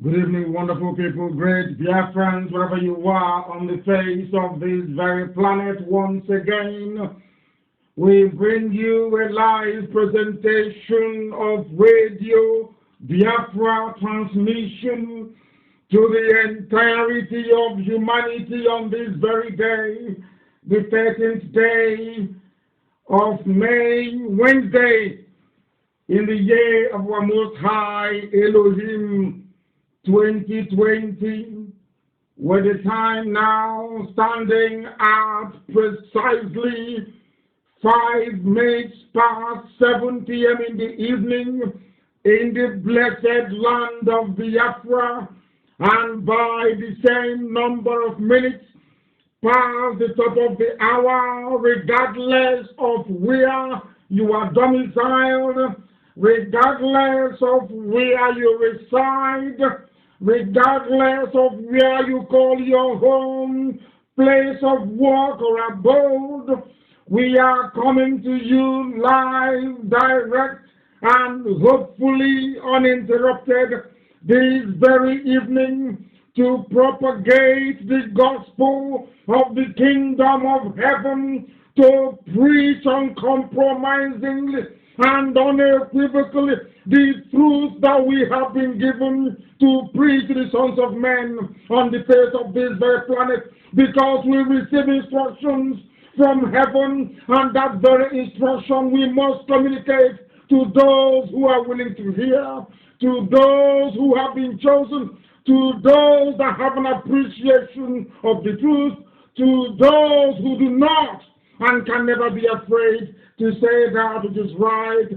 Good evening, wonderful people, great dear friends, wherever you are on the face of this very planet. Once again, we bring you a live presentation of Radio Biafra transmission to the entirety of humanity on this very day, the 13th day of May, Wednesday, in the year of our Most High Elohim 2020, with the time now standing at precisely 5 minutes past 7 p.m. in the evening in the blessed land of Biafra, and by the same number of minutes past the top of the hour, regardless of where you are domiciled, regardless of where you reside, regardless of where you call your home, place of work or abode, we are coming to you live, direct, and hopefully uninterrupted this very evening to propagate the gospel of the kingdom of heaven, to preach uncompromisingly and unequivocally the truth that we have been given to preach to the sons of men on the face of this very planet, because we receive instructions from heaven, and that very instruction we must communicate to those who are willing to hear, to those who have been chosen, to those that have an appreciation of the truth, to those who do not and can never be afraid to say that which is right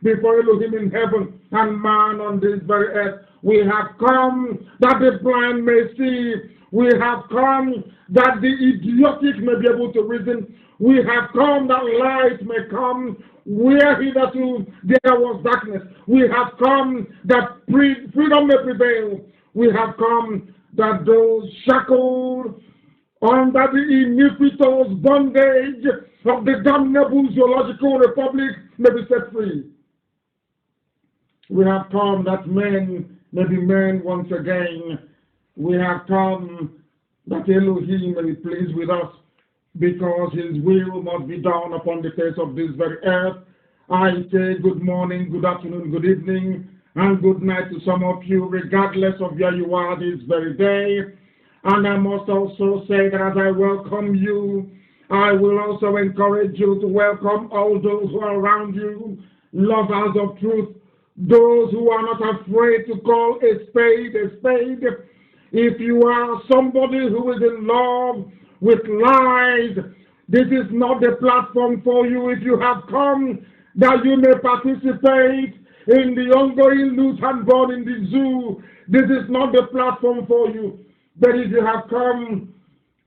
before Elohim in heaven and man on this very earth. We have come that the blind may see. We have come that the idiotic may be able to reason. We have come that light may come where hitherto there was darkness. We have come that freedom may prevail. We have come that those shackled under the iniquitous bondage of the damnable zoological republic may be set free. We have come that men may be men once again. We have come that Elohim may be pleased with us, because his will must be done upon the face of this very earth. I say good morning, good afternoon, good evening, and good night to some of you, regardless of where you are this very day. And I must also say that as I welcome you, I will also encourage you to welcome all those who are around you, lovers of truth, those who are not afraid to call a spade a spade. If you are somebody who is in love with lies, this is not the platform for you. If you have come that you may participate in the ongoing loot and burn in the zoo, this is not the platform for you. But if you have come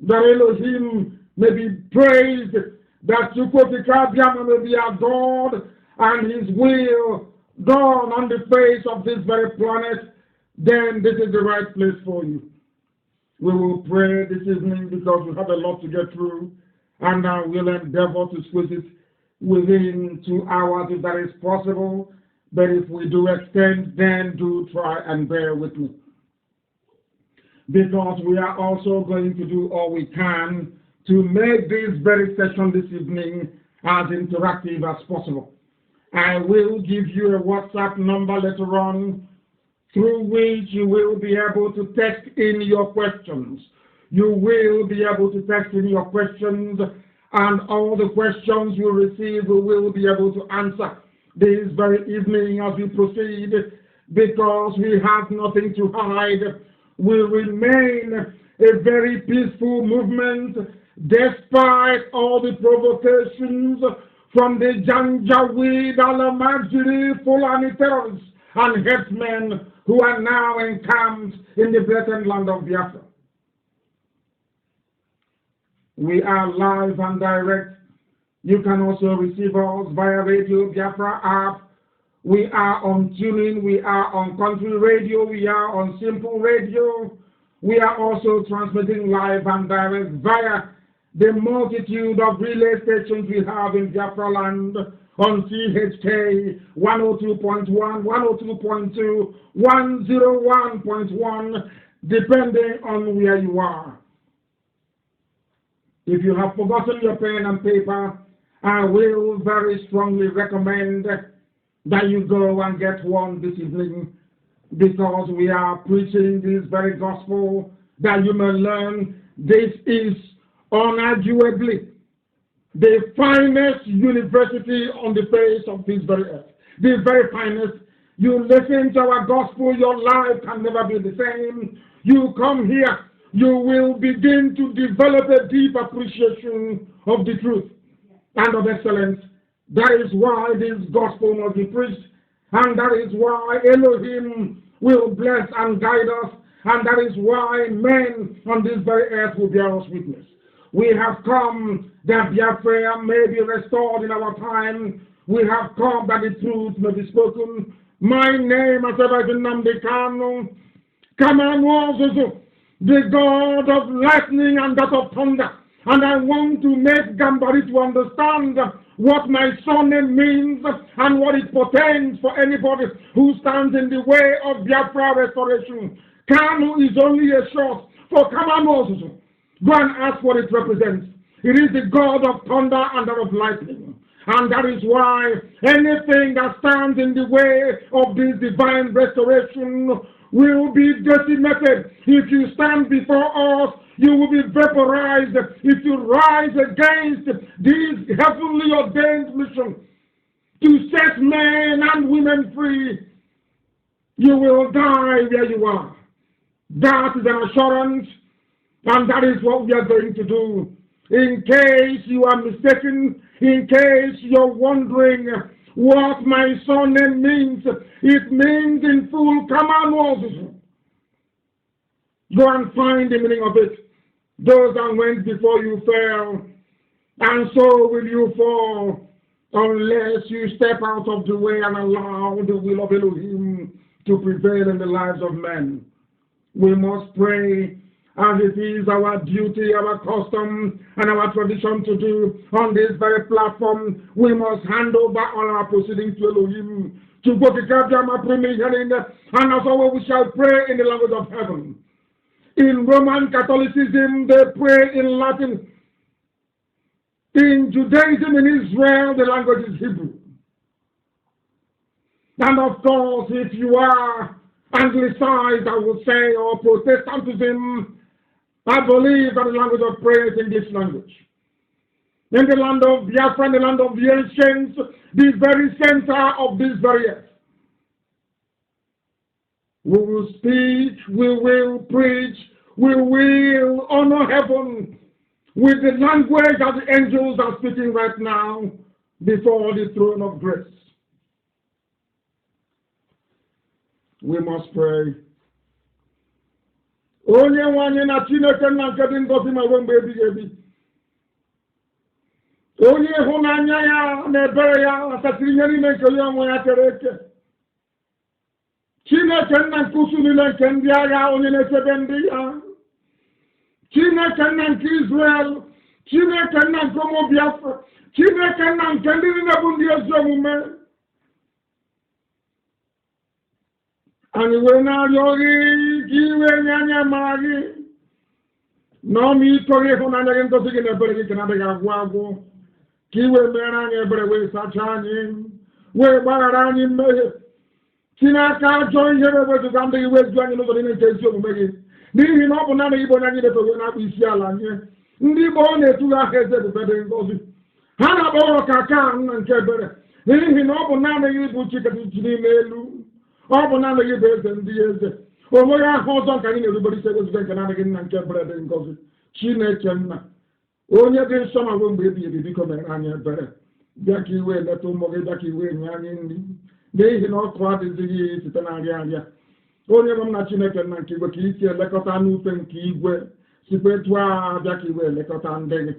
that Elohim may be praised, that Chukwuka may be adored, and his will done on the face of this very planet, then this is the right place for you. We will pray this evening because we have a lot to get through, and I will endeavor to squeeze it within 2 hours if that is possible. But if we do extend, then do try and bear with me, because we are also going to do all we can to make this very session this evening as interactive as possible. I will give you a WhatsApp number later on through which you will be able to text in your questions. You will be able to text in your questions, and all the questions you receive we will be able to answer this very evening as we proceed, because we have nothing to hide. We remain a very peaceful movement despite all the provocations from the Janjaweed, Alamajiri, Fulani terrorists and headsmen who are now encamped in the blessed land of Biafra. We are live and direct. You can also receive us via Radio Biafra app. We are on TuneIn, we are on Country Radio, we are on Simple Radio. We are also transmitting live and direct via the multitude of relay stations we have in Biafra land. on CHK 102.1, 102.2, 101.1, depending on where you are. If you have forgotten your pen and paper, I will very strongly recommend that you go and get one this evening, because we are preaching this very gospel that you may learn. This is unarguably the finest university on the face of this very earth. The very finest. You listen to our gospel, your life can never be the same. You come here, you will begin to develop a deep appreciation of the truth and of excellence. That is why this gospel must be preached, and that is why Elohim will bless and guide us, and that is why men on this very earth will bear us witness. We have come that Biafra may be restored in our time. We have come that the truth may be spoken. My name, as ever, is Nnamdi Kanu. Kanu, the God of lightning and that of thunder. And I want to make Gambari to understand what my surname means and what it portends for anybody who stands in the way of Biafra restoration. Kanu is only a short for Kamanozuzu. Go and ask what it represents. It is the God of thunder and that of lightning. And that is why anything that stands in the way of this divine restoration will be decimated. If you stand before us, you will be vaporized. If you rise against this heavenly ordained mission to set men and women free, you will die where you are. That is an assurance, and that is what we are going to do. In case you are mistaken, in case you're wondering what my surname means, it means in full, come on, go and find the meaning of it. Those that went before you fell, and so will you fall, unless you step out of the way and allow the will of Elohim to prevail in the lives of men. We must pray, as it is our duty, our custom, and our tradition to do on this very platform. We must hand over all our proceedings to Elohim, to go to Kabjama Premier, and as always we shall pray in the language of heaven. In Roman Catholicism, they pray in Latin. In Judaism, in Israel, the language is Hebrew. And of course, if you are Anglicized, I would say, or Protestantism, I believe that the language of prayer is English language. In the land of Biafra, in the land of the ancients, the very center of this very earth. We will speak, we will preach, we will honor heaven with the language that the angels are speaking right now before the throne of grace. We must pray. Onye nwanyị na Chineke nna nke dị ngọzi ma ruo mgbe ebighị ebi. Onye ịhụnanya ya na ebere ya asatiri ihe niile nke onye onwe ya kere eke. Chineke nna nke usu niile nke ndị agha, onye na-echebe ndị ya. Chineke nna nke Israel, Chineke nna nke ụmụ Biafra, Chineke nna nke ndị niile bụ ndị ezi omume. Anyị wee na-arịọ gị ka iwe nye anya mara gị na ọmịiko gị, ịhụnanya gị, ngozi gị na ebere gị ka na-adịghị agwụ agwụ, ka iwe mere anyị ebere wee sachaa anyị, wee gbaghara anyị mmehie, si n'aka ajọ ihe wezụga ndị gị, wezuga anyị n'ụzọ niile nke ezi omume gị, n'ihi na ọ bụ naanị gị bụ onye anyị na-efe na-akpụ isi ala nye. Ndị Igbo ọ na-etugha aha eze ebube dị ngozi, ha na-akpọ ka aka nna nke ebere, n'ihi na ọ bụ naanị gị bụ Chiketụchi n'ime elu. Ọ bụ naanị gị bụ eze ndị eze. O nweghị aha ọzọ nke anyị na-erubere isi ewezuga nke naanị gị nna nke ebere dị ngozi. Chineke nna, onye dị nsọ ma ruo mgbe ebighị ebi, biko mere anyị ebere. Bịa ka iwe leta ụmụ gị, bịa ka iwe nye anyị nri, n'ihi na ọkụ adịzighị site na nrịa arịa. Onye nwe m na Chineke nna nke igwe, ka isi elekọta n'ufe nke igwe sikwa etu a, bịa ka iwe elekọta ndị gị.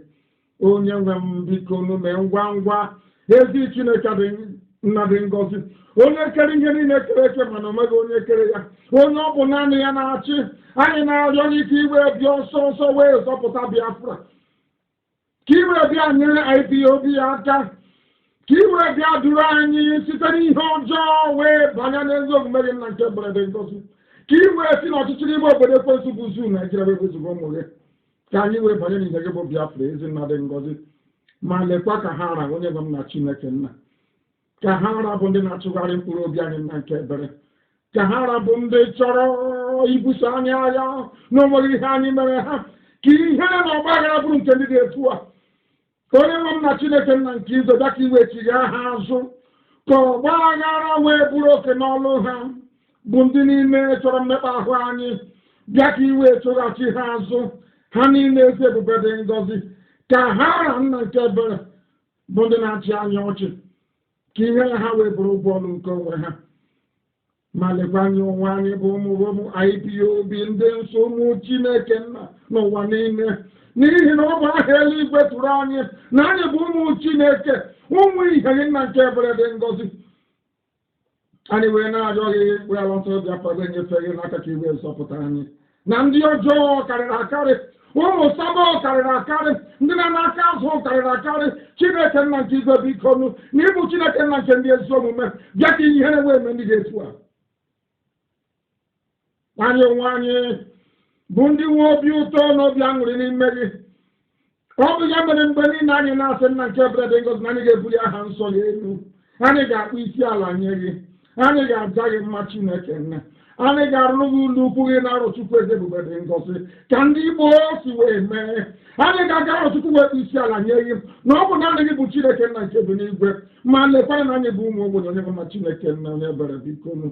Onye nwe m biko nume ngwa ngwa, ezi Chineke dị nna dị ngozi, onye kere ihe niile kere eke mana omeghị onye kere ya, onye ọ bụ naanị ya na-achị. Anyị na-arịọ gị ka iwe bịa ọsọ ọsọ wee zọpụta Biafra, ka iwe bịa nyere IPOB aka, Kiwe bia durani sitani hojo we banana zo mere na nke brede ngozi. Kiwe si na ọchịchị n'ime obodo kwesị buzu Nigeria we buzu bomo ka anyị wee banye n'ije bụ Biafra ezi nna dị ngozi ma lekwa ka ha ara onye bụ nna Chineke nna ka ha ara bụ ndị na-achụgharị mkpụrụ obi anyị na nke ebere ka ha ara bụ ndị chọrọ ibuso anyị agha n'onweghị ihe anyị mere ha ka ihe na ọgba aghara bụrụ nke ndị dị etu a onye nwe m na Chineke nna nke izo bịa ka iwe chigha ha azụ ka ọgba aghara wee bụrụ oke n'ọlụ ha bụ ndị niile chọrọ mmekpa ahụ anyị bịa ka iwe chụghachi ha azụ ha niile ezi ebube dị ngọzi ka ha na nna nke ebere bụ ndị na-achị anya ọchị ka ihe ha wee bụrụ ụgwọ ọrụ nke onwe ha ma lekwa anyị onwe anyị bụ ụmụ IPOB ndị nsọ ụmụ Chineke nna n'ụwa niile n'ihi na ọ bụ aha eluigwe tụrụ anyị na anyị bụ ụmụ Chineke ụmụ ihe gị nna nke ebere dị ngọzi anyị wee na-arịọ gị wee ala nsọ Biafra gị enyefe gị n'aka ka iwe zọpụta anyị na ndị ọjọọ karịrị akarị ụmụ saba karịrị akarị ndị na-aka azụ karịrị akarị Chineke nna nke igwe biko nụ na ịbụ Chineke nna nke ndị ezi omume bịa ka ihe na-enwe eme ndị ga-etu a anyị onwe anyị bụ ndị nwe obi ụtọ na obi aṅụrị n'ime gị ọ bụ ya mere mgbe niile anyị na-asị nna nke ebere dị ngọzi na anyị ga-ebuli aha nsọ gị elu anyị ga-akpụ isi ala nye gị anyị ga-aja gị mma Chineke nna anyị ga-arụrụ gị ụlọ ukwu gị na-arụ Chukwu eze ebube dị ngọzi ka ndị Igbo si wee mee anyị ga-aga arụ Chukwu wee kpụ isi ala nye gị na ọ bụ naanị gị bụ Chineke nna nke bi n'igwe ma lekwara na anyị bụ ụmụ ogbenye onye bụ na Chineke nna onye ebere biko nụ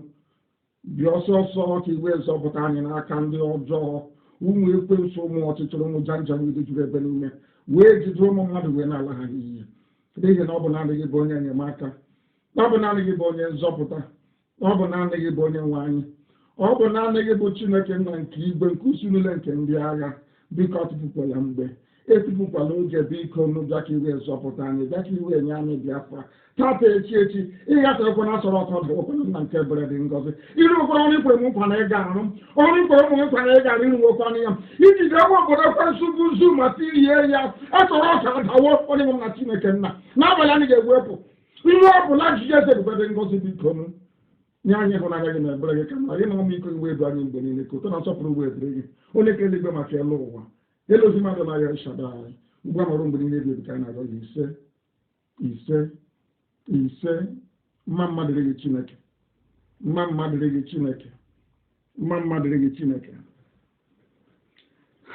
bịa ọsọ ọsọ ka iwe zọpụta anyị n'aka ndị ọjọọ ụmụ ekwensu ụmụ ọchịchịrị ụmụ janja ndị juru ebe niile wee jide ụmụ mmadụ wee na-ala ha n'iyi n'ihi na ọ bụ naanị gị bụ onye enyemaka ọ bụ naanị gị bụ onye nzọpụta ọ bụ naanị gị bụ onye nwe anyị ọ bụ naanị gị bụ Chineke nna nke igwe nke usu niile nke ndị agha biko atụpụkwala mgbe etipụkwala oge biko n'ụbịa ka iwe zọpụta anyị bịa ka iwe nye anyị Biafra tata echi ịghasakwa na asọrọ ọtọ dị okwenụ nna nke ebere dị ngọzi iru ụkwara ọrụ ikwere m nkwa na ịga arụ ọrụ ikwere ụmụ nkwa na ịga arụ iru nwekwanụ ya iji ga-enwe obodo kwensụ bụ zu ma tirie ya asọrọ ọka dawo onye m na Chineke nna n'abalị anyị ga-ewepụ ihe ọ bụla jiji eze ebube dị ngọzi biko m nye anyị hụnanya gị na ebere gị ka mma gị na ọmụ iko iwe edu anyị mgbe niile ka ụtọ na nsọpụrụ uwe edere gị onye ka eluigwe maka elu ụwa elozi mmadụ na-arịọ ịshada anyị ugbu a nọrọ mgbe niile dị ka anyị na-arịọ gị ise mma mmadụ dị gị Chineke mma mmadụ dị gị Chineke mma mmadụ dị gị Chineke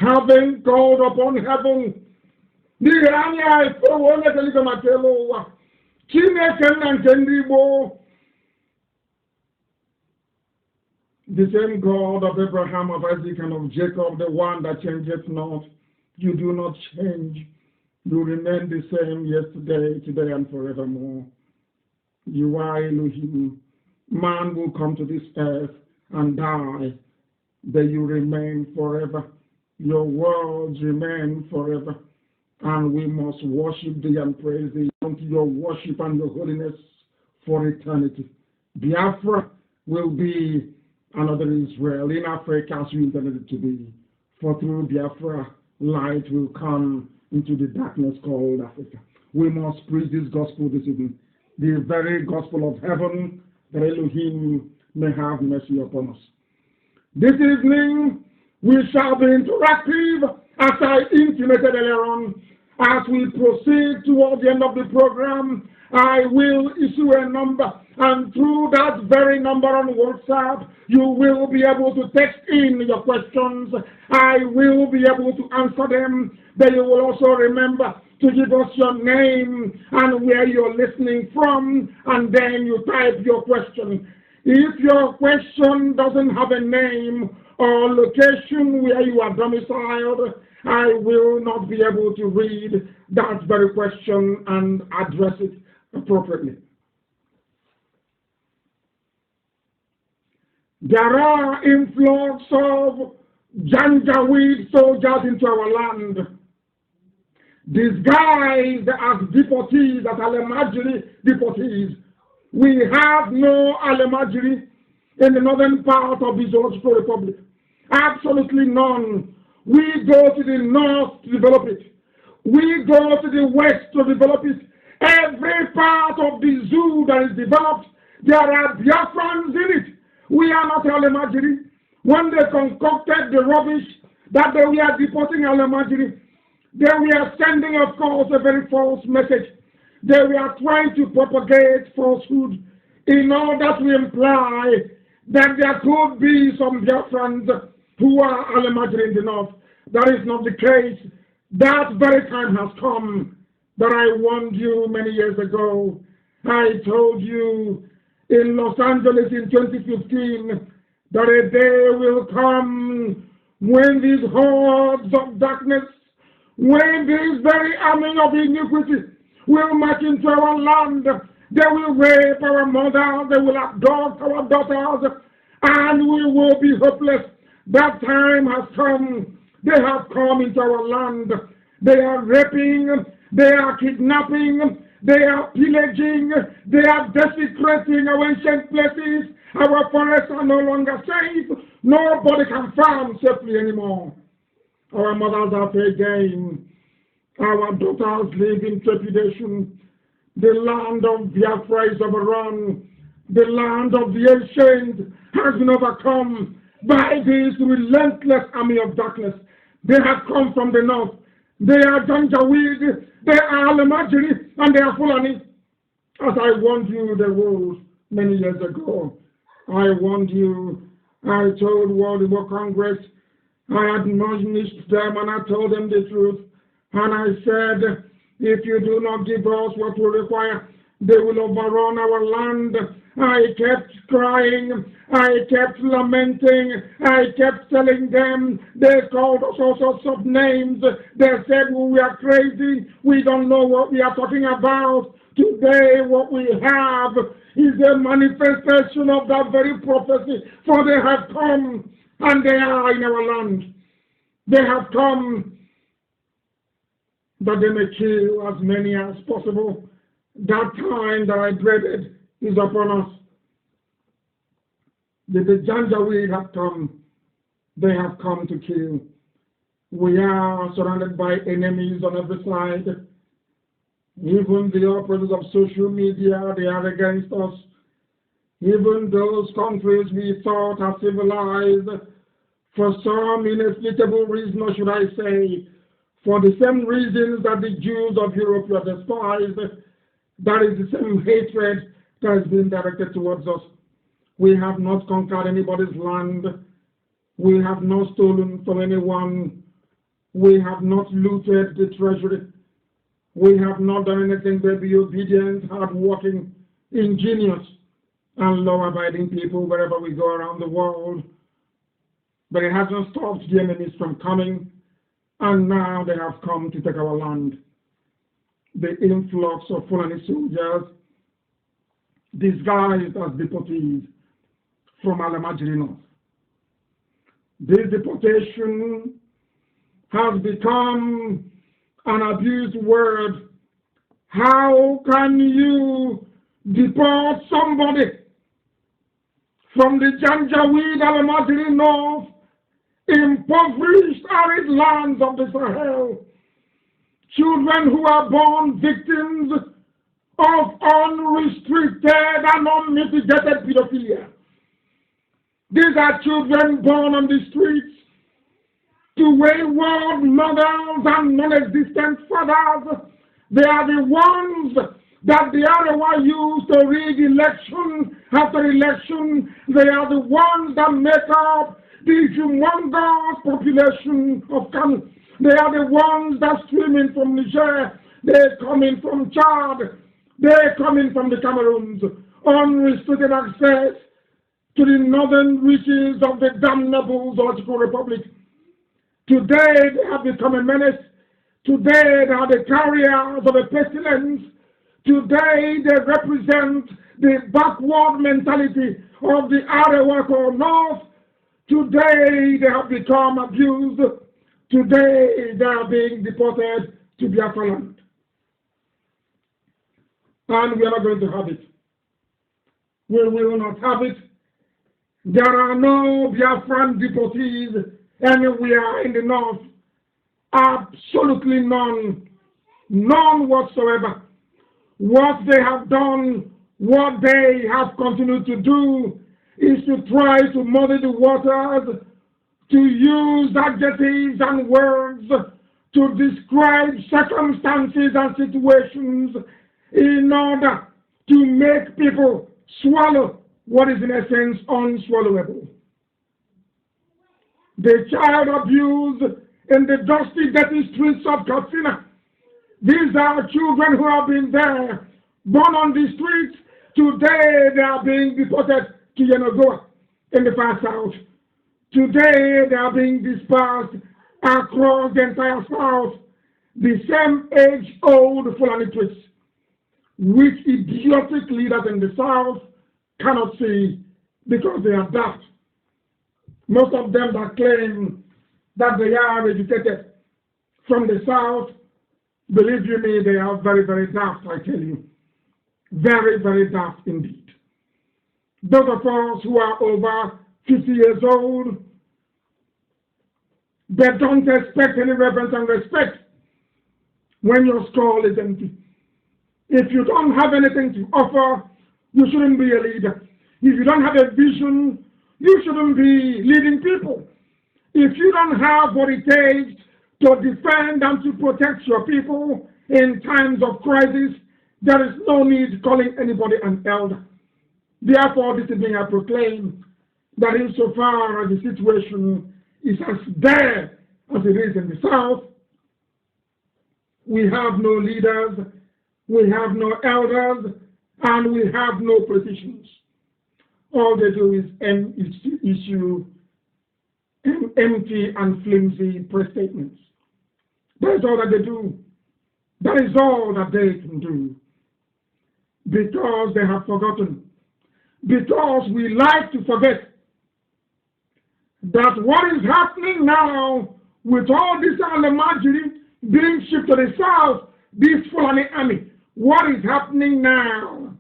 having called upon heaven n'ihi anya efowe onye ka eluigwe maka elu ụwa Chineke nna nke ndị Igbo the same God of Abraham, of Isaac, and of Jacob, the one that changeth not. You do not change. You remain the same yesterday, today, and forevermore. You are Elohim. Man will come to this earth and die, but you remain forever. Your words remain forever. And we must worship thee and praise thee unto your worship and your holiness for eternity. Biafra will be another Israel in Africa as we intended it to be. For through Biafra, light will come into the darkness called Africa. We must preach this gospel this evening, the very gospel of heaven, that Elohim may have mercy upon us. This evening, we shall be interactive, as I intimated earlier on. As we proceed toward the end of the program, I will issue a number, and through that very number on WhatsApp, you will be able to text in your questions. I will be able to answer them. Then you will also remember to give us your name and where you're listening from, and then you type your question. If your question doesn't have a name or location where you are domiciled, I will not be able to read that very question and address it appropriately. There are influx of Janjaweed soldiers into our land, disguised as deportees, as Alemajiri deportees. We have no Alemajiri in the northern part of the Zoological Republic. Absolutely none. We go to the north to develop it. We go to the west to develop it. Every part of the zoo that is developed, there are Biafrans in it. We are not Alemajiri. When they concocted the rubbish that they were deporting Alemajiri, they were sending, of course, a very false message. They were trying to propagate falsehood in order to imply that there could be some Biafrans who are Alemajiri in the north. That is not the case. That very time has come that I warned you many years ago. I told you in Los Angeles in 2015 that a day will come when these hordes of darkness, when this very army of iniquity will march into our land. They will rape our mothers, they will abduct our daughters, and we will be hopeless. That time has come. They have come into our land. They are raping, they are kidnapping, they are pillaging, they are desecrating our ancient places. Our forests are no longer safe. Nobody can farm safely anymore. Our mothers are fair game. Our daughters live in trepidation. The land of Biafra is overrun. The land of the ancient has been overcome by this relentless army of darkness. They have come from the north. They are Janjaweed, they are Alemajiri, and they are Fulani. As I warned you the rules many years ago, I warned you, I told World War Congress, I admonished them and I told them the truth. And I said, if you do not give us what we require, they will overrun our land. I kept crying, I kept lamenting, I kept telling them, they called us all sorts of names. They said we are crazy, we don't know what we are talking about. Today what we have is a manifestation of that very prophecy, for they have come and they are in our land. They have come that they may kill as many as possible. That time that I dreaded is upon us. The Janjaweed have come. They have come to kill. We are surrounded by enemies on every side. Even the operators of social media, they are against us. Even those countries we thought are civilized, for some inexplicable reason, or should I say, for the same reasons that the Jews of Europe were despised, that is the same hatred that has been directed towards us. We have not conquered anybody's land. We have not stolen from anyone. We have not looted the treasury. We have not done anything but be obedient, hardworking, ingenious, and law-abiding people wherever we go around the world. But it hasn't stopped the enemies from coming, and now they have come to take our land. The influx of Fulani soldiers, disguised as deportees from Alemajiri North. This deportation has become an abused word. How can you deport somebody from the Janjaweed Alemajiri North, impoverished arid lands of the Sahel? Children who are born victims of unrestricted and unmitigated pedophilia. These are children born on the streets to wayward mothers and non-existent fathers. They are the ones that the Arewa use to rig election after election. They are the ones that make up the humongous population of Kanu. They are the ones that stream in from Niger. They come in from Chad. They come in from the Cameroons. Unrestricted access to the northern reaches of the damnable Zoological Republic. Today they have become a menace. Today they are the carriers of a pestilence. Today they represent the backward mentality of the Arewa North. Today they have become abused. Today they are being deported to Biafra land. And we are not going to have it. We will not have it. There are no Biafran deportees anywhere in the north. Absolutely none. None whatsoever. What they have done, what they have continued to do, is to try to muddy the waters, to use adjectives and words to describe circumstances and situations in order to make people swallow what is in essence unswallowable. The child abuse in the dusty, dirty streets of Katsina. These are children who have been there, born on the streets. Today they are being deported to Yenagoa in the far south. Today they are being dispersed across the entire south. The same age-old Fulani tricks, which idiotic leaders in the south cannot see because they are daft. Most of them that claim that they are educated from the south, believe you me, they are very, very daft, I tell you. Very, very daft indeed. Those of us who are over 50 years old, they don't expect any reverence and respect when your skull is empty. If you don't have anything to offer, you shouldn't be a leader. If you don't have a vision, you shouldn't be leading people. If you don't have what it takes to defend and to protect your people in times of crisis, there is no need calling anybody an elder. Therefore, this evening I proclaim that insofar as the situation is as bad as it is in the south, we have no leaders, we have no elders, and we have no politicians. All they do is issue empty and flimsy press statements. That is all that they do. That is all that they can do. Because they have forgotten. Because we like to forget that what is happening now with all this Nnamdi being shipped to the south, this Fulani army, what is happening now,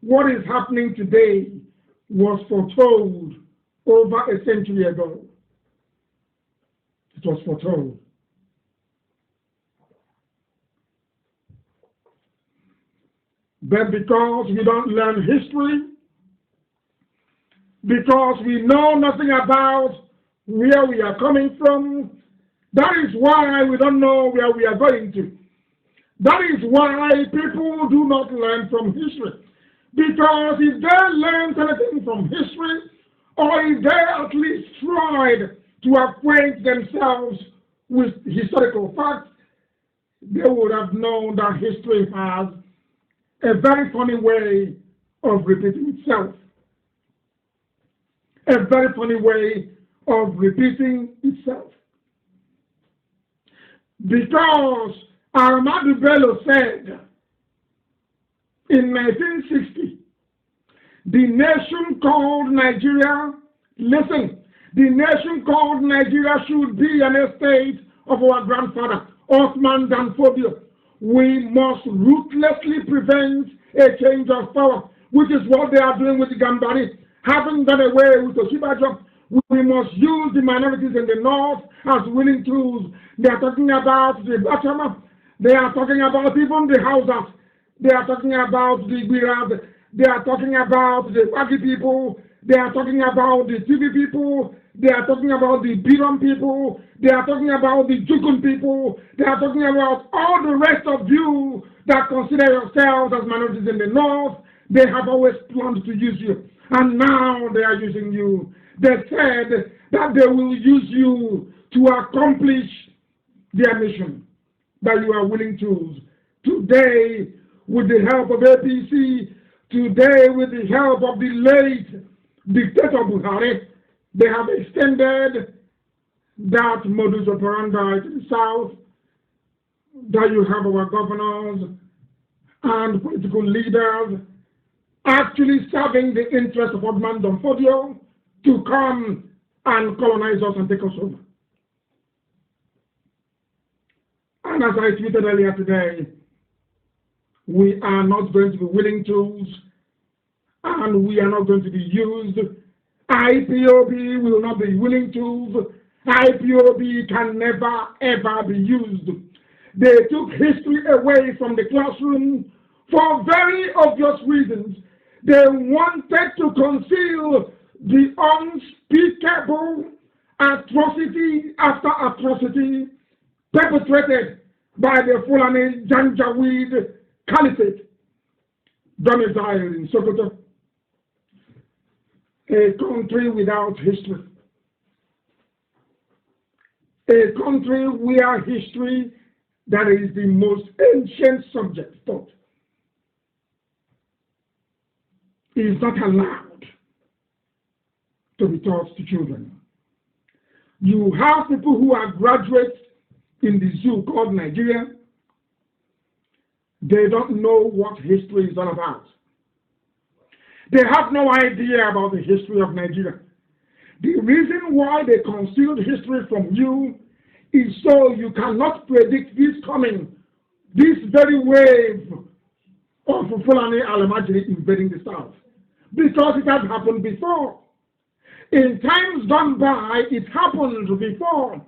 what is happening today was foretold over a century ago. It was foretold. But because we don't learn history, because we know nothing about where we are coming from, that is why we don't know where we are going to. That is why people do not learn from history. Because if they learned anything from history, or if they at least tried to acquaint themselves with historical facts, they would have known that history has a very funny way of repeating itself. A very funny way of repeating itself. Because Ahmadu Bello said in 1960, the nation called Nigeria, listen, the nation called Nigeria should be an estate of our grandfather, Osman Dan Fodio. We must ruthlessly prevent a change of power, which is what they are doing with the Gambari. Having done away with Oshibajo, we must use the minorities in the north as willing tools. They are talking about the Bachama. They are talking about even the Hausas. They are talking about the Birad. They are talking about the Wagi people. They are talking about the TV people. They are talking about the Biram people. They are talking about the Jukun people. They are talking about all the rest of you that consider yourselves as minorities in the north. They have always planned to use you. And now they are using you. They said that they will use you to accomplish their mission, that you are willing tools. Today, with the help of APC, today with the help of the late dictator Buhari, they have extended that modus operandi to the south, that you have our governors and political leaders actually serving the interest of Osman Dan Fodio to come and colonize us and take us over. And as I tweeted earlier today, we are not going to be willing tools, and we are not going to be used. IPOB will not be willing tools. IPOB can never, ever be used. They took history away from the classroom For very obvious reasons, they wanted to conceal the unspeakable atrocity after atrocity perpetrated by the Fulani Janjaweed Caliphate domiciled in Sokoto, a country without history, a country where history, that is the most ancient subject taught, is not allowed to be taught to children. You have people who are graduates in the zoo called Nigeria. They don't know what history is all about. They have no idea about the history of Nigeria. The reason why they concealed history from you is so you cannot predict this coming, this very wave of Fulani Alamajiri invading the South. Because it has happened before. In times gone by, it happened before.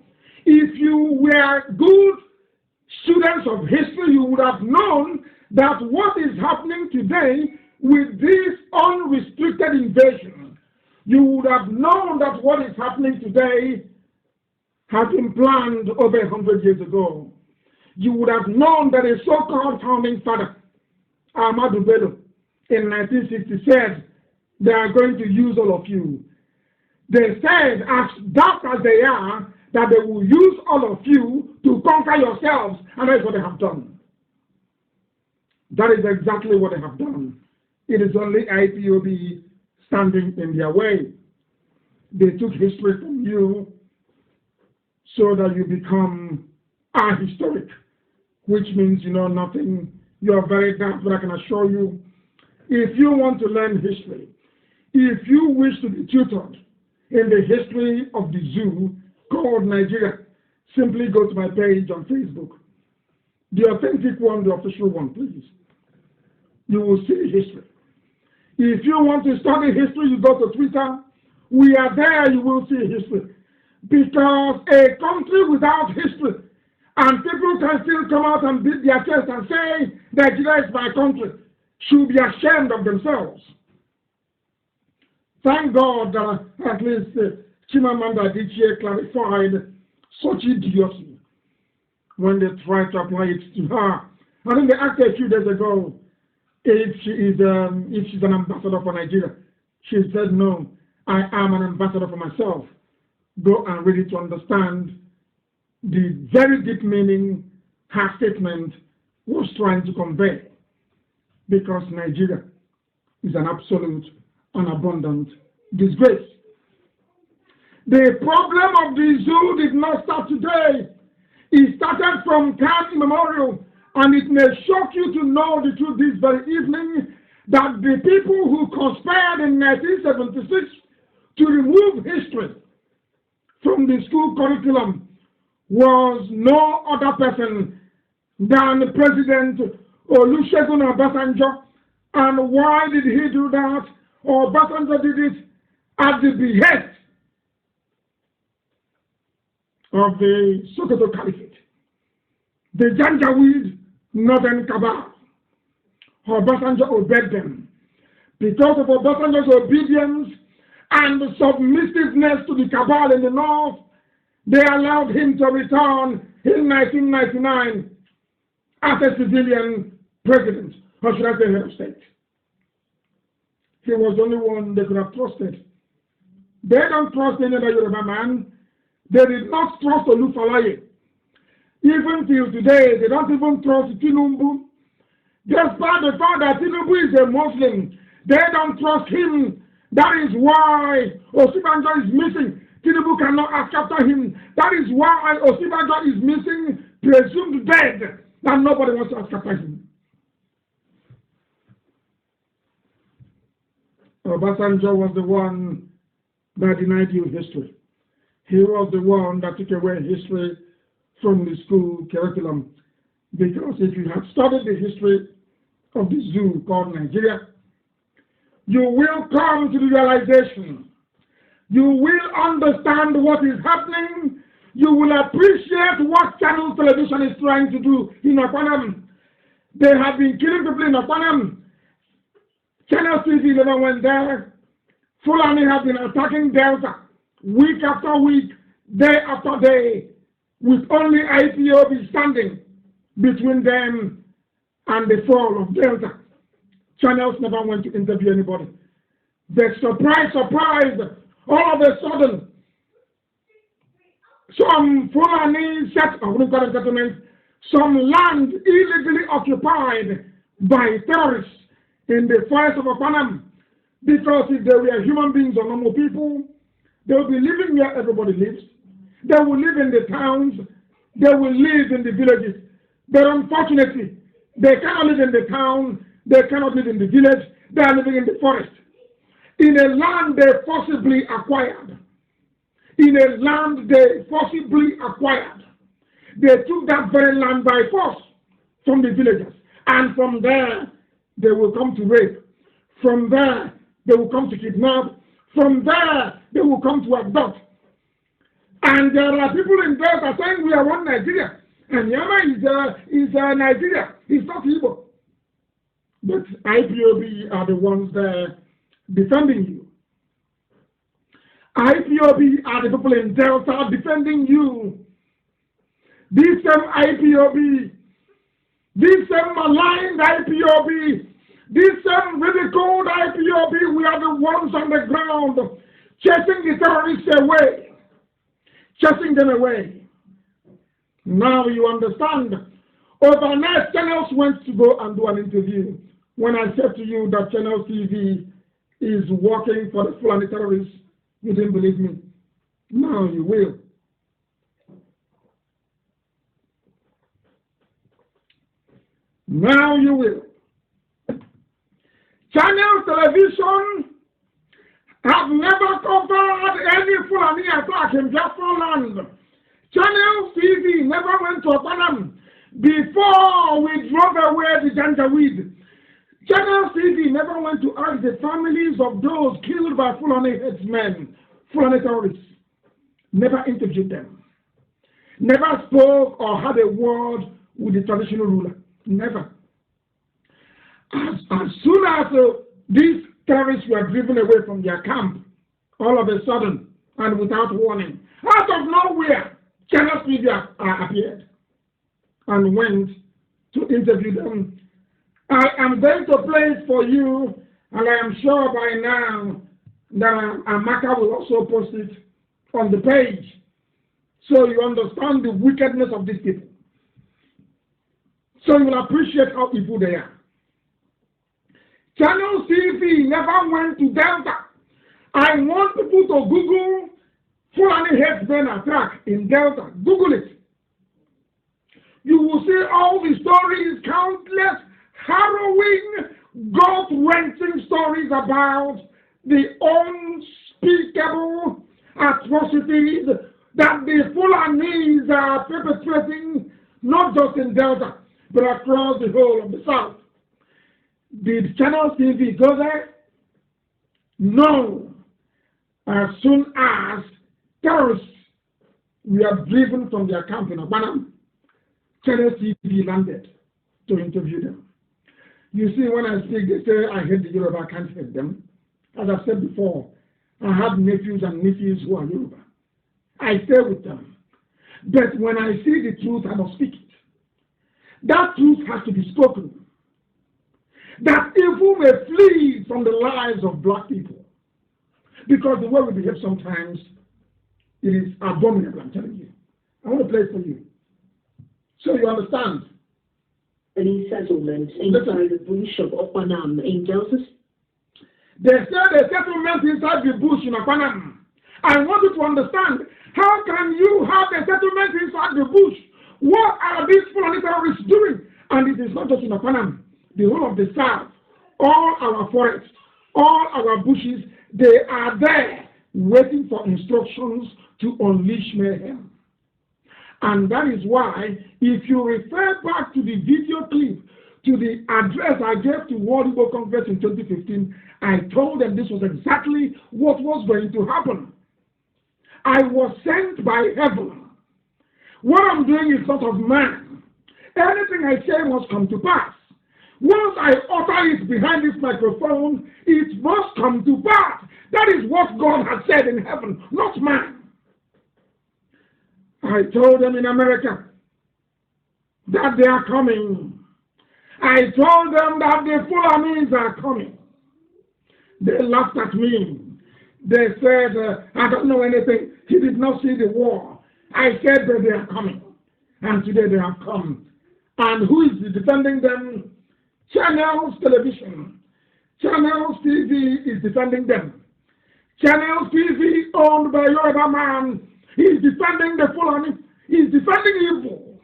If you were good students of history, you would have known that what is happening today with this unrestricted invasion, you would have known that what is happening today has been planned over 100 years ago. You would have known that a so-called founding father, Ahmadu Bello, in 1960 said, they are going to use all of you. They said, as daft as they are, that they will use all of you to conquer yourselves, and that's what they have done. That is exactly what they have done. It is only IPOB standing in their way. They took history from you so that you become ahistoric, which means you know nothing. You are very daft, but I can assure you, if you want to learn history, if you wish to be tutored in the history of the zoo called Nigeria, simply go to my page on Facebook. The authentic one, the official one, please. You will see history. If you want to study history, you go to Twitter. We are there, you will see history. Because a country without history, and people can still come out and beat their chest and say, Nigeria is my country, should be ashamed of themselves. Thank God that at least Chimamanda Adichie clarified such idiocy when they tried to apply it to her. I think they asked her a few days ago if she's an ambassador for Nigeria. She said, no, I am an ambassador for myself. Go and read it to understand the very deep meaning her statement was trying to convey. Because Nigeria is an absolute and abundant disgrace. The problem of the zoo did not start today. It started from time immemorial, and it may shock you to know the truth this very evening that the people who conspired in 1976 to remove history from the school curriculum was no other person than President Olusegun Obasanjo. And why did he do that? Obasanjo did it at the behest of the Sokoto Caliphate, the Janjaweed Northern Cabal. Obasanjo obeyed them. Because of Obasanjo's obedience and submissiveness to the cabal in the north, they allowed him to return in 1999 as a civilian president, or should I say head of state. He was the only one they could have trusted. They don't trust any other Yoruba man. They did not trust Olufalaye. Even till today, they don't even trust Tinubu. Despite the fact that Tinubu is a Muslim, they don't trust him. That is why Osibanjo is missing. Tinubu cannot ask after him. That is why Osibanjo is missing, presumed dead, and nobody wants to ask after him. Obasanjo was the one that denied you history. He was the one that took away history from the school curriculum. Because if you had studied the history of the zoo called Nigeria, you will come to the realization. You will understand what is happening. You will appreciate what channel television is trying to do in Akwanam. They have been killing people in Okpanam. Channel TV never went there. Fulani have been attacking Delta week after week, day after day, with only IPOB standing between them and the fall of Delta. Channels never went to interview anybody. But surprise, all of a sudden, some Fulani settlements, some land illegally occupied by terrorists in the forest of Okpanam, because if they were human beings or normal people, they will be living where everybody lives. They will live in the towns. They will live in the villages. But unfortunately, they cannot live in the town. They cannot live in the village. They are living in the forest. In a land they forcibly acquired. In a land they forcibly acquired. They took that very land by force from the villagers. And from there, they will come to rape. From there, they will come to kidnap. From there, they will come to abduct. And there are people in Delta saying we are one Nigeria. And Yama is Nigeria. It's not Igbo. But IPOB are the ones there defending you. IPOB are the people in Delta defending you. This same IPOB, this same maligned IPOB, this same ridiculed IPOB, we are the ones on the ground chasing the terrorists away. Chasing them away. Now you understand. Overnight, Channels went to go and do an interview. When I said to you that Channel TV is working for the Fulani terrorists, you didn't believe me. Now you will. Now you will. Channel Television have never covered any Fulani attack in Biafra land. Channel TV never went to Okpanam before we drove away the Janjaweed. Channel TV never went to ask the families of those killed by Fulani headsmen, Fulani terrorists. Never interviewed them. Never spoke or had a word with the traditional ruler. Never. As soon as these terrorists were driven away from their camp, all of a sudden, and without warning, out of nowhere, Channel TV appeared and went to interview them. I am going to play it for you, and I am sure by now that Amaka will also post it on the page, so you understand the wickedness of these people. So you will appreciate how evil they are. Channel TV never went to Delta. I want people to Google Fulani headsmen attack in Delta. Google it. You will see all the stories, countless, harrowing, gut-wrenching stories about the unspeakable atrocities that the Fulanis are perpetrating, not just in Delta, but across the whole of the South. Did Channel TV go there? No. As soon as terrorists were driven from their camp in Okpanam, Channel TV landed to interview them. You see, when I speak, they say I hate the Yoruba, I can't hate them. As I said before, I have nephews and nephews who are Yoruba. I stay with them. But when I see the truth, I must speak it. That truth has to be spoken. That evil may flee from the lives of black people. Because the way we behave sometimes, it is abominable, I'm telling you. I want to play it for you. So you understand. Any settlements inside the bush of Okpanam in Delta? They said a settlement inside the bush in Okpanam. I want you to understand, how can you have a settlement inside the bush? What are these Fulani terrorists doing? And it is not just in Okpanam. The whole of the South, all our forests, all our bushes, they are there waiting for instructions to unleash mayhem. And that is why, if you refer back to the video clip, to the address I gave to World Igbo Congress in 2015, I told them this was exactly what was going to happen. I was sent by heaven. What I'm doing is not of man. Anything I say must come to pass. Once I utter it behind this microphone, it must come to pass. That is what God has said in heaven, not man. I told them in America that they are coming. I told them that the Fulanis are coming. They laughed at me. They said, I don't know anything. He did not see the war. I said that they are coming. And today they have come. And who is defending them? Channels Television. Channels TV is defending them. Channels TV owned by Yoruba man is defending the Fulani. He's defending evil.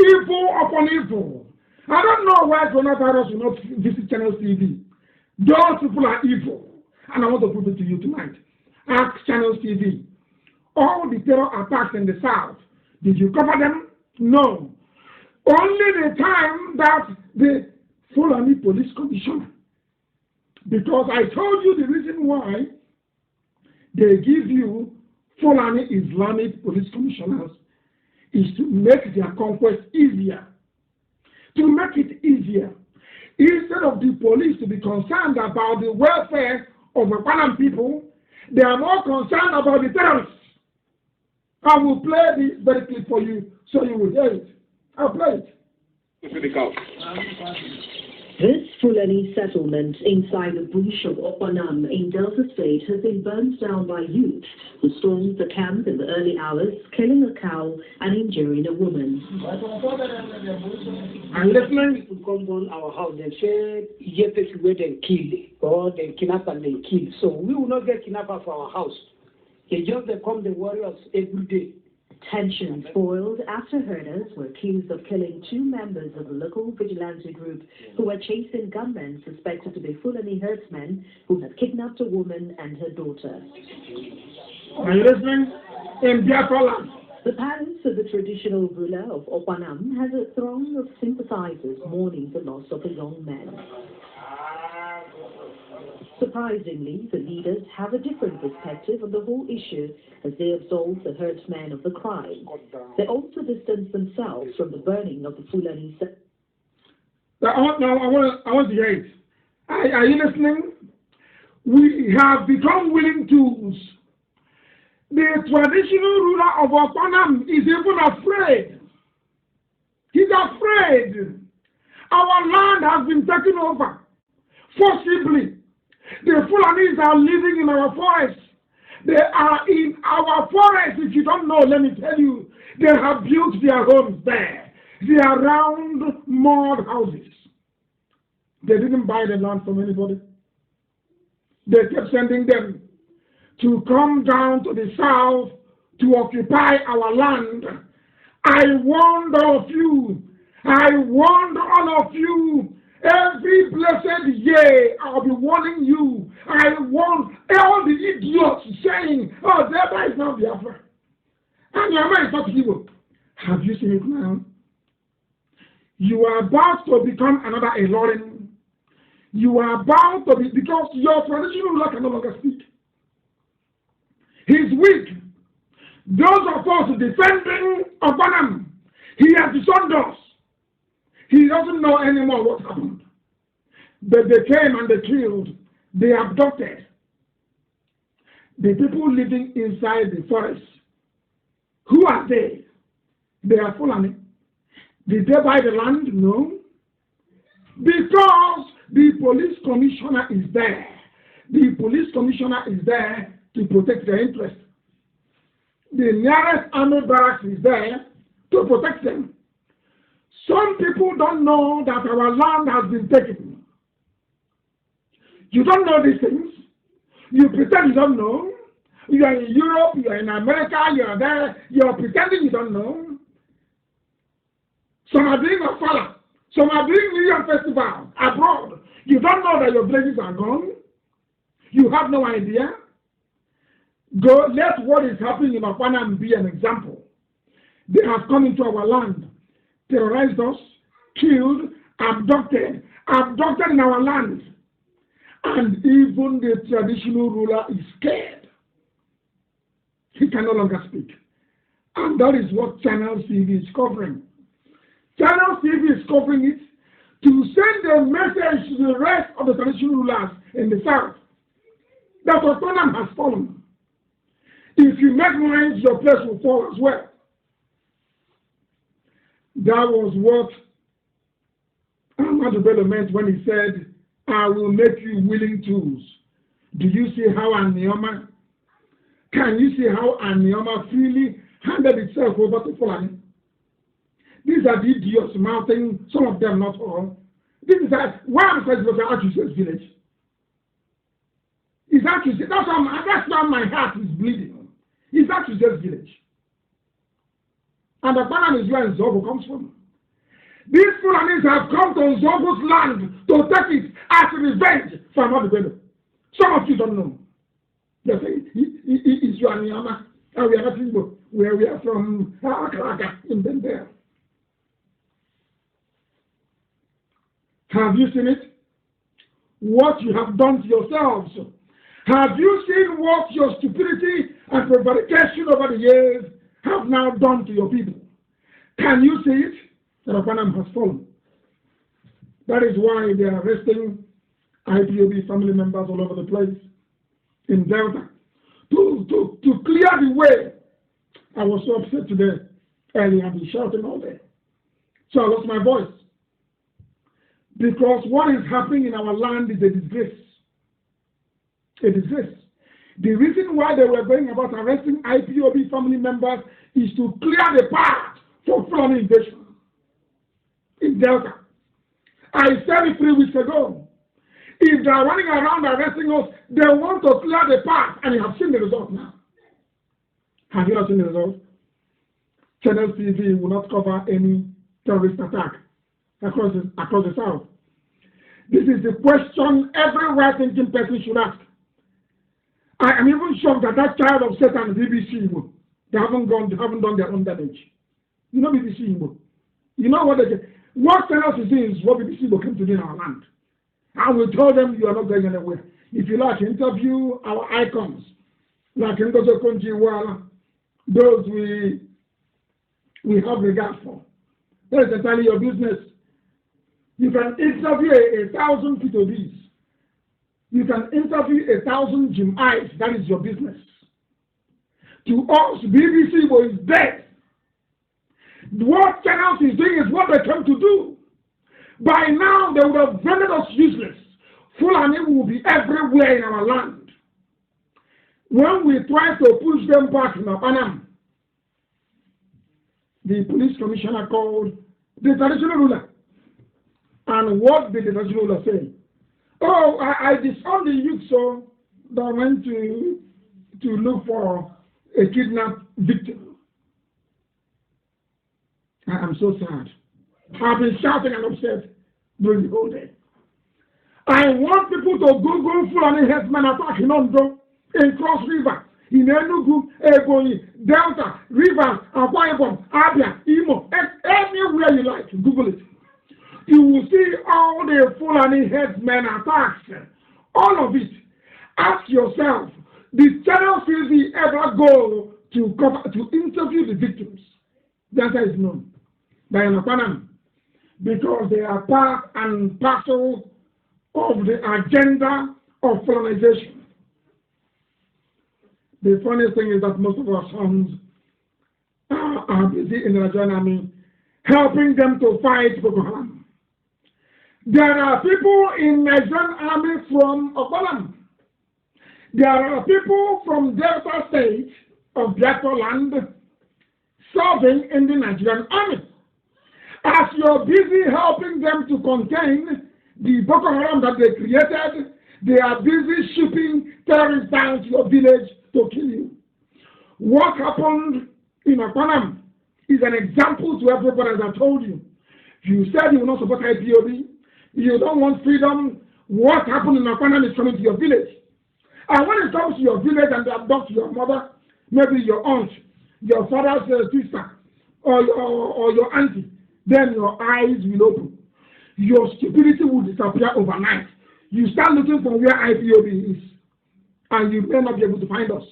Evil upon evil. I don't know why coronavirus will not visit Channels TV. Those people are evil. And I want to prove it to you tonight. Ask Channels TV. All the terror attacks in the south, did you cover them? No. Only the time that the Fulani Police Commission, because I told you the reason why they give you Fulani Islamic Police Commissioners is to make their conquest easier. To make it easier. Instead of the police to be concerned about the welfare of the Panam people, they are more concerned about the terrorists. I will play this very clip for you so you will hear it. I'll play it. This Fulani settlement inside the bush of Opanam in Delta State has been burnt down by youth who stormed the camp in the early hours, killing a cow and injuring a woman. I'm listening. People come on our house, they say, Yepes where they kill, or they kidnap and they kill. So we will not get kidnapped for our house. They just become the warriors every day. Tensions boiled after herders were accused of killing two members of the local vigilante group who were chasing gunmen suspected to be Fulani herdsmen who had kidnapped a woman and her daughter. Are you listening? In Biafra land. The palace of the traditional ruler of Opanam has a throng of sympathizers mourning the loss of a young man. Surprisingly, the leaders have a different perspective on the whole issue as they absolve the herdsmen of the crime. They also distance themselves from the burning of the Fulani. I want to hear it. Are you listening? We have become willing tools. The traditional ruler of Opanam is even afraid. He's afraid. Our land has been taken over forcibly. The Fulanis are living in our forests. They are in our forests. If you don't know, let me tell you, they have built their homes there. They are round mud houses. They didn't buy the land from anybody. They kept sending them to come down to the south to occupy our land. I warned all of you. I warned all of you. Every blessed year, I'll be warning you. I warn all the idiots saying, oh, thereby is not Biafra. And Biafra is not evil. Have you seen it now? You are about to become another Elorin. You are about to be, because your traditional ruler can no longer speak. He's weak. Those of us defending Opanam, he has disowned us. He doesn't know anymore what happened. But they came and they killed, they abducted the people living inside the forest. Who are they? They are Fulani. Did they buy the land? No. Because the police commissioner is there. The police commissioner is there to protect their interests. The nearest army barracks is there to protect them. Some people don't know that our land has been taken. You don't know these things. You pretend you don't know. You are in Europe, you are in America, you are there, you are pretending you don't know. Some are doing a fala. Some are doing New Year festival abroad. You don't know that your villages are gone. You have no idea. Go, let what is happening in Opanam be an example. They have come into our land, terrorized us, killed, abducted in our land. And even the traditional ruler is scared. He can no longer speak. And that is what Channel TV is covering. Channel TV is covering it to send a message to the rest of the traditional rulers in the south that Otonam has fallen. If you make noise, your place will fall as well. That was what Nnamdi meant when he said, I will make you willing tools. Do you see how Anioma, can you see how Anioma freely handed itself over to Fulani? These are the idiots mounting, some of them, not all. This is why I'm saying it was Achuse's village. It's Achuse, that's why my heart is bleeding. It's Achuse's village. And the Kanu is where Nzogo comes from. These Fulanis have come to Nzogo's land to take it as revenge for Nnamdi. Some of you don't know. They say, it's your Niyama, and we are not Igbo, where we are from Akaraka in Bendera. Have you seen it? What you have done to yourselves? Have you seen what your stupidity and prevarication over the years have now done to your people? Can you see it? The Rapanam has fallen. That is why they are arresting IPOB family members all over the place in Delta to clear the way. I was so upset today. Earlier, I've been shouting all day. So I lost my voice. Because what is happening in our land is a disgrace. A disgrace. The reason why they were going about arresting IPOB family members is to clear the path for Fulani invasion in Delta. I said it 3 weeks ago. If they are running around arresting us, they want to clear the path, and you have seen the result now. Have you not seen the result? Channel TV will not cover any terrorist attack across the South. This is the question every right-thinking person should ask. I am even shocked that that child of Satan, BBC, they haven't done their own damage. You know BBC, you know what they say? What channels is what BBC will come to do in our land. I will tell them you are not going anywhere. If you like, interview our icons, like Ngozo Konji-Iweala, those we have regard for. That is entirely your business. You can interview 1,000 P2Bs. You can interview 1,000 Jim Ives. That is your business. To us, BBC is dead. What channels is doing is what they came to do. By now, they would have rendered us useless. Fulani will be everywhere in our land. When we try to push them back in Apanam, the police commissioner called the traditional ruler. And what did the traditional ruler say? Oh, I disowned the youth, so they went to look for a kidnapped victim. I am so sad. I've been shouting and upset during the whole day. I want people to Google Fulani herdsmen attack in Ondo, in Cross River, in Enugu, Ebonyi, Delta, Rivers, Akwa Ibom, Abia, Imo, anywhere you like, Google it. You will see all the Fulani herdsmen attacks, all of it. Ask yourself, did Channel TV ever go to interview the victims? The answer is no. By Anapanam, because they are part and parcel of the agenda of Fulanization. The funniest thing is that most of our sons are busy in the Nigerian army helping them to fight Boko Haram. There are people in the Nigerian army from Obalam. There are people from Delta State of Biafra land serving in the Nigerian army. As you're busy helping them to contain the Boko Haram that they created, they are busy shipping terrorists down to your village to kill you. What happened in Apanam is an example to everybody, as I told you. You said you will not support IPOB, you don't want freedom. What happened in Apanam is coming to your village. And when it comes to your village and they abduct your mother, maybe your aunt, your father's sister, or your auntie, then your eyes will open. Your stupidity will disappear overnight. You start looking for where IPOB is, and you may not be able to find us.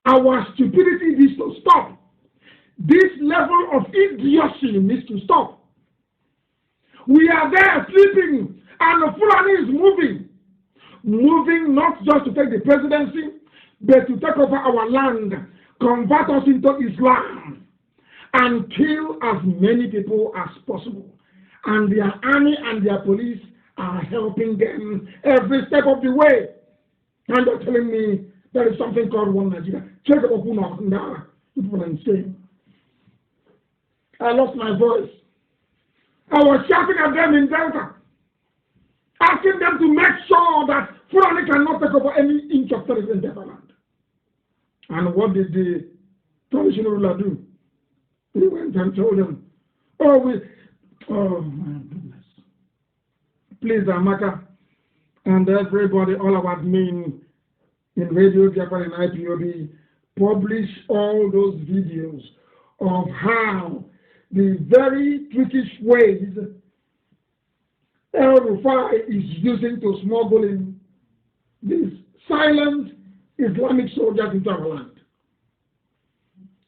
Our stupidity needs to stop. This level of idiocy needs to stop. We are there sleeping, and the Fulani is moving. Moving not just to take the presidency, but to take over our land, convert us into Islam, and kill as many people as possible. And their army and their police are helping them every step of the way. And they're telling me there is something called one Nigeria. Check it up now. People are insane. I lost my voice. I was shouting at them in Delta, asking them to make sure that Fulani cannot take over any inch of territory in their land. And what did the traditional ruler do? He went and told them, oh my goodness. Please, Amaka, and everybody, all our admin in Radio Japan and IPOB, publish all those videos of how the very trickish ways El Rufai is using to smuggle in these silent Islamic soldiers into our land.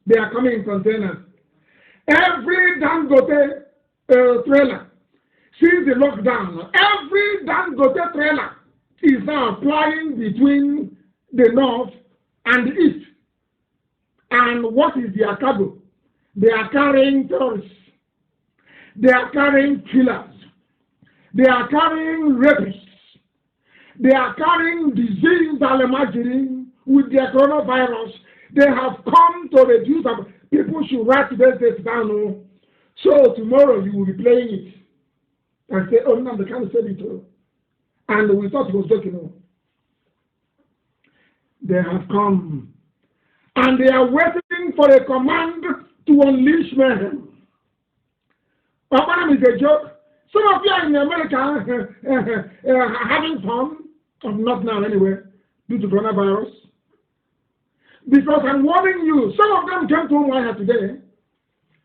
They are coming in containers. Every Dangote trailer, since the lockdown, every Dangote trailer is now flying between the north and the east. And what is their cargo? They are carrying terrorists. They are carrying killers. They are carrying rapists. They are carrying disease alemagirin with their coronavirus. They have come to reduce. People should write this down. So tomorrow you will be playing it. And say, oh, no, they can't say it. And we thought it was joking. They have come. And they are waiting for a command to unleash mayhem. Obama is a joke. Some of you are in America having fun, not now anyway, due to coronavirus. Because I'm warning you, some of them came to Omaya today.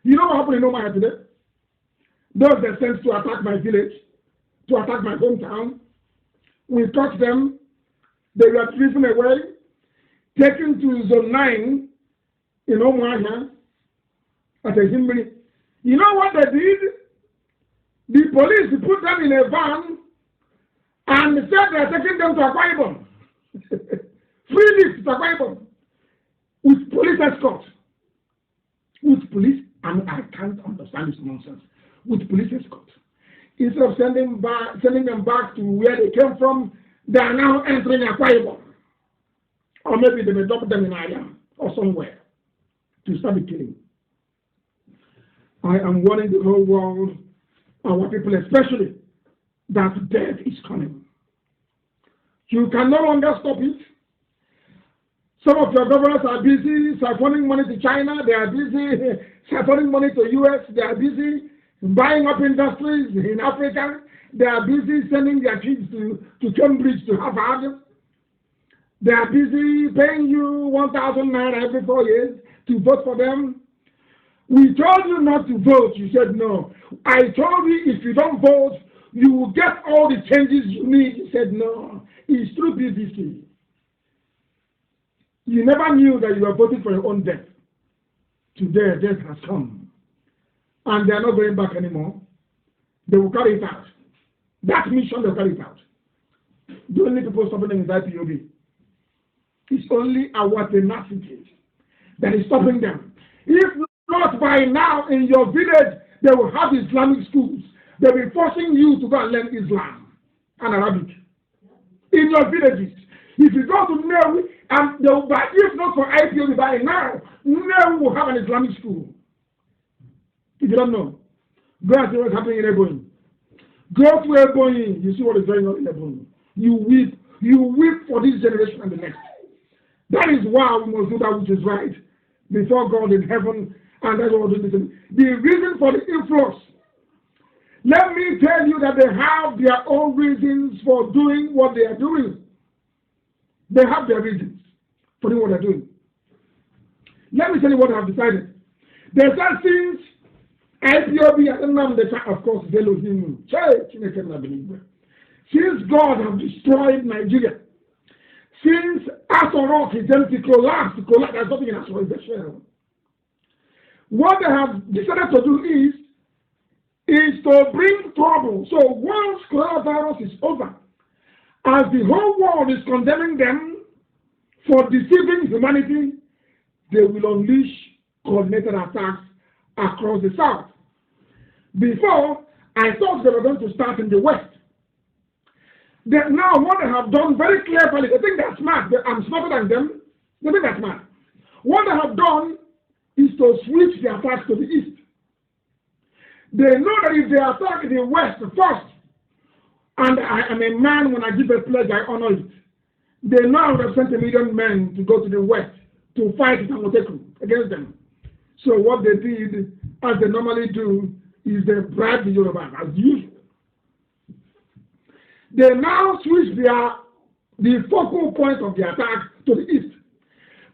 You know what happened in Omaya today? Those that sent to attack my village, to attack my hometown. We caught them. They were driven away, taken to Zone 9 in Omaya at a Himbri. You know what they did? The police put them in a van and said they are taking them to Akwa Ibom. Freely to Akwa Ibom. With police escort. With police, and I can't understand this nonsense. With police escort. Instead of sending them back to where they came from, they are now entering Akwa Ibom. Or maybe they may drop them in Ireland or somewhere to start the killing. I am warning the whole world, our people especially, that death is coming. You can no longer stop it. Some of your governors are busy siphoning money to China. They are busy siphoning money to US. They are busy buying up industries in Africa. They are busy sending their kids to Cambridge, to Harvard. They are busy paying you 1,000 naira every 4 years to vote for them. We told you not to vote. You said no. I told you if you don't vote, you will get all the changes you need. You said no. It's through PVC. You never knew that you were voting for your own death. Today, death has come. And they are not going back anymore. They will carry it out. That mission, they'll carry it out. The only people stopping is IPOB. It's only our tenacity that is stopping them. If not by now in your village, they will have Islamic schools. They will be forcing you to go and learn Islam and Arabic. In your villages. If you go to Newi, and they will buy, if not for IPOB by now, Newi will have an Islamic school. If you don't know, go and see what's happening in Ebony. Go to Ebony, you see what is going on in Ebony. You weep for this generation and the next. That is why we must do that which is right before God in heaven, and that's what we're doing. The reason for the influx. Let me tell you that they have their own reasons for doing what they are doing. They have their reasons for doing what they're doing. Let me tell you what I have decided. They said since IPOB and Nnamdi, of course, Elohim, since God has destroyed Nigeria, since Asorok is empty, collapsed, there's nothing in Asorok, the shell. What they have decided to do is, is to bring trouble. So once coronavirus is over, as the whole world is condemning them for deceiving humanity, they will unleash coordinated attacks across the south. Before, I thought they were going to start in the west. Now, what they have done very cleverly, they think they're smart. I'm smarter than them. They think they're smart. What they have done is to switch the attacks to the east. They know that if they attack the west first, and I am a man, when I give a pledge, I honor it. They now have sent 1 million men to go to the west to fight Itamoteku against them. So what they did, as they normally do, is they bribe the Yoruba, as usual. They now switch the focal point of the attack to the east.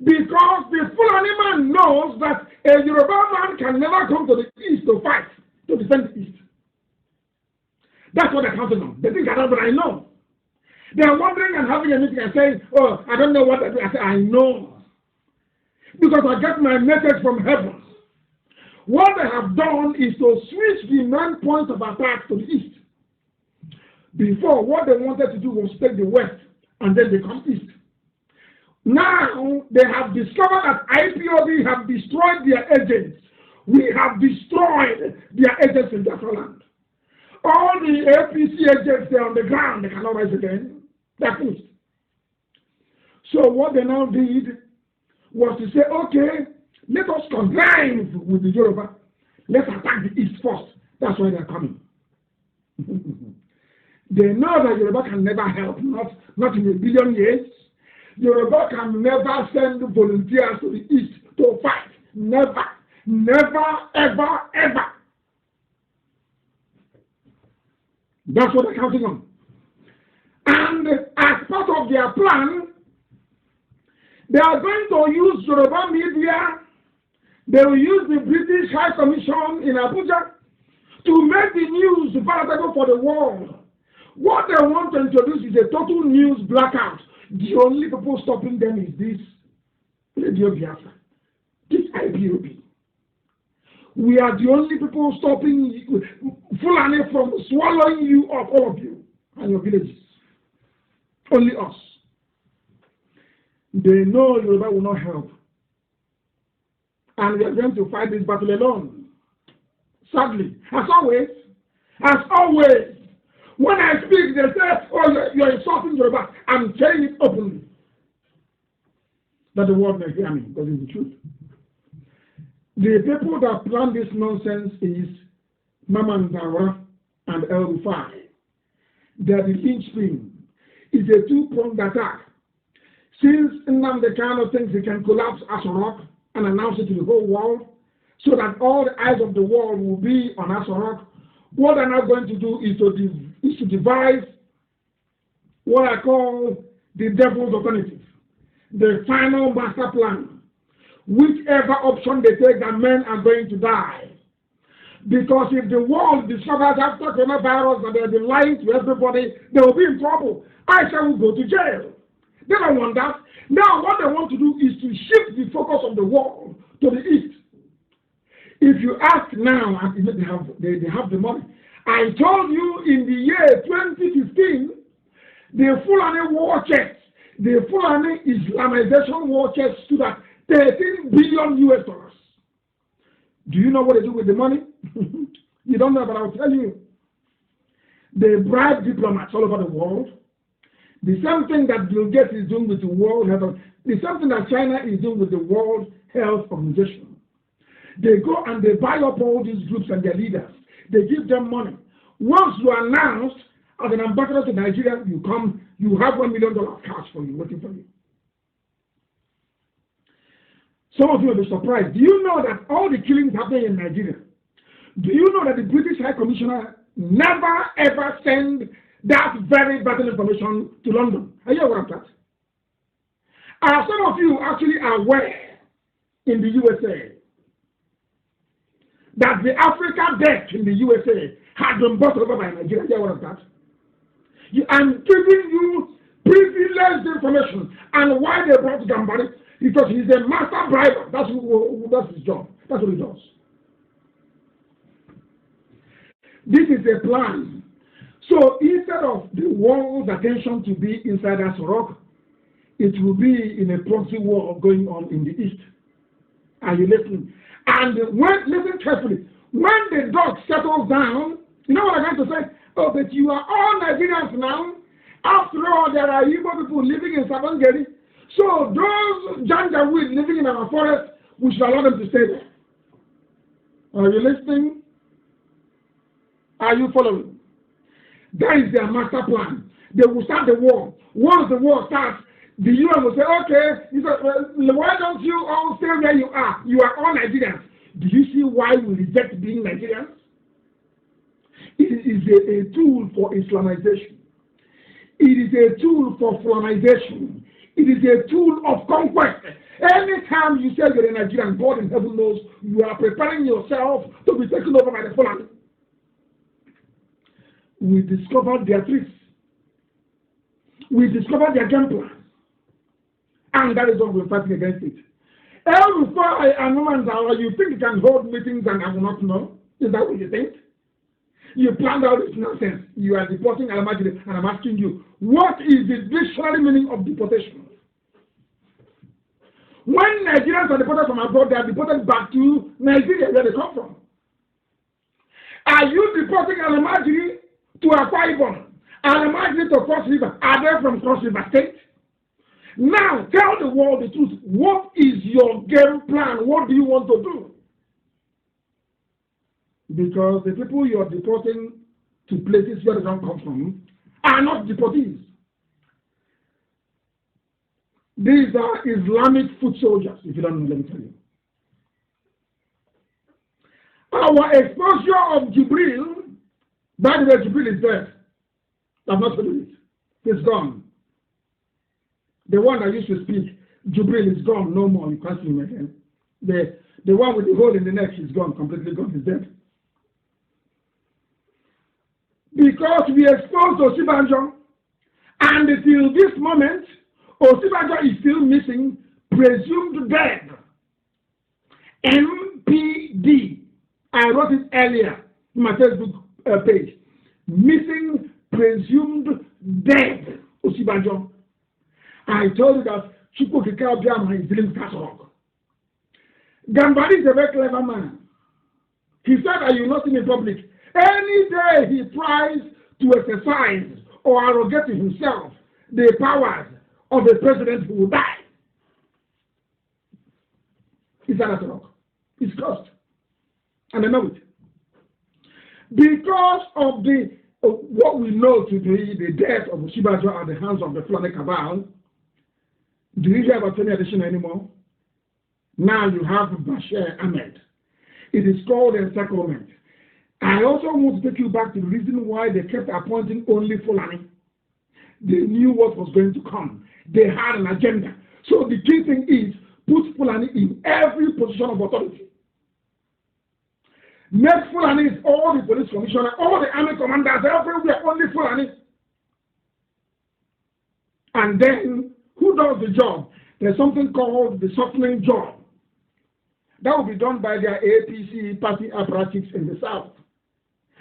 Because the Fulani man knows that a Yoruba man can never come to the east to fight, to defend the east. That's what they're counting on. They think I know, but I know. They're wondering and having a meeting and saying, oh, I don't know what I do. I say, I know. Because I get my message from heaven. What they have done is to switch the main point of attack to the east. Before, what they wanted to do was take the west and then they come east. Now, they have discovered that IPOB have destroyed their agents. We have destroyed their agents in Biafra land. All the APC agents, they're on the ground. They cannot rise again. They're finished. So what they now did was to say, okay, let us connive with the Yoruba. Let's attack the east first. That's why they're coming. They know that Yoruba can never help, not in a billion years. Yoruba can never send volunteers to the east to fight. Never. Never, ever, ever. That's what they're counting on. And as part of their plan, they are going to use Yoruba media. They will use the British High Commission in Abuja to make the news palatable for the world. What they want to introduce is a total news blackout. The only people stopping them is this Radio Biafra, this IPOB. We are the only people stopping Fulani from swallowing you up, all of you, and your villages. Only us. They know Yoruba will not help. And we are going to fight this battle alone. Sadly, as always, when I speak, they say, oh, you're insulting Yoruba. I'm saying it openly. That the world may hear me, because it's the truth. The people that plan this nonsense is Mama Ndawa and El Rufai. They are the linchpin. It's a two-pronged attack. Since Nnamdi Kanu thinks he can collapse Aso and announce it to the whole world, so that all the eyes of the world will be on Aso, what they're now going to do is to devise what I call the devil's alternative, the final master plan. Whichever option they take, that men are going to die. Because if the world discovers after coronavirus that they've been lying to everybody, they will be in trouble. Aisha will go to jail. They don't want that. Now what they want to do is to shift the focus of the world to the east. If you ask now, they have the money. I told you in the year 2015, the Fulani war chest, the Fulani Islamization war chest stood at $13 billion US. Do you know what they do with the money? You don't know, but I'll tell you. They bribe diplomats all over the world. The same thing that Bill Gates is doing with the World Health, the same thing that China is doing with the World Health Organization. They go and they buy up all these groups and their leaders. They give them money. Once you are announced as an ambassador to Nigeria, you come, you have $1 million cash for you, waiting for you. Some of you will be surprised. Do you know that all the killings happening in Nigeria? Do you know that the British High Commissioner never ever sent that very vital information to London? Are you aware of that? Are some of you actually aware in the USA that the Africa debt in the USA had been bought over by Nigeria? Are you aware of that? I'm giving you privileged information. And why they brought Gambari? Because he's a master briber. That's his job. That's what he does. This is a plan. So instead of the world's attention to be inside that rock, it will be in a proxy war going on in the east. Are you listening? And listen carefully. When the dog settles down, you know what I'm going to say? Oh, but you are all Nigerians now. After all, there are Igbo people living in Sabangeri. So those Janjaweed living in our forest, we should allow them to stay there. Are you listening? Are you following? That is their master plan. They will start the war. Once the war starts, the UN will say, okay, why don't you all stay where you are? You are all Nigerians. Do you see why we reject being Nigerians? It is a tool for Islamization. It is a tool for Fulanization. It is a tool of conquest. Anytime you say you're a Nigerian, God in heaven knows you are preparing yourself to be taken over by the Fulani. We discovered their tricks. We discovered their game plan. And that is what we're fighting against it. Before I announce you think you can hold meetings and I will not know? Is that what you think? You planned out this nonsense. You are deporting Alamajiri, and I'm asking you, what is the dictionary meaning of deportation? When Nigerians are deported from abroad, they are deported back to Nigeria, where they come from. Are you deporting Alamajiri to Akwa Ibom? Alamajiri to Cross River? Are they from Cross River State? Now, tell the world the truth. What is your game plan? What do you want to do? Because the people you are deporting to places where they don't come from are not deportees. These are Islamic foot soldiers, if you don't know, let me tell you. Our exposure of Jibril, by the way, Jibril is dead. I've not told you it. He's gone. The one that used to speak, Jibril is gone, no more. You can't see him again. The one with the hole in the neck is gone, completely gone. He's dead. Because we exposed Osibanjo, and until this moment, Osibanjo is still missing, presumed dead. MPD. I wrote it earlier in my Facebook page. Missing, presumed dead Osibanjo. I told you that Chukwu Kikabiama is dealing with Kassorok. Gambari is a very clever man. He said that you not in public. Any day he tries to exercise or arrogate to himself the powers of the president who will die. Is that a rock? It's cursed. And I know it. Because of what we know to be the death of Osibanjo at the hands of the Fulani cabal, do you hear about any addition anymore? Now you have Bashir Ahmed. It is called encirclement. I also want to take you back to the reason why they kept appointing only Fulani. They knew what was going to come. They had an agenda. So the key thing is put Fulani in every position of authority. Make Fulani all the police commissioner, all the army commanders, everywhere, only Fulani. And then, who does the job? There's something called the softening job. That will be done by their APC party apparatus in the south.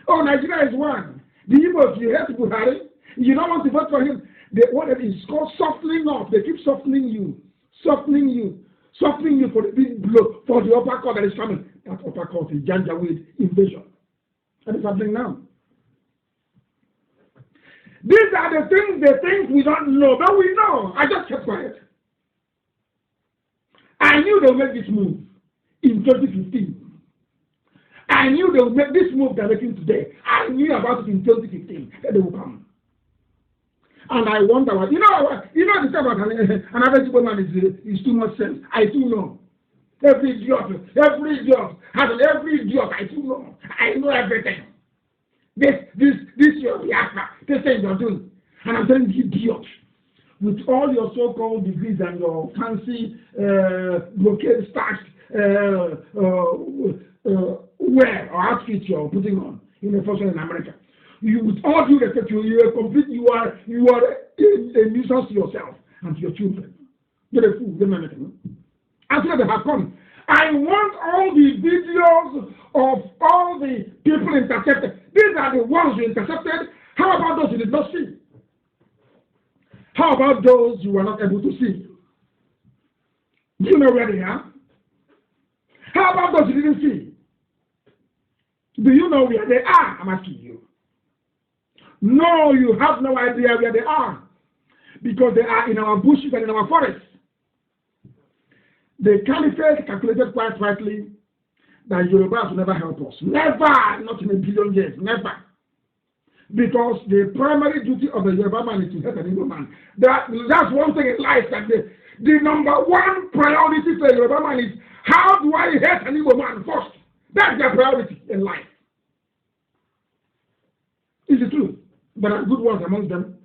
Oh, Nigeria is one. The Igbos, you hate Buhari. You don't want to vote for him. What it is called softening up. They keep softening you for the big blow, for the upper court that is coming. That upper court is Janjaweed invasion. That is happening now. These are the things they think we don't know, but we know. I just kept quiet. I knew they would make this move in 2015. I knew they would make this move they're making today. I knew about it in 2015 that they would come. And I wonder what, the stuff about an average woman is too much sense. I too know. Every idiot, I too know. I know everything. This your reactor, this thing you're doing. And I'm telling you, idiot, with all your so-called degrees and your fancy brocade starched wear or outfit you're putting on in the first one in America. With all due respect, you are a nuisance to yourself and to your children. You're a fool, you're not anything. After they have come, I want all the videos of all the people intercepted. These are the ones you intercepted. How about those you did not see? How about those you were not able to see? Do you know where they are? How about those you didn't see? Do you know where they are? I'm asking you. No, you have no idea where they are. Because they are in our bushes and in our forests. The caliphate calculated quite rightly that Yorubas will never help us. Never! Not in a billion years. Never. Because the primary duty of the Yoruba man is to help an Igbo man. That's one thing in life that the number one priority for a Yoruba man is how do I help an Igbo man first? That's their priority in life. It's the truth. There are good ones amongst them.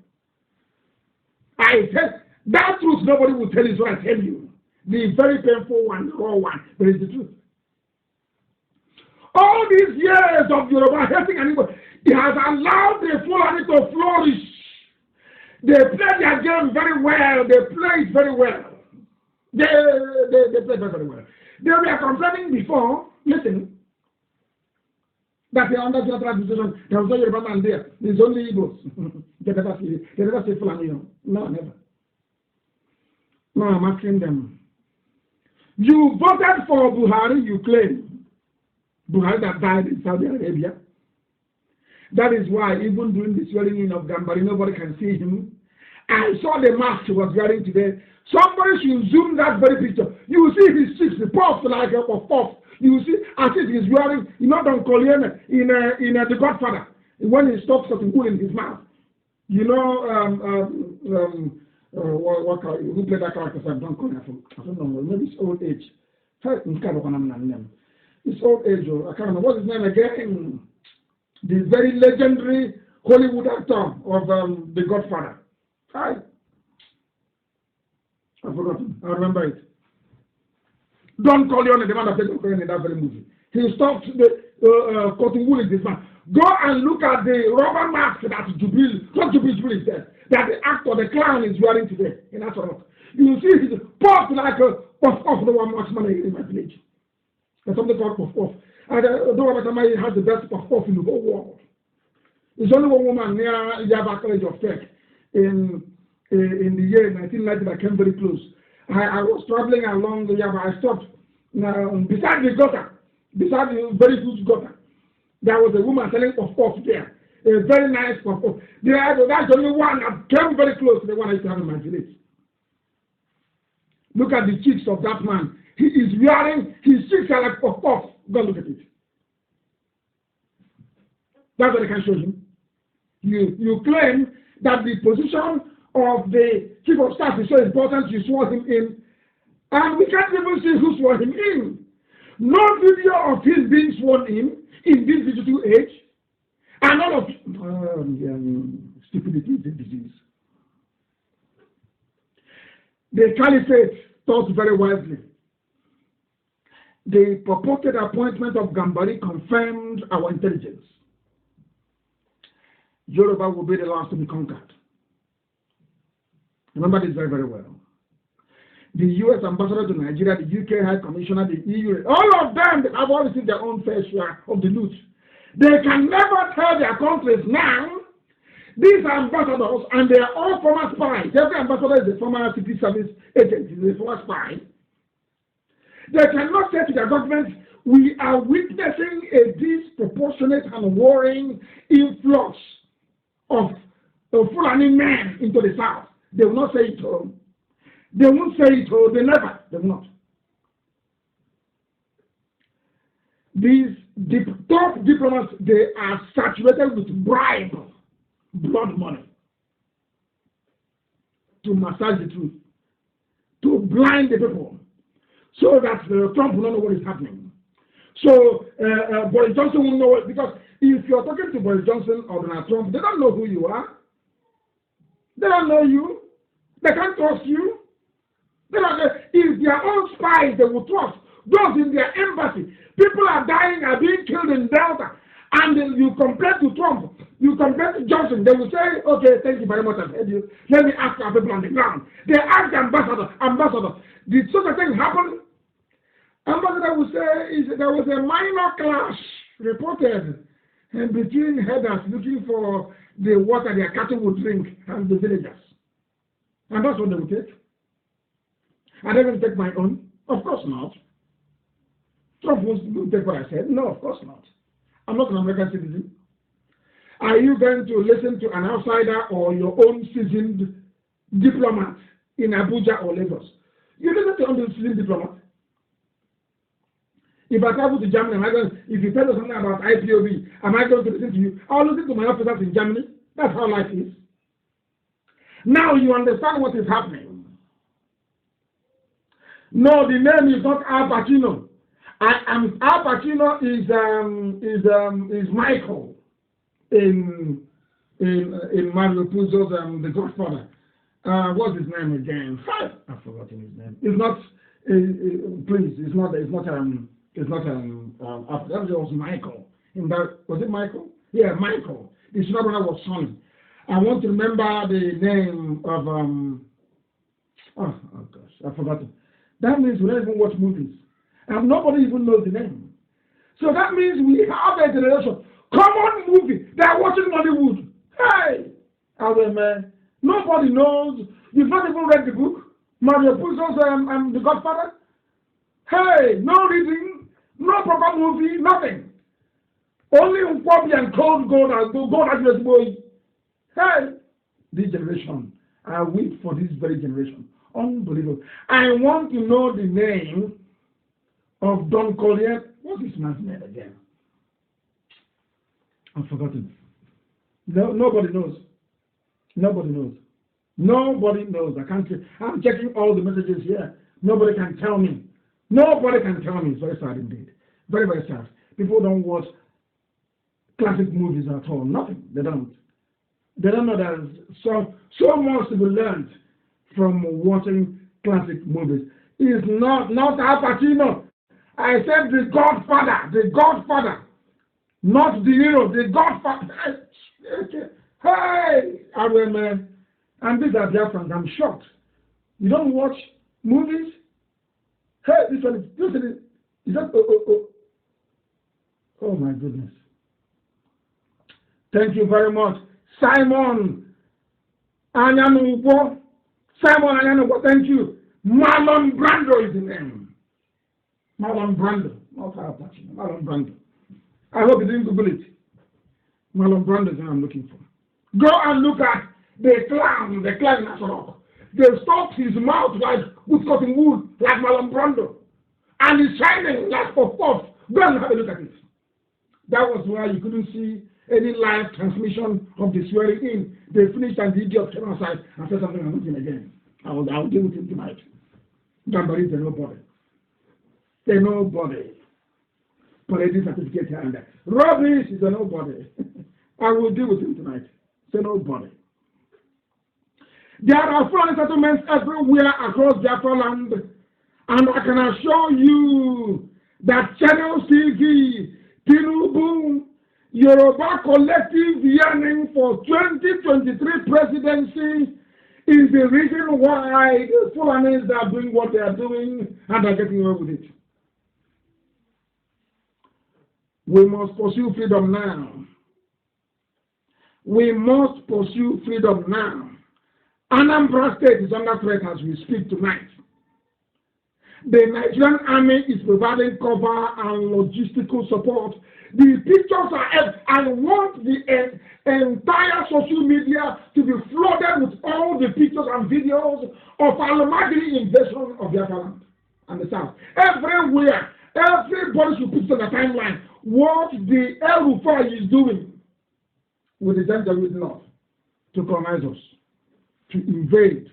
I said that truth nobody will tell you, so I tell you. The very painful one, the raw one, but it's the truth. All these years of Yoruba helping an Igbo, it has allowed the Fulani to flourish. They play their game very well. They play it very well. They play very well. They were complaining before, listen, that they are under general decision. There was no Yoruba man there. There's only Igbos. They never say Fulani. No, never. No, I'm asking them. You voted for Buhari, you claim. Buhari that died in Saudi Arabia. That is why even during the swearing in of Gambari, nobody can see him. I saw the mask he was wearing today. Somebody should zoom that very picture. You will see his cheeks, the puffs like a puff. You will see as if he's wearing, you know, Don Corleone in The Godfather, when he stops something cool in his mouth. You know, who played that character? I don't know. Maybe it's old age. It's old age. I can't remember. What's his name again? The very legendary Hollywood actor of The Godfather. I've forgotten. I remember it. Don Corleone, the man that played Don Corleone in that very movie. He stopped the cotton wool in his mouth. Go and look at the rubber mask that Jubil is there. That the actor, the clown, is wearing today in Asarok. You will see his puff like a puff off the one marksman in my village. There's something called puff off. And Dora has the best puff off in the whole world. There's only one woman near Yaba College of Tech in the year 1990 that came very close. I was traveling along the Yaba. I stopped beside the gutter, beside the very good gutter. There was a woman selling puff there. A very nice puff. That's the only one that came very close to the one I used to have in my village. Look at the cheeks of that man. He is wearing, his cheeks are like puff. Go look at it. That's what I can show you. You claim that the position of the chief of staff is so important, you swore him in, and we can't even see who swore him in. No video of him being sworn in this digital age. And all of stupidity is a disease. The caliphate thought very wisely. The purported appointment of Gambari confirmed our intelligence. Yoruba will be the last to be conquered. Remember this very, very well. The U.S. ambassador to Nigeria, the UK High Commissioner, the EU, all of them have all received their own fair share of the loot. They can never tell their countries now. These are ambassadors, and they are all former spies. Every ambassador is a former secret service agent, is a former spy. They cannot say to their government, we are witnessing a disproportionate and worrying influx of Fulani men into the south. They will not say it all. They won't say it all. They will not. These top diplomats, they are saturated with bribe, blood money, to massage the truth, to blind the people, so that Trump will not know what is happening. So Boris Johnson will know it, because if you're talking to Boris Johnson or Donald Trump, they don't know who you are. They don't know you. They can't trust you. If their own spies, they will trust those in their embassy. People are dying, are being killed in Delta, and you compare to Trump, you compare to Johnson, they will say, okay, thank you very much, I've heard you. Let me ask our people on the ground. They ask the ambassador, did such a thing happen? Ambassador will say there was a minor clash reported between herders looking for the water their cattle would drink and the villagers. And that's what they will take. Are they going to take my own? Of course not. Trump won't take what I said. No, of course not. I'm not an American citizen. Are you going to listen to an outsider or your own seasoned diplomat in Abuja or Lagos? You listen to only seasoned diplomat. If I travel to Germany, if you tell us something about IPOB, am I going to listen to you? I'll listen to my officers in Germany. That's how life is. Now you understand what is happening. No, the name is not Al Pacino. Al Pacino is Michael in Mario Puzo's The Godfather. What's his name again? I've forgotten his name. It's not. Please, it's not. That was Michael. Was it Michael? Yeah, Michael. The Shina brother was Sonny. I want to remember the name of oh gosh, I forgot it. That means we don't even watch movies, and nobody even knows the name. So that means we have a generation. Common movie. They are watching Hollywood. Hey, man. Nobody knows. You've not even read the book. Mario Puzo's The Godfather. Hey, no reading, no proper movie, nothing. Only Nkwobi and cold gold and gold as boy. Hey, this generation. I wait for this very generation. Unbelievable. I want to know the name of Don Collier. What's this man's name again? I've forgotten. No, nobody knows. Nobody knows. Nobody knows. I'm checking all the messages here. Nobody can tell me. Nobody can tell me. It's very sad indeed. Very, very sad. People don't watch classic movies at all. Nothing. They don't. They don't know there's so much to be learned from watching classic movies. It's not Al Pacino. I said The Godfather. The Godfather. Not the hero. The Godfather. Hey, man. And these are Biafrans. I'm shocked. You don't watch movies? Hey, this one is that oh my goodness. Thank you very much. Simon Anyanubo. Thank you. Marlon Brando is the name. Marlon Brando. Not Al Pacino. Marlon Brando. I hope you didn't Google it. Marlon Brando is what I'm looking for. Go and look at the clown in Asorock. They stopped his mouth like with cotton wool, like Marlon Brando. And he's shining like puff. Go and have a look at it. That was why you couldn't see any live transmission of the swearing in. They finished and the idiot came outside and said something and nothing again. I'll deal with him tonight. Jamboree, they're nobody. They're nobody. Political certificate here and there. Rubbish is a nobody. I will deal with him tonight. Say nobody. There are foreign settlements everywhere across Biafra land, and I can assure you that Channel TV, Tinubu, Yoruba collective yearning for 2023 presidency is the reason why the Fulanis are doing what they are doing and are getting away with it. We must pursue freedom now. We must pursue freedom now. Anambra State is under threat as we speak tonight. The Nigerian army is providing cover and logistical support. The pictures are, I want the entire social media to be flooded with all the pictures and videos of Almagiri invasion of Biafra land and the south. Everywhere, everybody should put on the timeline what the El Rufai is doing with the Janjaweed North to colonize us, to invade,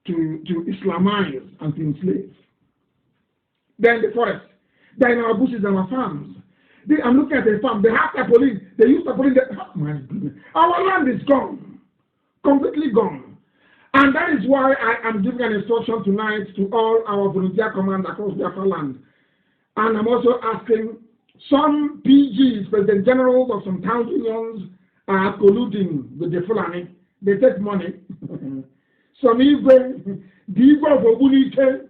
to Islamize and to enslave. Then the forest, then our bushes and our farms. I'm looking at the farm. They have tarpaulin. They use tarpaulin. Oh my goodness. Our land is gone, completely gone. And that is why I am giving an instruction tonight to all our volunteer commands across Biafra land. And I'm also asking some PGs, President Generals of some town unions, are colluding with the Fulani. They take money. Some even, the Igbo of Obunike,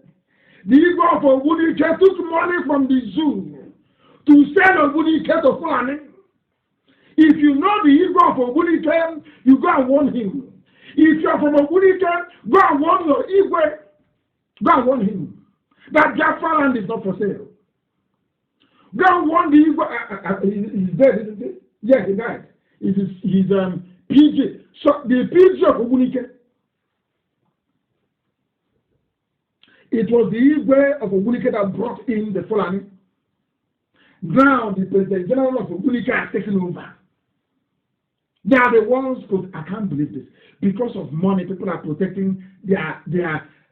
The Igbo of Obunike took money from the zoo to sell Obunike to Fulani. If you know the Igbo of Obunike, you go and warn him. If you are from Obunike, go and warn your Igwe. Go and warn him that Biafra land is not for sale. Go and warn the Igwe. He's dead, isn't he? Yes, he died. He's PG. So the PG of Obunike. It was the Igwe of Obunike that brought in the Fulani. Now the President General of Obunike has taken over. They are the ones who, I can't believe this. Because of money, people are protecting their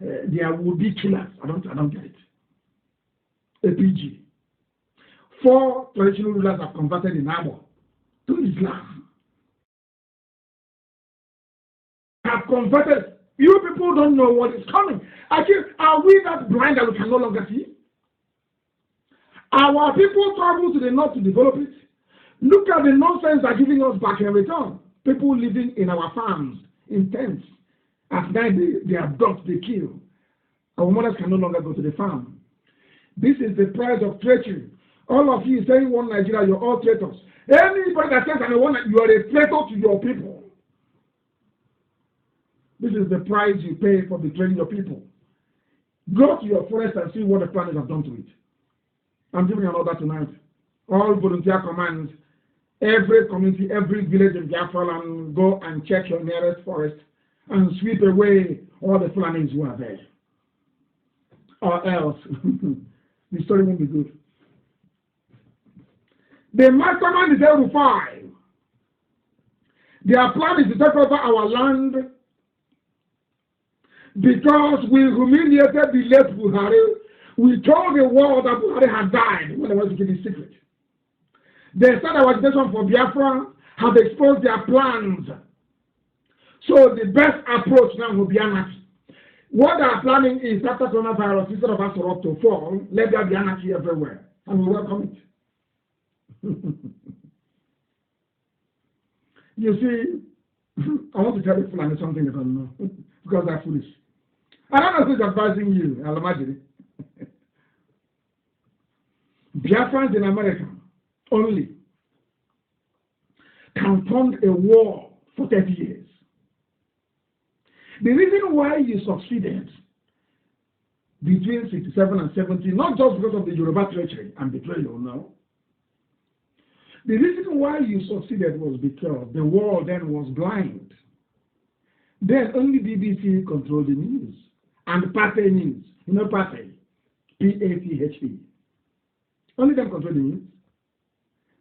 would-be killers. I don't get it. APG. 4 traditional rulers have converted in Abo to Islam. Have converted. You people don't know what is coming. Actually, are we that blind that we can no longer see? Our people travel to the north to develop it. Look at the nonsense they're giving us back in return. People living in our farms, in tents. At night, they abduct, they kill. Our mothers can no longer go to the farm. This is the price of treachery. All of you saying one Nigeria, you're all traitors. Anybody that says you are a traitor to your people. This is the price you pay for betraying your people. Go to your forest and see what the planners have done to it. I'm giving you an order tonight. All volunteer commands, every community, every village in Biafra land, go and check your nearest forest and sweep away all the Fulanis who are there. Or else, the story won't be good. The mastermind is El-Rufai. Their plan is to take over our land because we humiliated the late Buhari. We told the world that Buhari had died when they wanted to keep his secret. They said our agitation for Biafra have exposed their plans. So the best approach now will be anarchy. What they are planning is after coronavirus, instead of us to fall, let there be anarchy everywhere. And we welcome it. You see, I want to tell you Fulani something you don't know, because they're foolish. I don't know who's advising you, I'll imagine it. Biafrans in America only can fund a war for 30 years. The reason why you succeeded between 67 and 70, not just because of the Yoruba treachery and betrayal, no. The reason why you succeeded was because the world then was blind. Then only BBC controlled the news and Party News. You know Party? P-A-T-H-E. Only them control the news.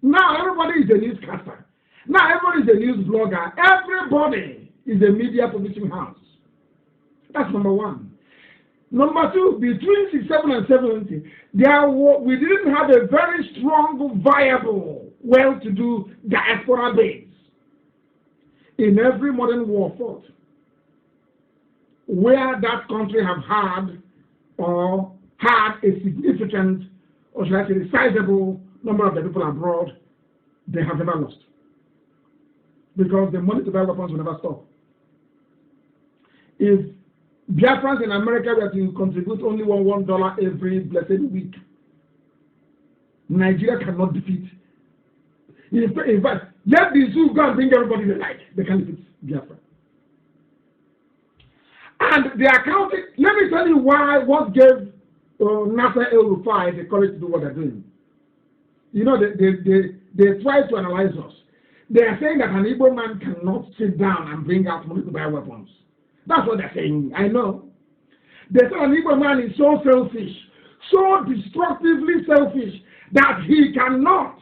Now everybody is a newscaster. Now everybody is a news blogger. Everybody is a media publishing house. That's number one. Number two, between 67 and 70, we didn't have a very strong, viable, well-to-do diaspora base. In every modern war fought, where that country have had or had a significant, or should I say, a sizable number of the people abroad, they have never lost. Because the money to buy weapons will never stop. If Biafrans in America were to contribute only $1 every blessed week, Nigeria cannot defeat. In fact, let the zoo go and bring everybody they like. They can defeat Biafra. And they are counting. Let me tell you what gave Nasser El-Rufai the courage to do what they're doing. You know, they try to analyze us. They are saying that an Igbo man cannot sit down and bring out money to buy weapons. That's what they're saying. I know. They say an Igbo man is so selfish, so destructively selfish, that he cannot.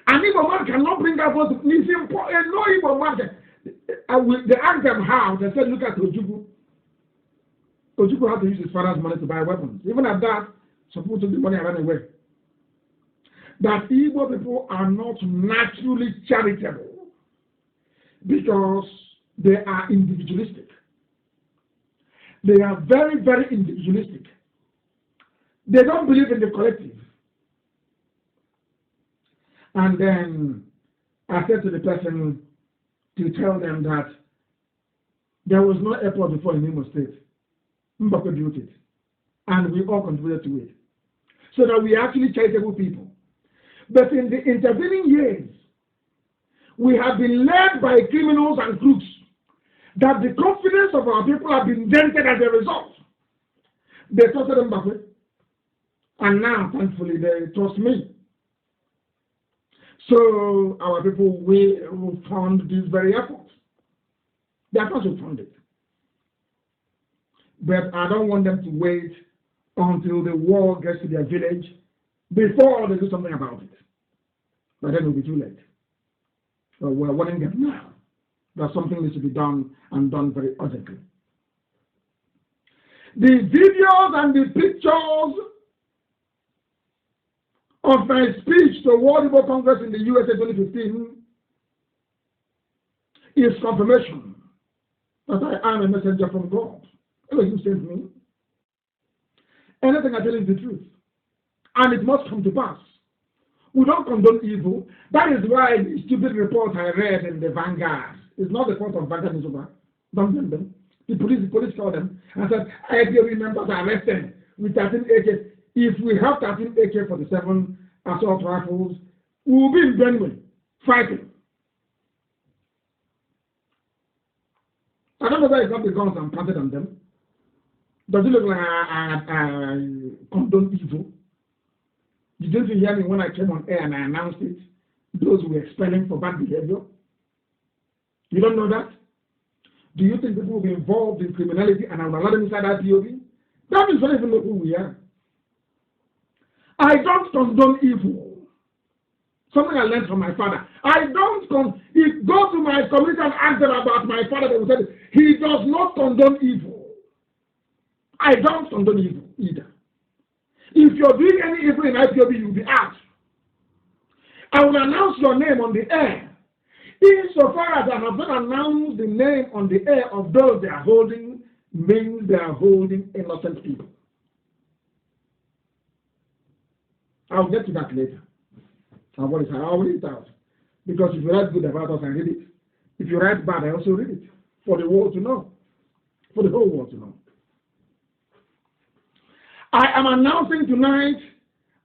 An Igbo man cannot bring out what is important. No Igbo man can. They asked them how. They said, look at Ojukwu. Ojukwu had to use his father's money to buy weapons. Even at that, some people took the money and ran away. That Igbo people are not naturally charitable because they are individualistic. They are very, very individualistic. They don't believe in the collective. And then I said to the person to tell them that there was no airport before in Imo State. Mbakwe built it. and we all contributed to it. So that we are actually charitable people. But in the intervening years, we have been led by criminals and crooks that the confidence of our people have been dented as a result. They trusted them back with. And now, thankfully, they trust me. So our people will fund this very effort. They are supposed to fund it. But I don't want them to wait until the war gets to their village before they do something about it. But then it will be too late. So we're warning them now that something needs to be done and done very urgently. The videos and the pictures of my speech to World Igbo Congress in the USA 2015 is confirmation that I am a messenger from God. You sent me. Anything I tell you is the truth. And it must come to pass. We don't condone evil. That is why the stupid report I read in the Vanguard is not the fault of Vanguard newspaper. Don't blame them. The police called them and said, IPOB members are arrested with 13 AK. If we have 13 AK-47 assault rifles, we will be in Benue fighting. I don't know whether it's not the guns I'm planted on them. Does it look like I condone evil? You didn't hear me when I came on air and I announced it. Those who were expelling for bad behavior. You don't know that? Do you think people will be involved in criminality and I will allow them inside IPOB? That means I don't even know who we are. I don't condone evil. Something I learned from my father. I don't condone. If go to my community and ask them about my father, they will say he does not condone evil. I don't condone evil either. If you're doing any evil in IPOB, you'll be asked. I will announce your name on the air. Insofar as I have not announced the name on the air of those they are holding, means they are holding innocent people. I'll get to that later. I'll read it out. Because if you write good about us, I read it. If you write bad, I also read it. For the world to know. For the whole world to know. I am announcing tonight,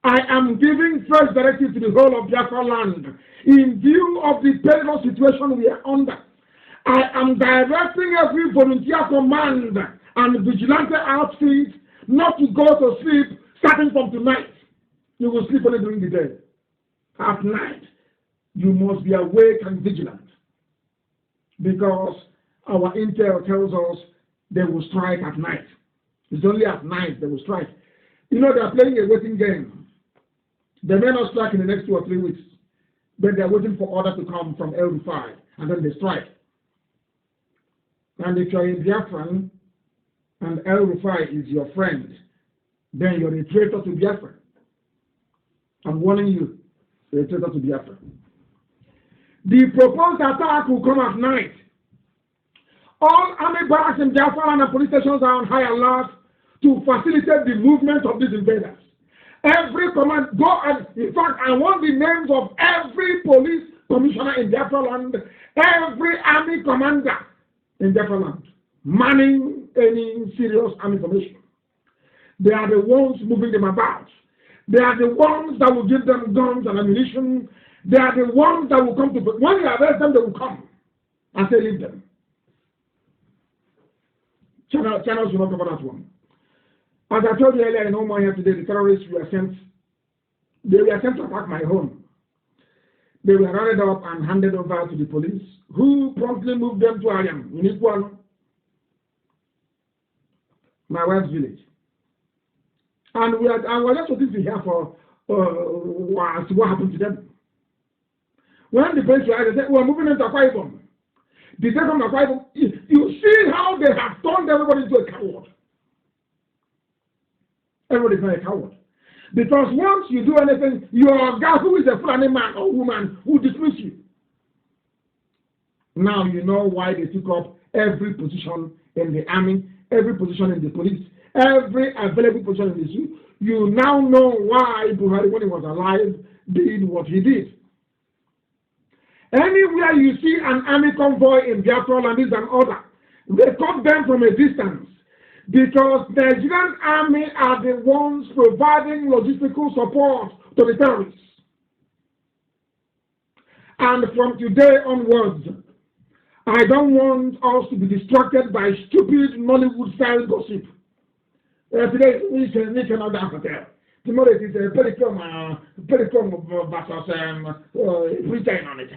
I am giving first directive to the whole of Biafra land in view of the perilous situation we are under. I am directing every volunteer command and vigilante outfit not to go to sleep starting from tonight. You will sleep only during the day. At night, you must be awake and vigilant because our intel tells us they will strike at night. It's only at night they will strike. You know, they are playing a waiting game. They may not strike in the next 2 or 3 weeks, but they are waiting for order to come from El-Rufai, and then they strike. And if you are a Biafran, and El-Rufai is your friend, then you're a traitor to Biafra. I'm warning you, you're a traitor to Biafra. The proposed attack will come at night. All army barracks in Biafra and police stations are on high alert to facilitate the movement of these invaders. Every command, go and, in fact, I want the names of every police commissioner in Biafra land, every army commander in Biafra land, manning any serious army formation. They are the ones moving them about. They are the ones that will give them guns and ammunition. They are the ones that will come to, when you arrest them, they will come and say, leave them. Channels will not cover that one. As I told you earlier in Oman here today, the terrorists were sent to attack my home. They were rounded up and handed over to the police, who promptly moved them to Ayam, in Ikwano, my wife's village. And we're just waiting to hear for what happened to them. When the police were, they said, we're moving into Akwa Ibom. They said from Akwa Ibom, you see how they have turned everybody into a coward. Everybody's not a coward. Because once you do anything, your guy who is a Fulani man or woman will dismiss you. Now you know why they took up every position in the army, every position in the police, every available position in the zoo. You now know why Buhari, when he was alive, did what he did. Anywhere you see an army convoy in Biafra land is an order. They cut them from a distance. Because the Nigerian army are the ones providing logistical support to the terrorists. And from today onwards, I don't want us to be distracted by stupid Nollywood-style gossip. Today we can another hotel. Tomorrow it is a Pericom versus Britain on it.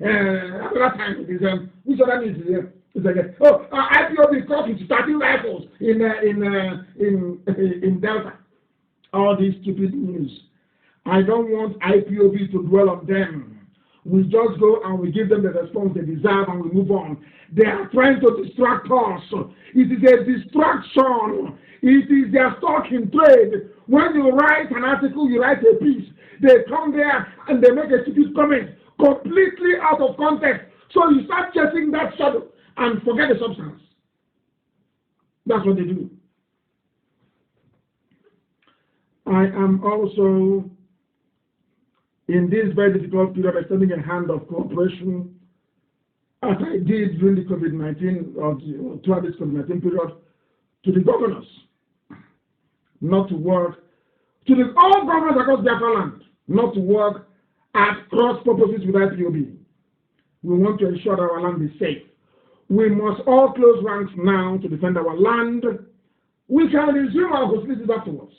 Another time it is which other news is there? It's like IPOB caught with starting rifles in Delta. All these stupid news. I don't want IPOB to dwell on them. We just go and we give them the response they deserve and we move on. They are trying to distract us. It is a distraction. It is their stock in trade. When you write an article, you write a piece. They come there and they make a stupid comment completely out of context. So you start chasing that shadow and forget the substance. That's what they do. I am also, in this very difficult period, extending a hand of cooperation, as I did during the COVID-19 or throughout this COVID-19 period, to the governors, not to work, to all governors across Biafra land, not to work at cross purposes with IPOB. We want to ensure that our land is safe. We must all close ranks now to defend our land. We can resume our hostilities afterwards.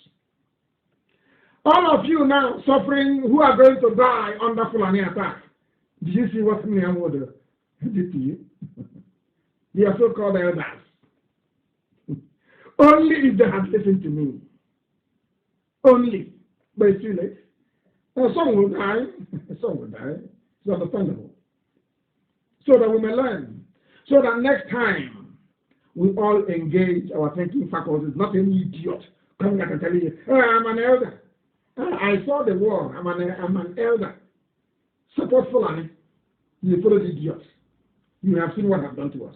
All of you now suffering who are going to die under Fulani attack. Did you see what Nnamdi did to you? They are so-called elders. Only if they had listened to me. Only. But it's too late. Some will die. Some will die. It's understandable. So that we may learn. So that next time we all engage our thinking faculties, not any idiot coming back and telling you, oh, I'm an elder. I saw the war. I'm an elder. Support Fulani. You follow the idiots. You have seen what I've done to us.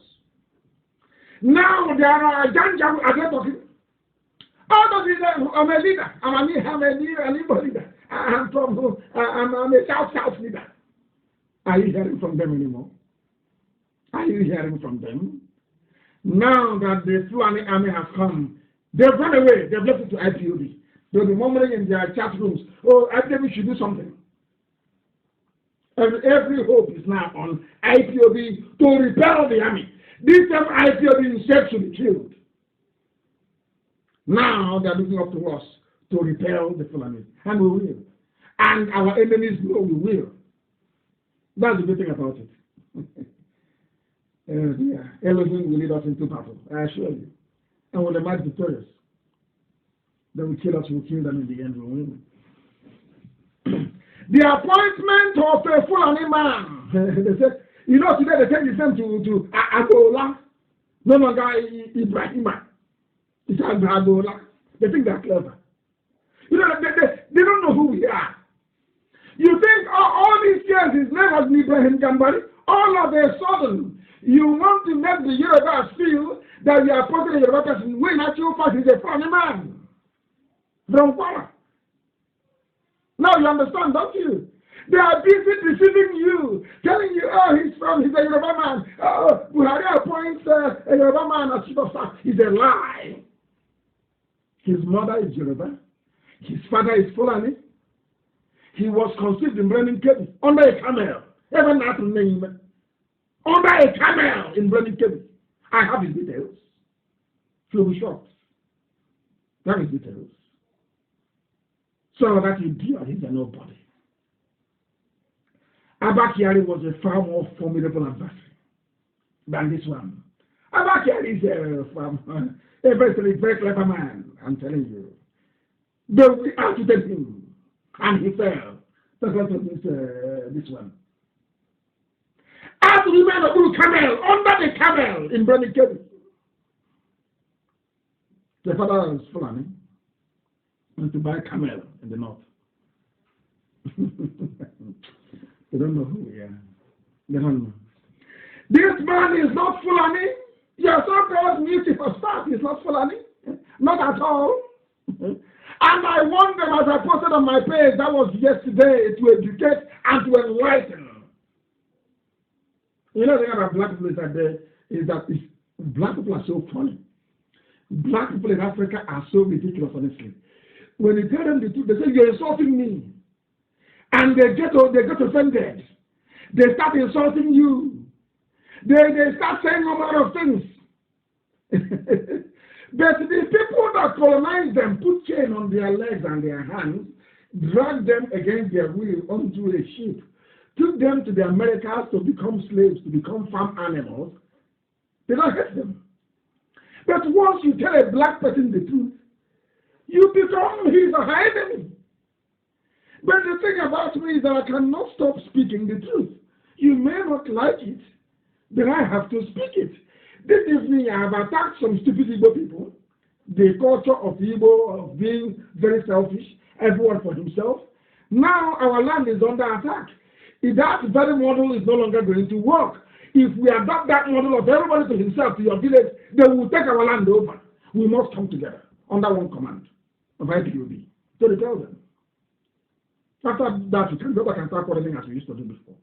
Now there are Janja are they talking. Oh, I'm a leader. I'm a leader. I'm a South leader. Are you hearing from them anymore? Are you hearing from them? Now that the Fulani army has come, they've run away. They've left it to IPOB. They'll be murmuring in their chat rooms, oh, IPOB should do something. Every hope is now on IPOB to repel the army. This time IPOB instead should be killed. Now they're looking up to us to repel the Fulani. And we will. And our enemies know we will. That's the good thing about it. Elohim will lead us into battle, I assure you. And we'll emerge victorious. They will kill us, we'll kill them in the end, we'll win. The appointment of a Fulani man. They said, you know, today they take the same to Agola, no longer Ibrahima. It's Agola. They think they're clever. You know, they don't know who we are. You think all these years his name has been Ibrahim Gambari? All of a sudden, you want to make the Yorubas feel that you are putting a Yoruba person when actual fact is a Fulani man. From Kwara. Now you understand, don't you? They are busy deceiving you, telling you, oh, he's a Yoruba man. Oh, Buhari appoints a Yoruba man as chief of staff. It's a lie. His mother is Yoruba. His father is Fulani. He was conceived in Brennan Kebbi under a camel. Even that name. Under a camel in Brennan Kebbi. I have his details. You'll be shocked. That is details. So that idiot, he's a nobody. Abba Kyari was a far more formidable adversary than this one. Abba Kyari is a very clever man, I'm telling you. But we outdid him, and he fell. That's what this one. After the man of the camel, under the camel in Brennan Kebbi. The father was Fulani. And to buy camel in the north. They don't know who we are. They don't know. This man is not Fulani. Your so-called music for start is not Fulani. Not at all. And I want them, as I posted on my page, that was yesterday, to educate and to enlighten. You know the thing about black people is that black people are so funny. Black people in Africa are so ridiculous, honestly. When you tell them the truth, they say, you're insulting me. And they get offended. They start insulting you. They start saying a lot of things. But the people that colonize them put chain on their legs and their hands, drag them against their will onto a ship, took them to the Americas to become slaves, to become farm animals. They don't hate them. But once you tell a black person the truth, you become his or her enemy. But the thing about me is that I cannot stop speaking the truth. You may not like it, but I have to speak it. This evening I have attacked some stupid Igbo people, the culture of Igbo, of being very selfish, everyone for himself. Now our land is under attack. If that very model is no longer going to work, if we adopt that model of everybody to himself, to your village, they will take our land over. We must come together under one command of IPOB. So they tell them. After that, we can go back and start quarreling as we used to do before.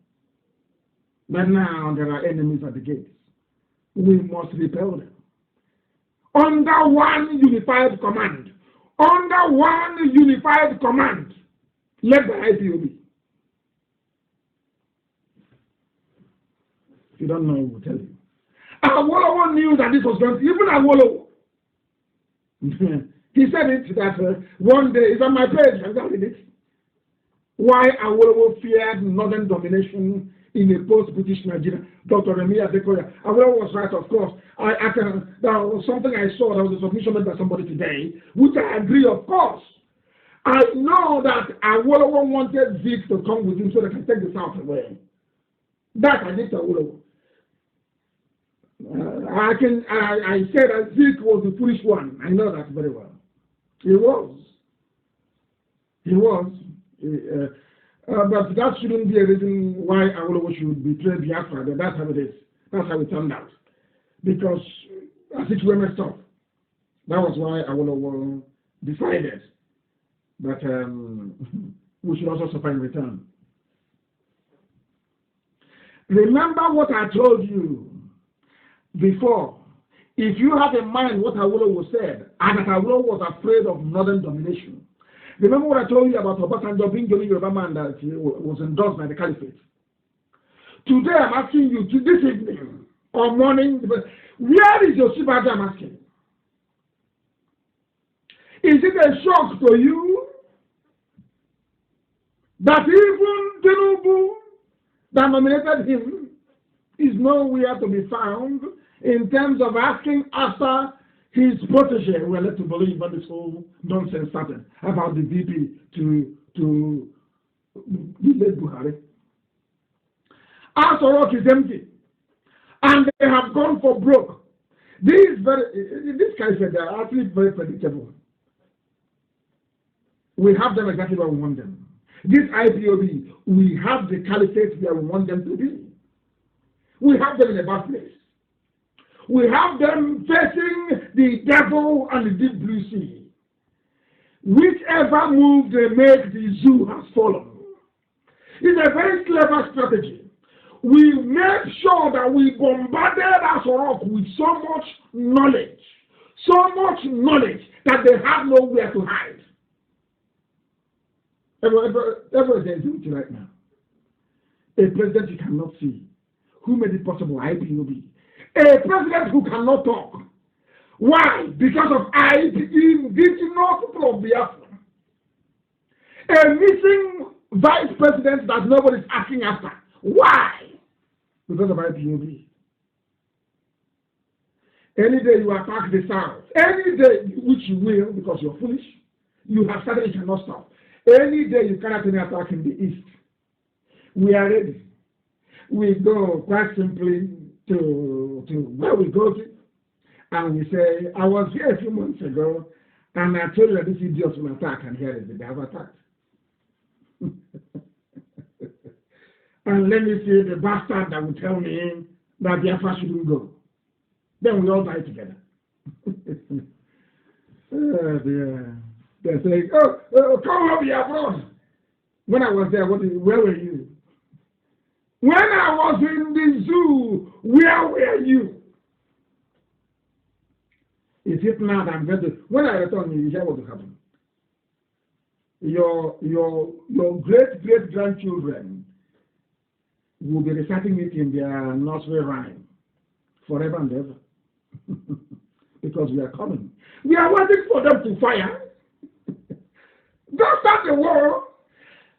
But now there are enemies at the gates. We must repel them. Under one unified command. Under one unified command. Led by IPOB. If you don't know, we'll tell you. Awolowo knew that this was going to, even Awolowo. He said it that one day, it's on my page, I'm going to read it. Why Awolowo feared northern domination in a post-British Nigeria. Dr. Remi Adekoya. Awolowo was right, of course. That was something I saw, that was a submission made by somebody today, which I agree, of course. I know that Awolowo wanted Zeke to come with him so they can take the South away. That I did to Awolowo. I said that Zeke was the foolish one. I know that very well. He was. But that shouldn't be a reason why Awolowo should betray Biafra. But that's how it is. That's how it turned out. Because as it were messed up. That was why Awolowo decided that we should also suffer in return. Remember what I told you before. If you have in mind what Awolowo said, and that Awolowo was afraid of northern domination. Remember what I told you about Obasanjo being the only Yoruba man that was endorsed by the Caliphate. Today I'm asking you, this evening or morning, where is your Sibaja? I'm asking. Is it a shock to you that even Tinubu that nominated him is nowhere to be found in terms of asking after his protege? We're led to believe when this whole nonsense started about the VP to the late Buhari. Aso Rock is empty, and they have gone for broke. This guy said they are actually very predictable. We have them exactly where we want them. This IPOB, we have the caliphate where we want them to be. We have them in a bad place. We have them facing the devil and the deep blue sea. Whichever move they make, the zoo has fallen. It's a very clever strategy. We made sure that we bombarded Asorok with so much knowledge that they have nowhere to hide. Everyone is doing it right now. A president you cannot see. Who made it possible? IPOB. A president who cannot talk. Why? Because of indigenous people of Biafra. A missing vice president that nobody is asking after. Why? Because of IPOB. Any day you attack the South, any day, which you will because you're foolish, you have started, you cannot stop. Any day you cannot any attack in the East, we are ready. We go quite simply to where we go to, and we say, I was here a few months ago, and I told you that this idiot will attack, and here it is, they have attacked. And let me see the bastard that will tell me that Biafra shouldn't go. Then we all die together. Oh, dear. They're saying, come over here abroad. When I was there, where were you? When I was in the zoo, where were you? Is it now that I'm going to, when I return, you hear what will happen? Your great grandchildren will be reciting it in their nursery rhyme forever and ever. Because we are coming. We are waiting for them to fire. Don't start the war.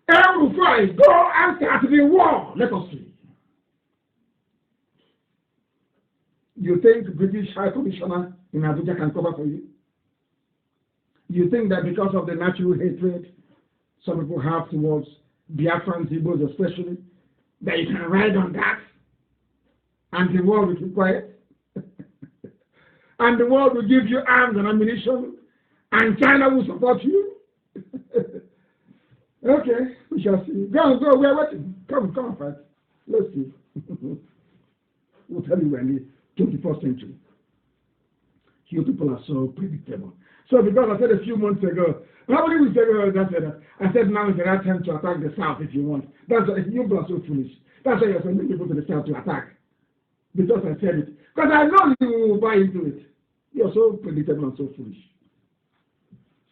Every fight, go and start the war. Let us see. You think British High Commissioner in Abuja can cover for you? You think that because of the natural hatred some people have towards Biafrans, Igbos especially, that you can ride on that and the world will keep quiet? And the world will give you arms and ammunition and China will support you? Okay, we shall see. Go, we are waiting. Come, fight. Let's see. We'll tell you when the 21st century. You people are so predictable. So because I said a few months ago, how many weeks ago I said now is the right time to attack the South if you want. That's why you people are so foolish. That's why you're sending people to the South to attack. Because I said it. Because I know you will buy into it. You're so predictable and so foolish.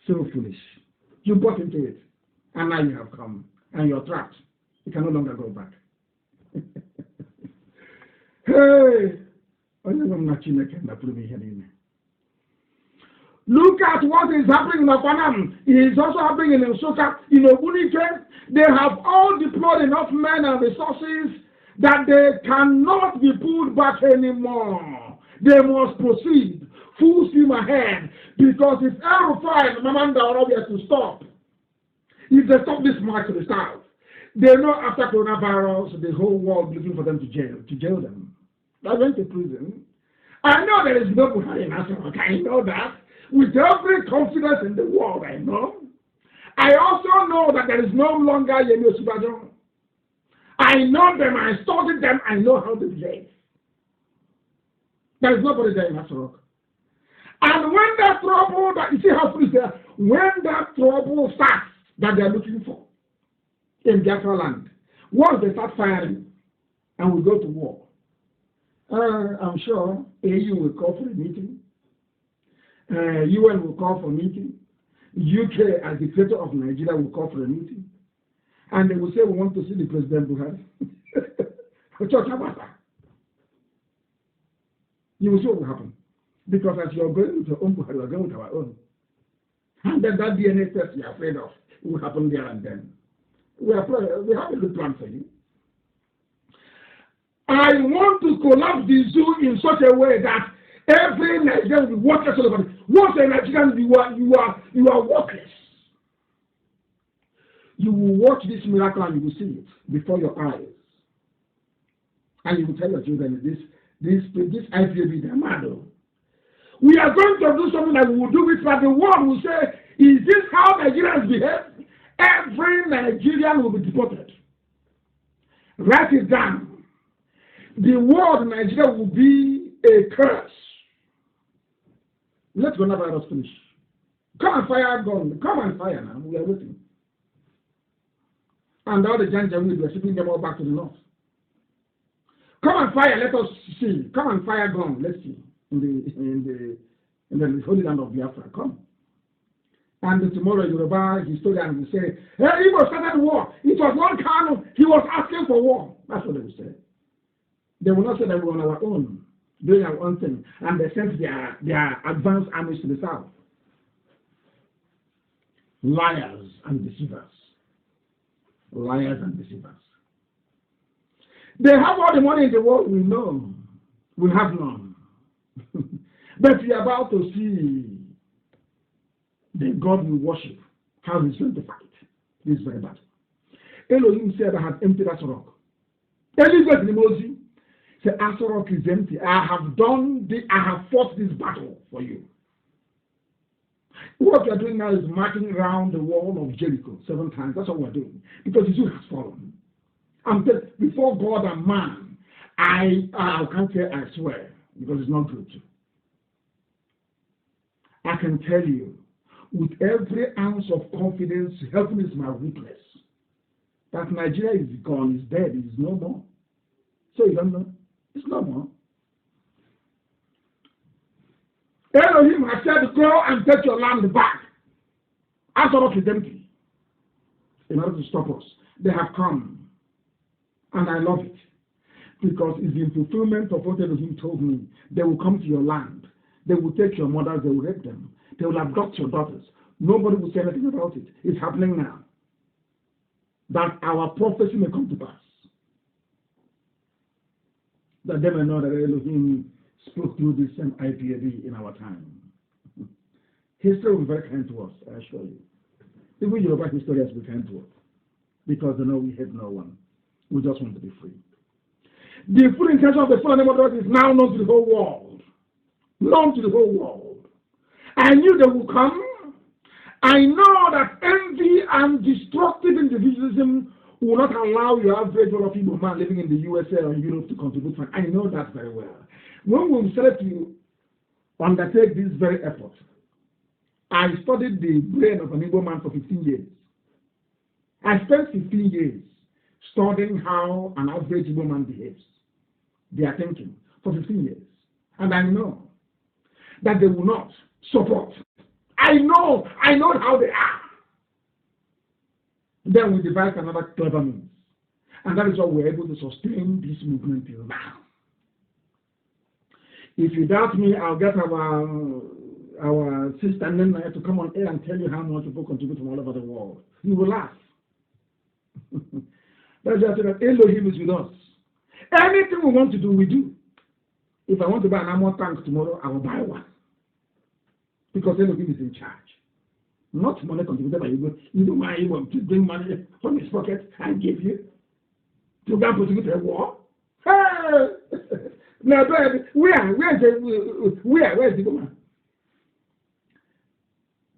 So foolish. You bought into it. And now you have come. And you're trapped. You can no longer go back. Hey! Look at what is happening in Afanam. It is also happening in Nsukka, in Ogbunike. They have all deployed enough men and resources that they cannot be pulled back anymore. They must proceed full steam ahead because if El-Rufai and Mamanda are not here to stop, if they stop this march to the south, they know after coronavirus the whole world looking for them to jail them. They're going to prison. I know there is no Buhari in Asarok. I know that. With every confidence in the world, I know. I also know that there is no longer Yemi Osinbajo. I know them, I studied them, I know how they behave. There is nobody there in Asarok. And when that trouble, you see how foolish they are, when that trouble starts that they are looking for in Biafra land, once they start firing and we go to war, I'm sure AU will call for a meeting. UN will call for a meeting. UK, as the creator of Nigeria, will call for a meeting. And they will say, we want to see the President Buhari. You will see what will happen. Because as you are going with your own Buhari, we are going with our own. And then that DNA test you are afraid of will happen there and then. We have a good plan for you. I want to collapse the zoo in such a way that every Nigerian will be worthless all over. Once a Nigerian, you are worthless. You will watch this miracle and you will see it before your eyes. And you will tell your children, this IPOB, they're mad. We are going to do something that we will do it, but the world will say, is this how Nigerians behave? Every Nigerian will be deported. Write it down. The world Nigeria will be a curse. Let coronavirus finish. Come and fire gun. Come and fire now. We are waiting. And all the Janjaweed, we are shipping them all back to the north. Come and fire. Let us see. Come and fire gun. Let's see. In the holy land of Biafra. Come. And tomorrow Yoruba historian will say, hey, Igbo started war. It was one Kanu. He was asking for war. That's what they will say. They will not say that we're on our own, doing our own thing, and they sent their advanced armies to the south. Liars and deceivers. Liars and deceivers. They have all the money in the world, we know. We have none. But we are about to see the God we worship, how he's going to fight. This is very bad. Elohim said, I have emptied Asarok. Elizabeth Mazi said, Asarok is empty. I have fought this battle for you. What we are doing now is marching around the wall of Jericho 7 times. That's what we're doing. Because Israel has fallen. Before God and man, I can't say I swear, because it's not good. I can tell you, with every ounce of confidence, heaven is my witness, that Nigeria is gone, is dead, is no more. So you don't know? It's no more. Elohim has said, go and take your land back. Absolute redemption. In order to stop us. They have come. And I love it. Because it's in fulfillment of what Elohim told me. They will come to your land. They will take your mothers. They will rape them. They will abduct your daughters. Nobody will say anything about it. It's happening now. That our prophecy may come to pass. That they may know that Elohim spoke through this same IPAB in our time. History will be very kind to us, I assure you. Even Yoruba historians will be kind to us. Because they know we hate no one. We just want to be free. The full intention of the Son of God is now known to the whole world. Known to the whole world. I knew they would come. I know that envy and destructive individualism will not allow your average Igbo man living in the USA or Europe to contribute. I know that very well. When we decided to undertake this very effort, I studied the brain of an Igbo man for 15 years. I spent 15 years studying how an average Igbo man behaves. They are thinking for 15 years. And I know that they will not support. I know how they are. Then we devised another clever means. And that is why we're able to sustain this movement till now. If you doubt me, I'll get our sister Nnamdi to come on air and tell you how much people contribute from all over the world. You will laugh. That's just that Elohim is with us. Anything we want to do, we do. If I want to buy an armor tank tomorrow, I will buy one. Because Elohim is in charge. Not money contributed by you. You know why you want to bring money from his pocket and give you to go and contribute to a war? Hey! Now, where's the woman?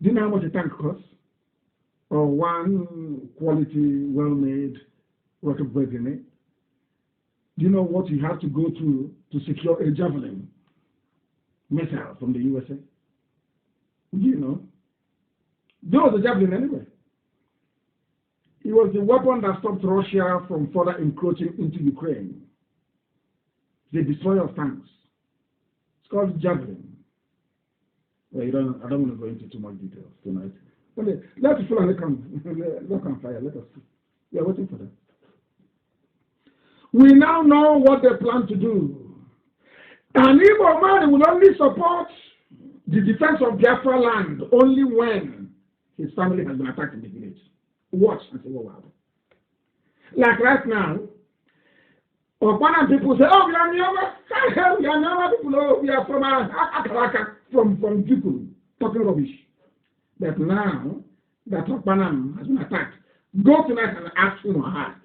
Do you know how much a tank costs? Or one quality, well-made rocket grenade? Do you know what you have to go through to secure a javelin missile from the USA? Do you know? There was a javelin anyway. It was the weapon that stopped Russia from further encroaching into Ukraine. The destroyer of tanks. It's called javelin. Well, I don't want to go into too much details tonight. But let us come fire. Let us see. We are waiting for them. We now know what they plan to do. An Igbo man will only support the defense of Biafra land only when his family has been attacked in the village. Watch and see what will happen. Like right now, Okwana people say, oh, we are Nyoma. We are Nyoma people. Oh, we are from Akaraka, from Jukuru, talking rubbish. But now that Okwana has been attacked, go tonight and ask him or her.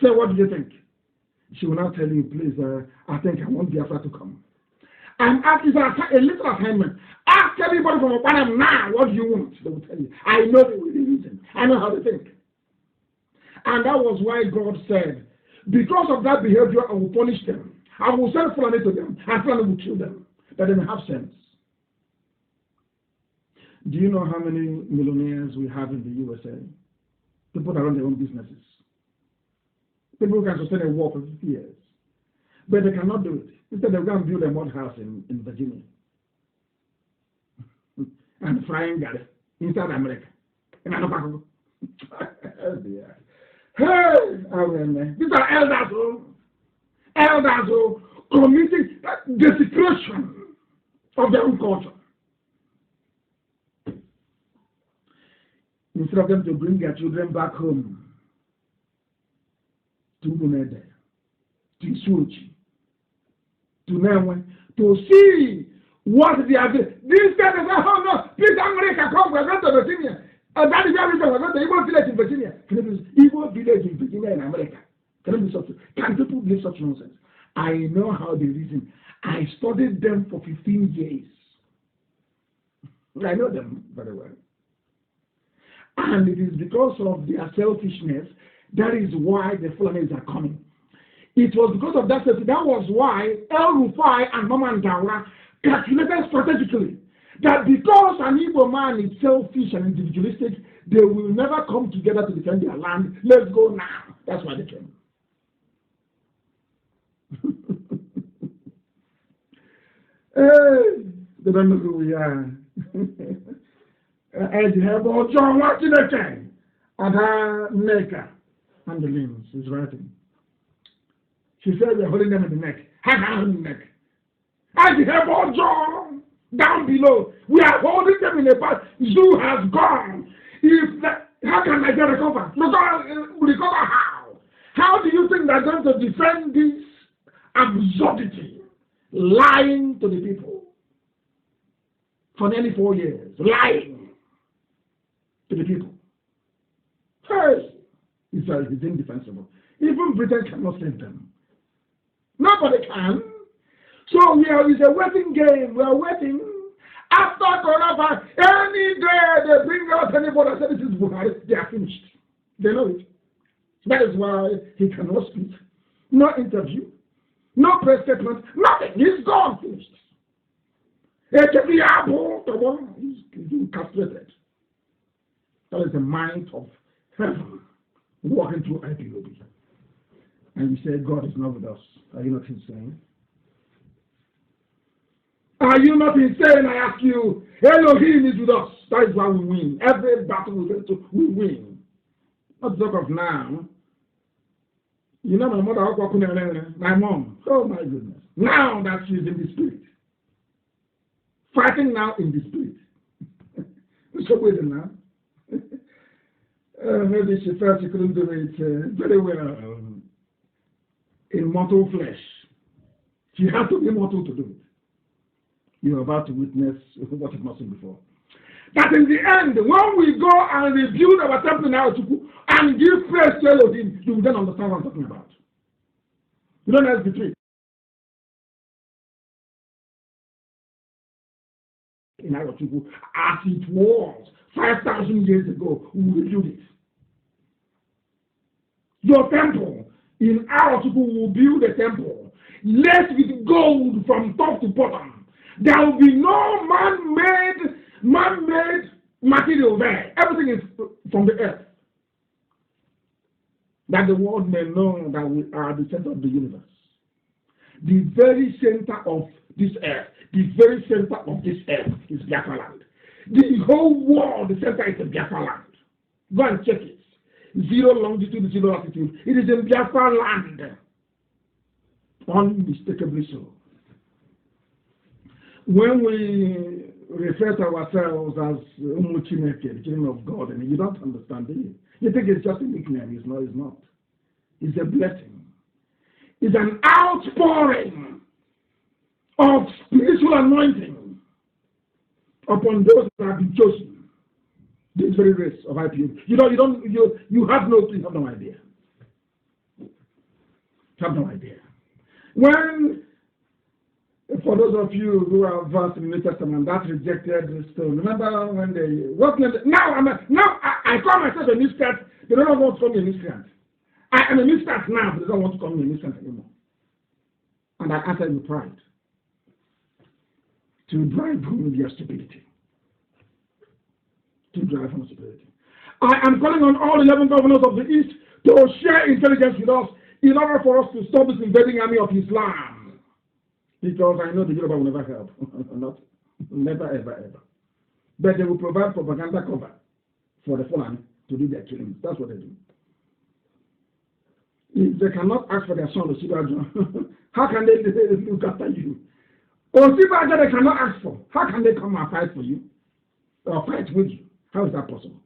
Say, what do you think? She will now tell you, please, I think I want Biafra to come. And ask is a little assignment. Ask everybody from Okwana now, what do you want? They will tell you. I know the reason. I know how they think. And that was why God said, because of that behavior, I will punish them. I will send Fulani to them, and Fulani will kill them, that they may have sense. Do you know how many millionaires we have in the USA? People that run their own businesses. People who can sustain a war for 50 years. But they cannot do it. Instead, they're going to build a mud house in Virginia. And frying Gary inside America. In another oh dear. Hey, these are elders who committing desecration of their own culture. Instead of them to bring their children back home to Bunede, to Isuochi, to Nenwe, to see what they are doing. This time they say, oh no, please America, come, we're going to Virginia. That is everything. We're going to Igbo village in Virginia. Can it be Igbo village in Virginia in America? Can people believe such nonsense? I know how they reason. I studied them for 15 years. I know them very well. And it is because of their selfishness, that is why the Fulanis are coming. It was because of that selfishness. That was why El Rufai and Mama Ndaura calculated strategically that because an Igbo man is selfish and individualistic, they will never come together to defend their land. Let's go now. That's why they came. They don't know who we are. As you have all John watching the time, and her maker and the limbs is writing. She said we're holding them in the neck. How can I hold in the neck? As you have all John down below, we are holding them in the back. Zoo has gone. How can Nigeria recover? Recover how? How do you think they're going to defend this absurdity? Lying to the people for nearly 4 years. Lying to the people. Hey, it's indefensible. Even Britain cannot save them. Nobody can. So it's a waiting game. We are waiting. After coronavirus, any day they bring out anybody and say this is Buhari, they are finished. They know it. That is why he cannot speak. No interview. No press statement. Nothing. He's gone. Finished. He's castrated. That is the mind of heaven walking through IPOB. And you say God is not with us. Are you not insane? Are you not insane? I ask you. Elohim is with us. That is why we win. Every battle we go to, we win. Not talk of now. You know my mother, my mom. Oh my goodness. Now that she's in the spirit. Fighting now in the spirit. So waiting now. Maybe she felt she couldn't do it very well in mortal flesh. She had to be mortal to do it. You're about to witness what you've not seen before. That in the end, when we go and rebuild our temple in Arochukwu and give praise to Elohim, you will then understand what I'm talking about. You don't have to betray. In Arochukwu, as it was 5,000 years ago, we will build it. Your temple in Arochukwu will build a temple, laced with gold from top to bottom. There will be no man-made material there. Everything is from the earth. That the world may know that we are the center of the universe. The very center of this earth, is Biafra land. The whole world, the center is in Biafra land. Go and check it. 0 longitude, 0 latitude. It is in Biafra land. Unmistakably so. When we refer to ourselves as Umuchineke, the children of God, and you don't understand it. You think it's just a nickname. It's not. It's a blessing. It's an outpouring of spiritual anointing upon those that have been chosen. This very race of IPU. You have no idea. You have no idea. When, for those of you who are versed in the New Testament, that rejected the stone. Remember when I call myself a miscreant. They don't want to call me a miscreant. I am a miscreant now, but they don't want to call me a miscreant anymore. And I answered with pride. To drive home their stupidity. I am calling on all 11 governors of the East to share intelligence with us in order for us to stop this invading army of Islam. Because I know the Yoruba will never help. Never, ever. But they will provide propaganda cover for the Fulani to do their killings. That's what they do. If they cannot ask for their son, Osibajo, how can they look after you? Osibajo they cannot ask for. How can they come and fight for you? Or fight with you? How is that possible?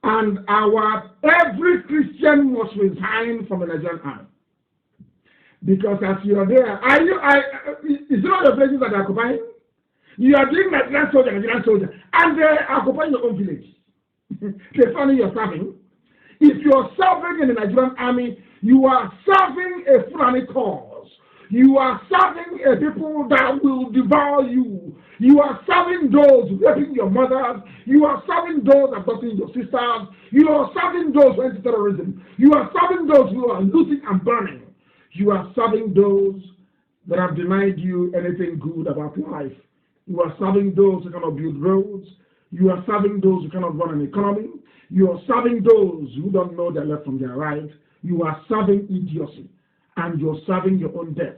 And every Christian must resign from the Nigerian army. Because as you are there, is it not the places that they are occupying? You are doing Nigerian soldier, and they are occupying your own village. They find you're serving. If you are serving in the Nigerian army, you are serving a Fulani cause. You are serving a people that will devour you. You are serving those raping your mothers. You are serving those abducting your sisters. You are serving those who are into terrorism. You are serving those who are looting and burning. You are serving those that have denied you anything good about life. You are serving those who cannot build roads. You are serving those who cannot run an economy. You are serving those who don't know their left from their right. You are serving idiocy. And you're serving your own death.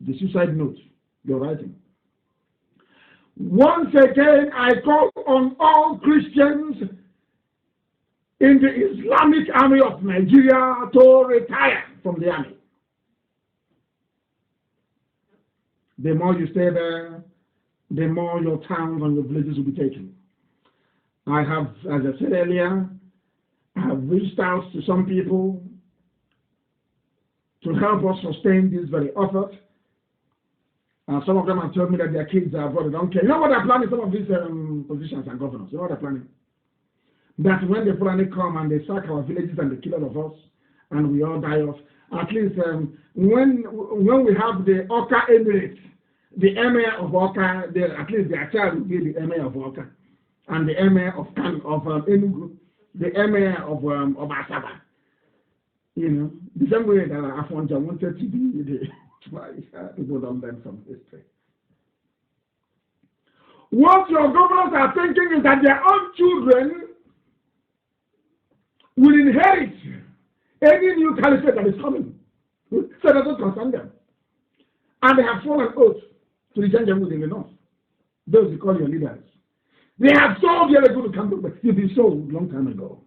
the suicide note you're writing. Once again, I call on all Christians in the Islamic Army of Nigeria to retire from the army. The more you stay there, the more your towns and your villages will be taken. I have, as I said earlier, I have reached out to some people to help us sustain this very effort. Some of them have told me that their kids are abroad. They don't care. You know what they're planning, some of these positions and governors? You know what they're planning? That when the Fulani come and they sack our villages and they kill all of us and we all die off, at least when we have the Oka Emirate, the emir of Oka, at least their child will be the emir of Oka, and the emir of Enugu, the emir of Asaba. You know, the same way that Afonja wanted to be the people don't learn from history. What your governors are thinking is that their own children will inherit any new caliphate that is coming. So that doesn't concern them. And they have sworn an oath to the Janjaweed in the north. Those you call your leaders. They have sold the other good to come back. You've been sold a long time ago.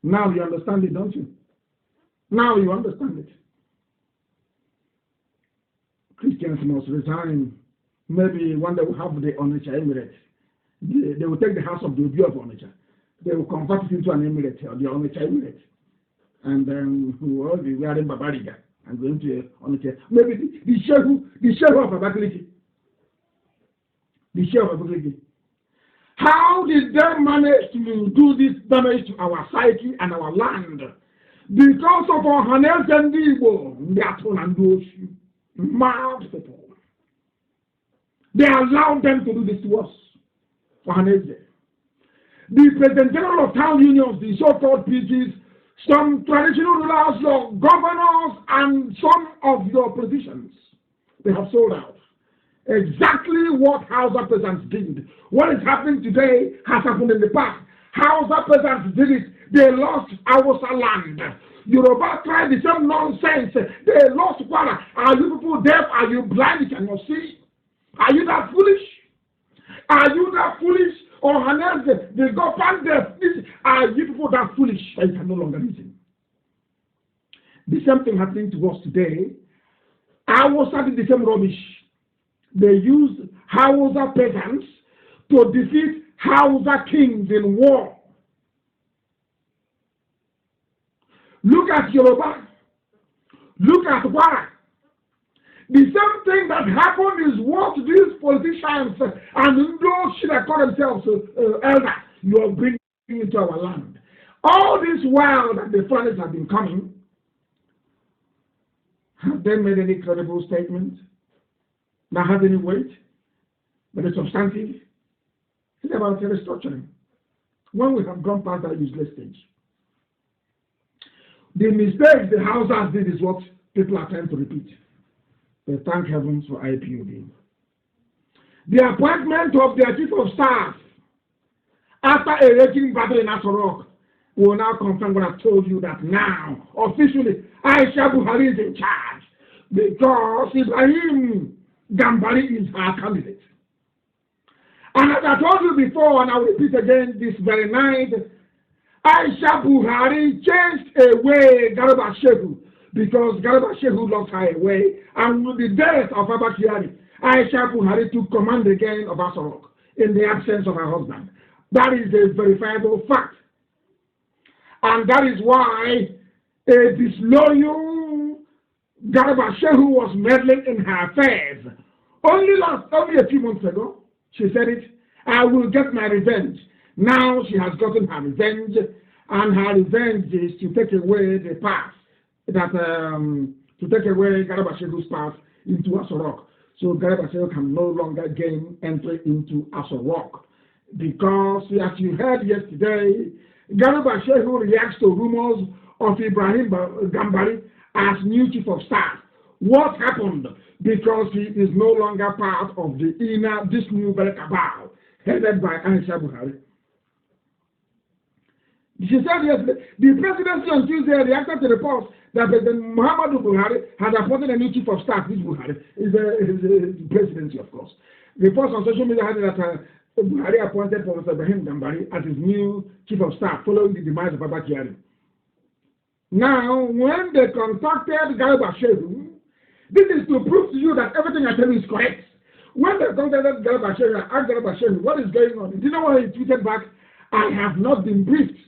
Now you understand it, don't you? Now you understand it. Christians must resign. Maybe one day we'll have the Onitsha Emirate. They will take the house of the Obi of Onitsha. They will convert it into an emirate, or the Onitsha Emirate. And then we will all be wearing Babariga and going to Onitsha. Maybe the Shehu of Abakaliki. The Shehu of Abakaliki. How did they manage to do this damage to our psyche and our land? Because of our Hanel and Igbo, they are told and those mad people. They allowed them to do this to us for Hanel. The President General of Town Unions, the so-called PGs, some traditional rulers, your governors, and some of your politicians, they have sold out. Exactly what Hausa peasants did. What is happening today has happened in the past. Hausa peasants did it. They lost Hausa land. Yoruba tried the same nonsense. They lost Kwara. Are you people deaf? Are you blind? You cannot see? Are you that foolish? Are you that foolish? Or Hanel, they go past deaf. Are you people that foolish that you can no longer listen? The same thing happening to us today. Hausa did the same rubbish. They used Hausa peasants to defeat Hausa kings in war. Look at Yoruba. Look at Kwara. The same thing that happened is what these politicians and those should have called themselves elders you are bringing into our land. All this while that the foreigners have been coming, have they made any credible statement that has any weight, that is substantive? Think about restructuring. When we have gone past that useless stage, the mistakes the Hausas did is what people are trying to repeat. They thank heavens for IPOB. The appointment of their chief of staff after a raging battle in Asorok will now confirm what I've told you, that now, officially, Aisha Buhari is in charge because Ibrahim Gambari is our candidate. And as I told you before, and I'll repeat again this very night, Aisha Buhari changed away Garba Shehu because Garba Shehu lost her away, and with the death of Abba Kyari, Aisha Buhari took command again of Asorok in the absence of her husband. That is a verifiable fact. And that is why a disloyal Garba Shehu was meddling in her affairs. Only a few months ago, she said it, I will get my revenge. Now she has gotten her revenge, and her revenge is to take away the path to take away Garba Shehu's path into Asorok. So Garba Shehu can no longer gain entry into Asorok. Because, as you heard yesterday, Garba Shehu reacts to rumors of Ibrahim Gambari as new chief of staff. What happened? Because he is no longer part of this new cabal headed by Aisha Buhari. She said yesterday, the presidency on Tuesday reacted to reports that President Muhammadu Buhari had appointed a new chief of staff. This Buhari is the presidency, of course. Reports on social media had that Buhari appointed Professor Ibrahim Gambari as his new chief of staff following the demise of Abba Kyari. Now, when they contacted Garba Shehu, this is to prove to you that everything I tell you is correct. When they contacted Garba Shehu and asked Garba Shehu, what is going on? Do you know what he tweeted back? I have not been briefed.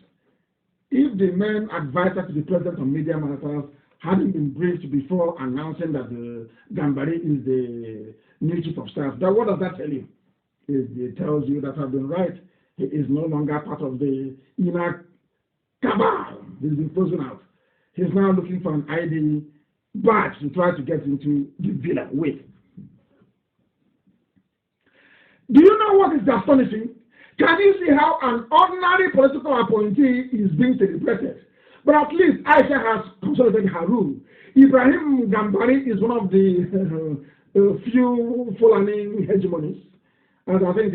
If the main advisor to the president on media matters hadn't been briefed before announcing that Gambari is the new chief of staff, then what does that tell you? It tells you that I've been right. He is no longer part of the inner cabal. He's been frozen out. He's now looking for an ID badge to try to get into the villa with. Do you know what is astonishing? Can you see how an ordinary political appointee is being celebrated? But at least Aisha has consolidated her rule. Ibrahim Gambari is one of the few Fulani hegemonies. And I think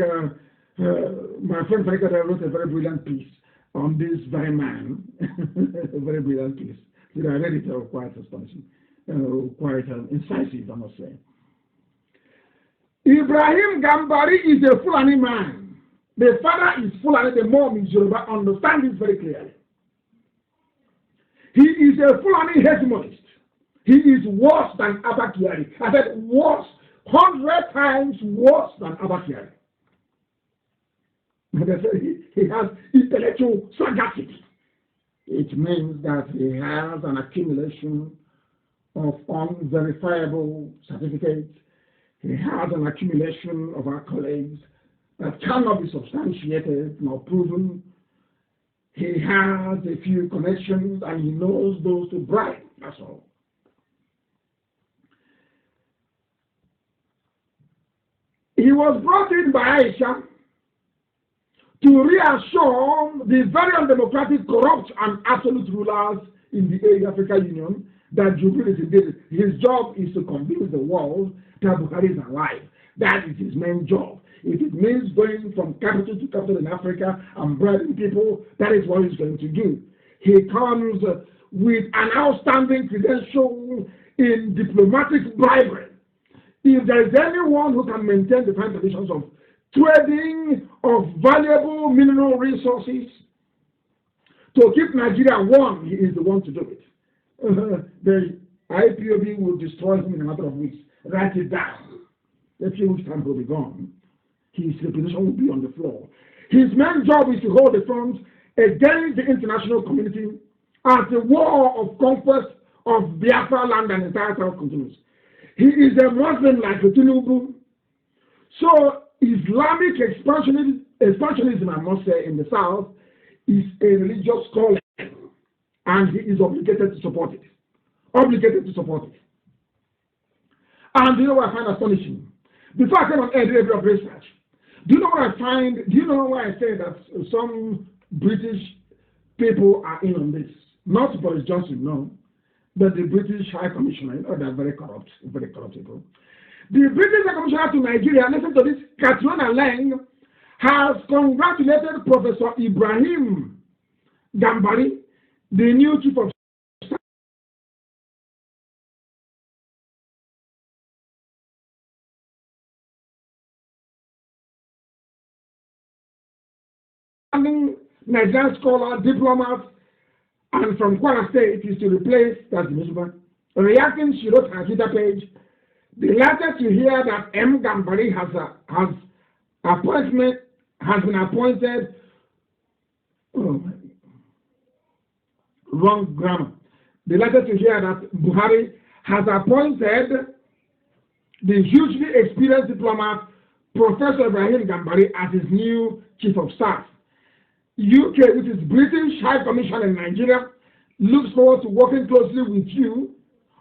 my friend Farika wrote a very brilliant piece on this very man. A very brilliant piece. I read it quite astonishing, quite incisive, I must say. Ibrahim Gambari is a Fulani man. The father is Fulani, the mom is Yoruba. Understand this very clearly. He is a Fulani hegemonist. He is worse than Abba Kyari. I said worse, 100 times worse than Abba Kyari. He has intellectual sagacity. It means that he has an accumulation of unverifiable certificates. He has an accumulation of accolades that cannot be substantiated nor proven. He has a few connections and he knows those to bribe. That's all. He was brought in by Aisha to reassure the very undemocratic, corrupt, and absolute rulers in the African Union that Jubilee is indeed. His job is to convince the world that Buhari is alive. That is his main job. If it means going from capital to capital in Africa and bribing people, that is what he's going to do. He comes with an outstanding credential in diplomatic bribery. If there is anyone who can maintain the fine conditions of trading of valuable mineral resources to keep Nigeria warm, he is the one to do it. The IPOB will destroy him in a matter of weeks. Write it down. A few weeks' time he'll be gone. His reputation will be on the floor. His main job is to hold the front against the international community as the war of conquest of Biafra land and entire South continues. He is a Muslim like Tinubu. So Islamic expansionism, I must say, in the South is a religious calling, and he is obligated to support it. Obligated to support it. And you know what I find astonishing? Before I came on air, did a bit of research. Do you know what I find? Do you know why I say that some British people are in on this? Not Boris Johnson, no. But the British High Commissioner, you know, they're very corrupt people. The British High Commissioner to Nigeria, listen to this, Katrina Lang, has congratulated Professor Ibrahim Gambari, the new chief of Nigerian scholar, diplomat, and from Kwara State is to replace that Muslim. Reacting, she wrote her Twitter page, delighted to hear that M. Gambari has been appointed. Wrong grammar. Delighted to hear that Buhari has appointed the hugely experienced diplomat Professor Ibrahim Gambari as his new chief of staff. UK, which is British High Commission in Nigeria, looks forward to working closely with you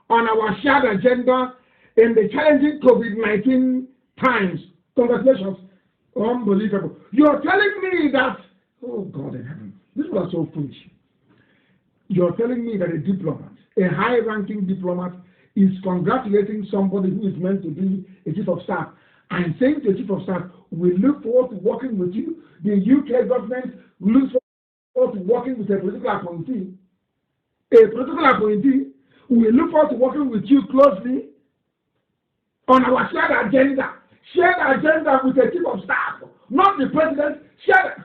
on our shared agenda in the challenging COVID-19 times. Congratulations. Unbelievable. You're telling me that, oh God in heaven, this was so foolish. You're telling me that a diplomat, a high-ranking diplomat, is congratulating somebody who is meant to be a chief of staff and saying to the chief of staff, we look forward to working with you. The UK government looks forward forward to working with a political appointee. A political appointee, we look forward to working with you closely on our shared agenda with the chief of staff, not the president. Shared.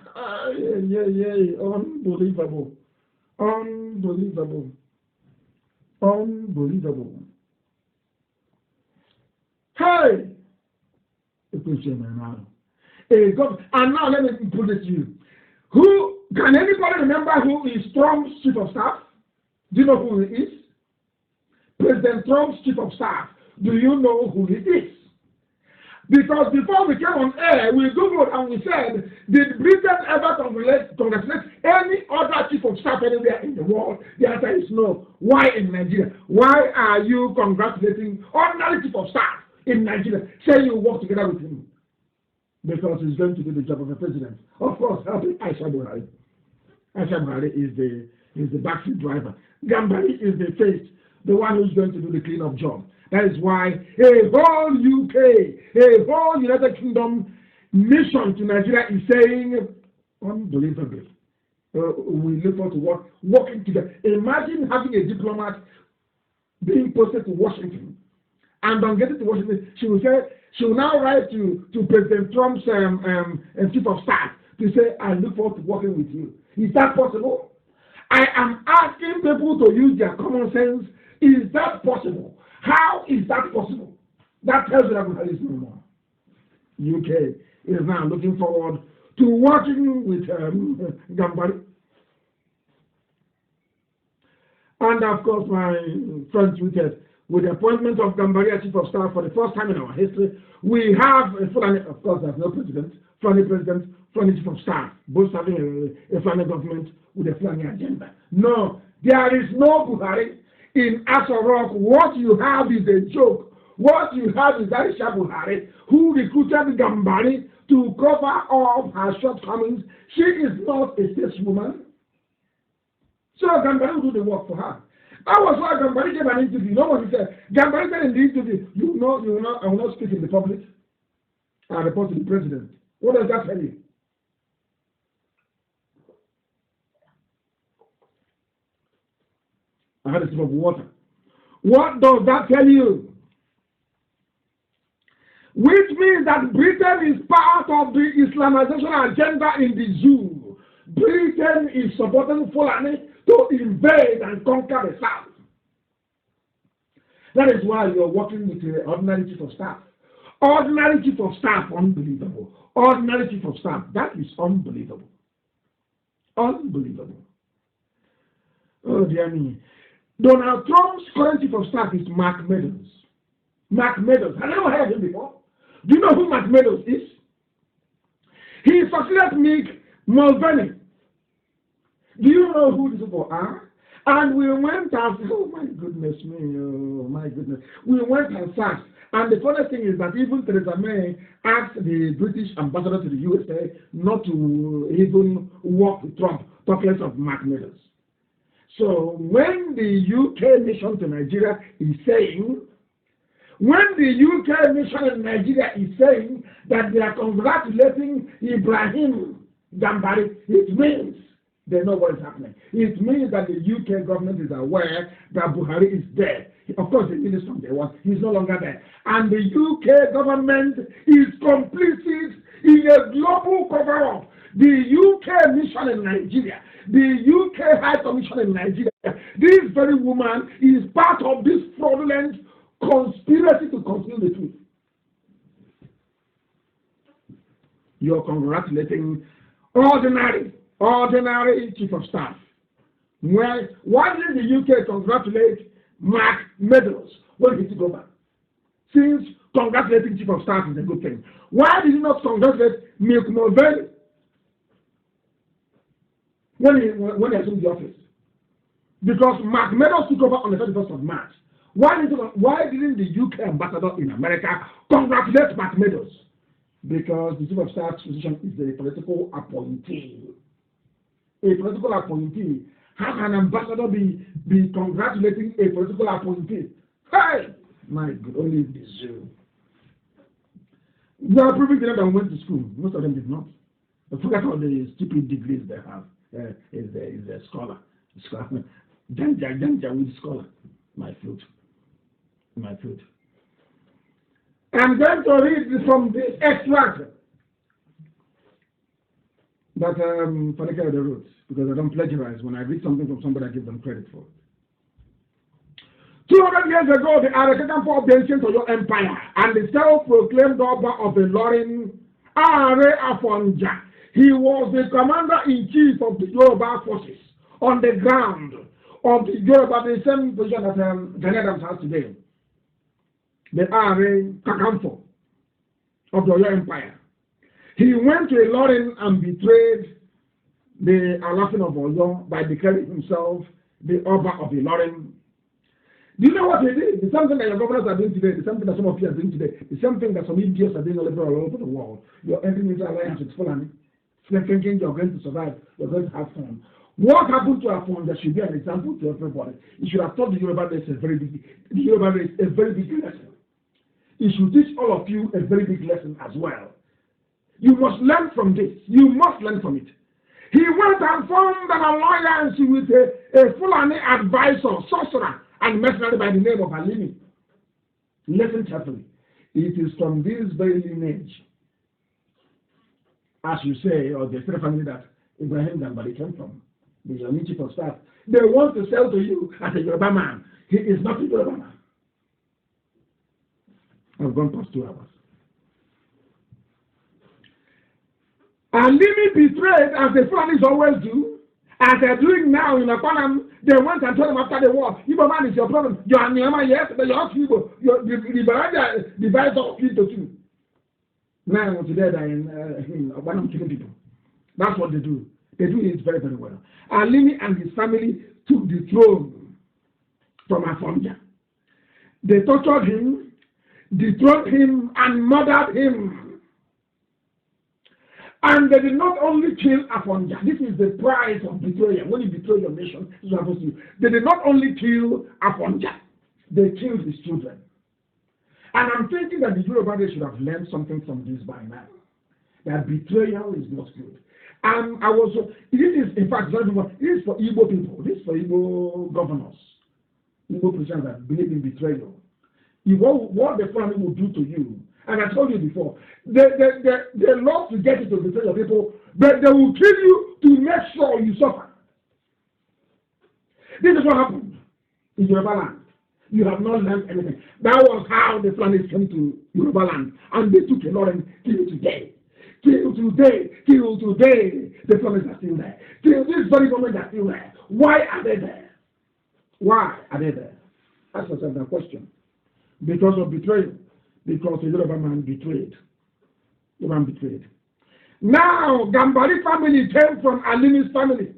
Unbelievable. Hey, and now let me put it to you. Who can anybody remember who is Trump's chief of staff? Do you know who he is? President Trump's chief of staff. Do you know who he is? Because before we came on air, we Googled and we said, did Britain ever congratulate any other chief of staff anywhere in the world? The answer is no. Why in Nigeria? Why are you congratulating ordinary chief of staff in Nigeria, saying you work together with him? Because he's going to do the job of the president. Of course, helping Aisha Buhari. Aisha Buhari is the backseat driver. Gambari is the face, the one who's going to do the cleanup job. That is why a whole UK, a whole United Kingdom mission to Nigeria is saying, unbelievable. We look forward to working together. Imagine having a diplomat being posted to Washington, and on getting to Washington, she will now write to President Trump's chief of staff to say, I look forward to working with you. Is that possible? I am asking people to use their common sense. Is that possible? How is that possible? That tells you that we is no more. UK is now looking forward to working with Gambari. And of course, my friend tweeted, with the appointment of Gambari as chief of staff for the first time in our history, we have a Fulani, of course, there's no president, Fulani president, Fulani chief of staff, both having a Fulani government with a Fulani agenda. No, there is no Buhari. In Aso Rock, what you have is a joke. What you have is Aisha Buhari, who recruited Gambari to cover up her shortcomings. She is not a stateswoman. So Gambari will do the work for her. That was why Gambari gave an interview. You know what he said? Gambari said in the interview, I will not speak in the public. I report to the president. What does that tell you? I had a sip of water. What does that tell you? Which means that Britain is part of the Islamization agenda in the zoo. Britain is supporting Fulani to invade and conquer the South. That is why you are working with the ordinary chief of staff. Ordinary chief of staff, unbelievable. Ordinary chief of staff, that is unbelievable. Unbelievable. Oh dear me. Donald Trump's current chief of staff is Mark Meadows. Mark Meadows. Have you ever heard him before? Do you know who Mark Meadows is? He succeeded Mick Mulvaney. Do you know who these people are? And we went and, oh my goodness me, oh my goodness. We went and searched. And the funny thing is that even Theresa May asked the British ambassador to the USA not to even work with Trump, talk less of Mark Meadows. So when the UK mission to Nigeria is saying, that they are congratulating Ibrahim Gambari, it means they know what is happening. It means that the UK government is aware that Buhari is dead. Of course, the minister from day one, he's no longer there. And the UK government is complicit in a global cover-up. The UK mission in Nigeria, the UK High Commission in Nigeria, this very woman is part of this fraudulent conspiracy to conceal the truth. You're congratulating ordinary chief of staff. Why didn't the UK congratulate Mark Meadows when he took over? Since congratulating chief of staff is a good thing, why did he not congratulate Mick Mulvaney when he assumed the office? Because Mark Meadows took over on the 31st of March. Why didn't the UK ambassador in America congratulate Mark Meadows? Because the chief of staff's position is a political appointee. A political appointee. How can an ambassador be congratulating a political appointee? Hey! My God, only the zoo. They are proving that went to school. Most of them did not. But forget all the stupid degrees they have. is a scholar. Janja with scholar. My fruit. I'm going to read from this extract that Fanika wrote, because I don't plagiarize. When I read something from somebody, I give them credit for it. 200 years ago, the Arakatan of the ancient Oyo Empire and the self-proclaimed Oba of the Lorin, Are Afonja. He was the commander-in-chief of the Yoruba forces on the ground of the Yoruba, the same position that Ghanaians has today. The Are Kakamfo of the Oyo Empire. He went to Ilorin and betrayed the Alafin of Oyo by declaring himself the Oba of Ilorin. Do you know what he did? The same thing that your governors are doing today, the same thing that some of you are doing today, the same thing that some idiots are doing all over the world. You're entering into alliance with Fulani, thinking you're going to survive, you're going to have fun. What happened to Afonja should be an example to everybody. You should have taught the Yoruba race a very big lesson. It should teach all of you a very big lesson as well. You must learn from this. You must learn from it. He went and formed an alliance with a Fulani advisor, sorcerer, and mercenary by the name of Alimi. Listen carefully. It is from this very lineage, as you say, or the third family that Ibrahim Gambari came from, the Yomi chief of staff. They want to sell to you as a Yoruba man. He is not a Yoruba man. I've gone past 2 hours. Alimi betrayed, as the Fulanis always do, as they're doing now in Apanam. They went and told him after the war, Igbo man is your problem. You are Nehemiah, yes, but you're Igbo. You're the divisor of Igbo too. Now today they're in Apanam killing people. That's what they do. They do it very, very well. Alimi and his family took the throne from Afonja. They tortured him, dethroned him, and murdered him. And they did not only kill Afonja. This is the price of betrayal. When you betray your nation, this is what happens to you. They did not only kill Afonja, they killed his children. And I'm thinking that the Yoruba should have learned something from this by now. That betrayal is not good. And this is, in fact, it is for Igbo people. This is for Igbo governors, Igbo presidents that believe in betrayal. What the family will do to you. And I told you before, they love to get you to betray your people, but they will kill you to make sure you suffer. This is what happened in Yoruba land. You have not learned anything. That was how the Fulanis came to Yoruba land, and they took a lot and till today. Till today, the Fulanis are still there. Till this very moment, they are still there. Why are they there? Why are they there? Ask yourself that question. Because of betrayal. Because the Yoruba man betrayed. The man betrayed. Now, Gambari family came from Alimi's family.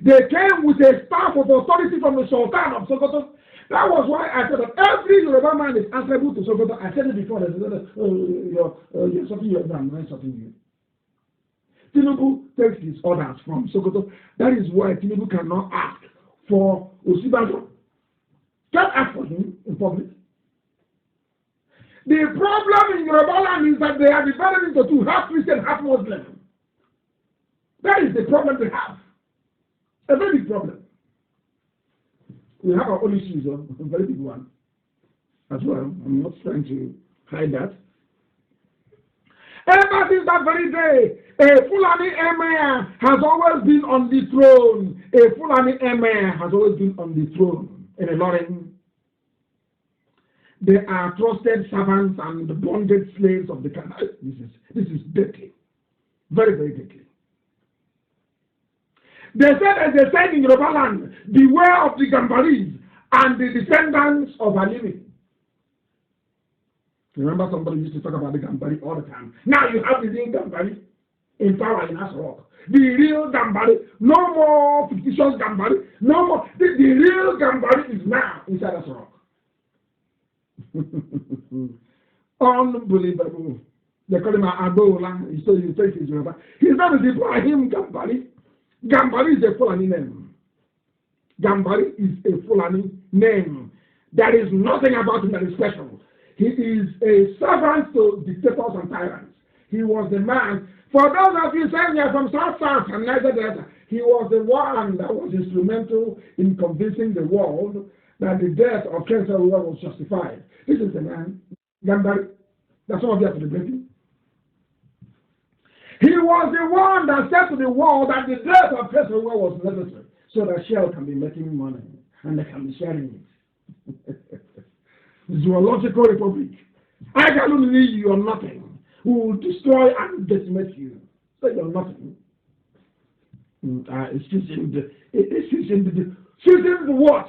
They came with a staff of authority from the Sultan of Sokoto. That was why I said that every Yoruba man is answerable to Sokoto. I said it before. You're something Yoruba, I'm not something you. Tinubu takes his orders from Sokoto. That is why Tinubu cannot ask for Osibajo. Can't ask for him in public. The problem in Yoruba land is that they are divided into two, half Christian, half Muslim. That is the problem they have. A very big problem. We have our own issues, a very big one as well. I'm not trying to hide that. Ever since that very day, a Fulani emir has always been on the throne. A Fulani emir has always been on the throne in Ilorin. They are trusted servants and bonded slaves of the Kanu. This is deadly. Very, very deadly. They said, as they said in Yoruba land, beware of the Gambaris and the descendants of Alimi. Remember, somebody used to talk about the Gambari all the time. Now you have the real Gambari in power in Asrock. The real Gambari. No more fictitious Gambari. No more. The real Gambari is now inside Asrock. Unbelievable. They call him Agola. He says he's Yoruba. His name is Ibrahim Gambari. Gambari is a Fulani name. Gambari is a Fulani name. There is nothing about him that is special. He is a servant to dictators and tyrants. He was the man For those of you saying you're from South and Niger Delta, he was the one that was instrumental in convincing the world that the death of Kenneth Owowo was justified. This is the man, Gambari, that some of you are celebrating. He was the one that said to the world that the death of Kenneth Owowo was necessary so that Shell can be making money and they can be sharing it. Zoological Republic. I can leave you on nothing. Who will destroy and decimate you. So you're nothing. It's seasoned what?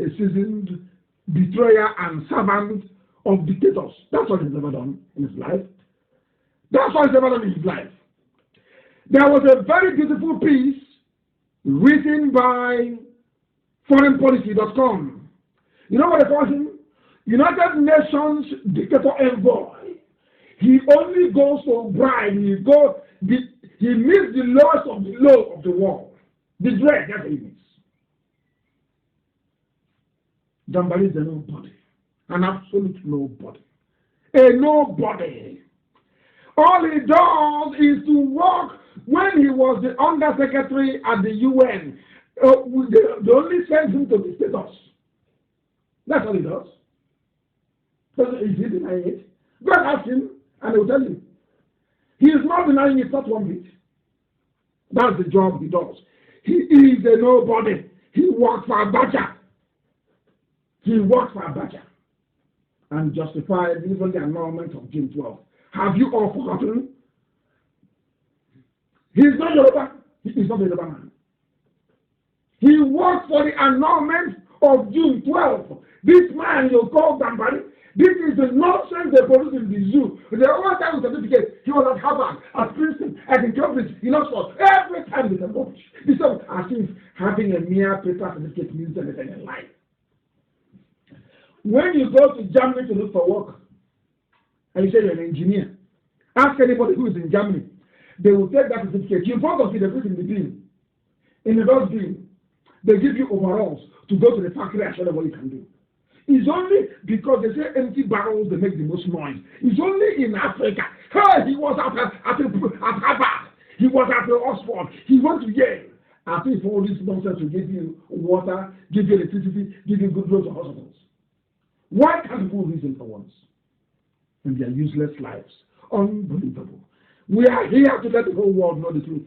A seasoned betrayer and servant of dictators. That's what he's ever done in his life. That's what he's ever done in his life. There was a very beautiful piece written by foreignpolicy.com. You know what they call him? United Nations dictator envoy. He only goes to bribe. He meets the lowest of the low of the world. The dread, that's what he means. Gambari is a nobody. An absolute nobody. A nobody. All he does is to work when he was the undersecretary at the UN. They only send him to the status. That's all he does. Is he denying it? Go and ask him, and he will tell you. He is not denying it, not one bit. That's the job he does. He is a nobody. He works for Abacha. He works for Abacha. And justified even the annulment of June 12. Have you all forgotten? He is not Yoruba. He is not a Yoruba man. He works for the annulment of June 12. This man you call Gambari, this is the nonsense they produce in the zoo. They always have a certificate. He was at Harvard, at Princeton, at Cambridge, in Oxford. Every time they can publish. This is as if having a mere paper certificate means anything in life. When you go to Germany to look for work, and you say you're an engineer, ask anybody who is in Germany. They will take that certificate. You front of it, they put in the bin. In the dustbin, they give you overalls to go to the factory and show them what you can do. It's only because they say empty barrels they make the most noise. It's only in Africa. Hey, he was at Harvard. He was at Oxford. He went to Yale. I think all this nonsense will give you water, give you electricity, give you good roads and hospitals. Why can't people reason for once? And their useless lives. Unbelievable. We are here to let the whole world know the truth.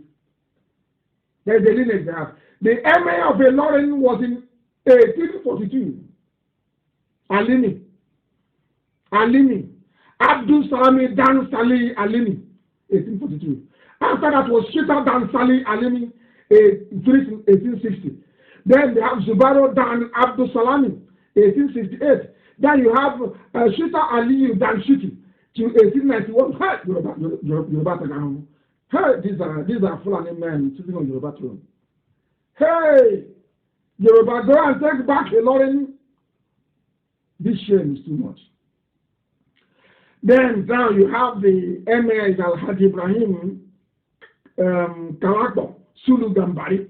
There's a lineage they have. The emir of Ilorin was in 1842. Alimi, Abdul Salami Dan Salih Alimi, 1842. After that was Shita Dan Salih Alimi, 1860. Then they have Zubairo Dan Abdul Salami, 1868. Then you have Shita Ali Dan Shiti, to 1891. Yoruba. Hey, these are Fulani men sitting on Yoruba throne. Hey, Yoruba, go and take back Ilorin. This shame is too much. Then now you have the Emir Al-Hadi Ibrahim Kalakbo, Sulu Gambari,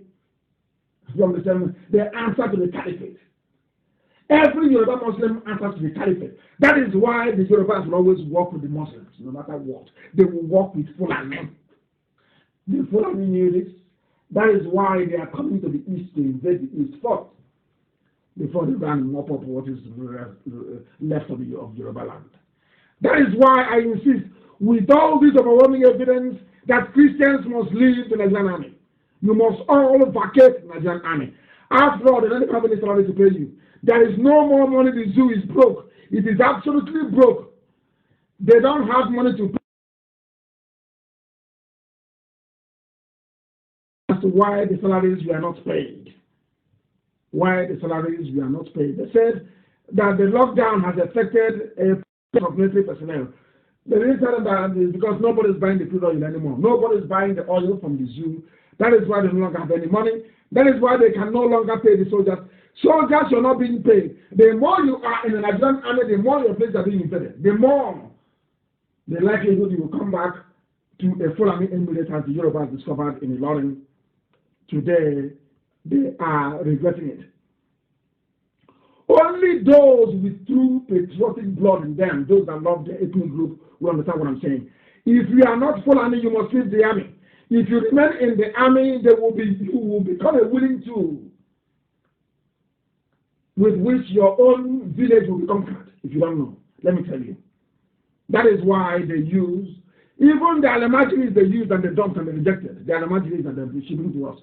from the seven, they answer to the caliphate. Every Yoruba Muslim answers to the caliphate. That is why the Yorubas will always work with the Muslims, no matter what. They will work with Fulani. The Fulani knew this. That is why they are coming to the east to invade the east first, before they ran and mop up what is left of Yoruba land. That is why I insist, with all this overwhelming evidence, that Christians must leave the Nigerian army. You must all vacate the Nigerian army. After all, they don't have any salary to pay you. There is no more money. The zoo is broke. It is absolutely broke. They don't have money to pay. As to why the salaries were not paid. Why the salaries were not paid. They said that the lockdown has affected a part of military personnel. They didn't tell them that because nobody is buying the crude oil anymore. Nobody is buying the oil from the zoo. That is why they no longer have any money. That is why they can no longer pay the soldiers. Soldiers are not being paid. The more you are in the Nigerian army, the more your places are being invaded. The more the likelihood you will come back to a Fulani emirate as the Yorubas discovered in Ilorin. Today, they are regretting it. Only those with true patriotic blood in them, those that love their ethnic group, will understand what I'm saying. If you are not Fulani, you must leave the army. If you remain in the army, you will become a willing tool with which your own village will be conquered. If you don't know, let me tell you. That is why they use, even the Alamajiris they used and they dumped and they rejected. The Alamajiris that they're shipping to us.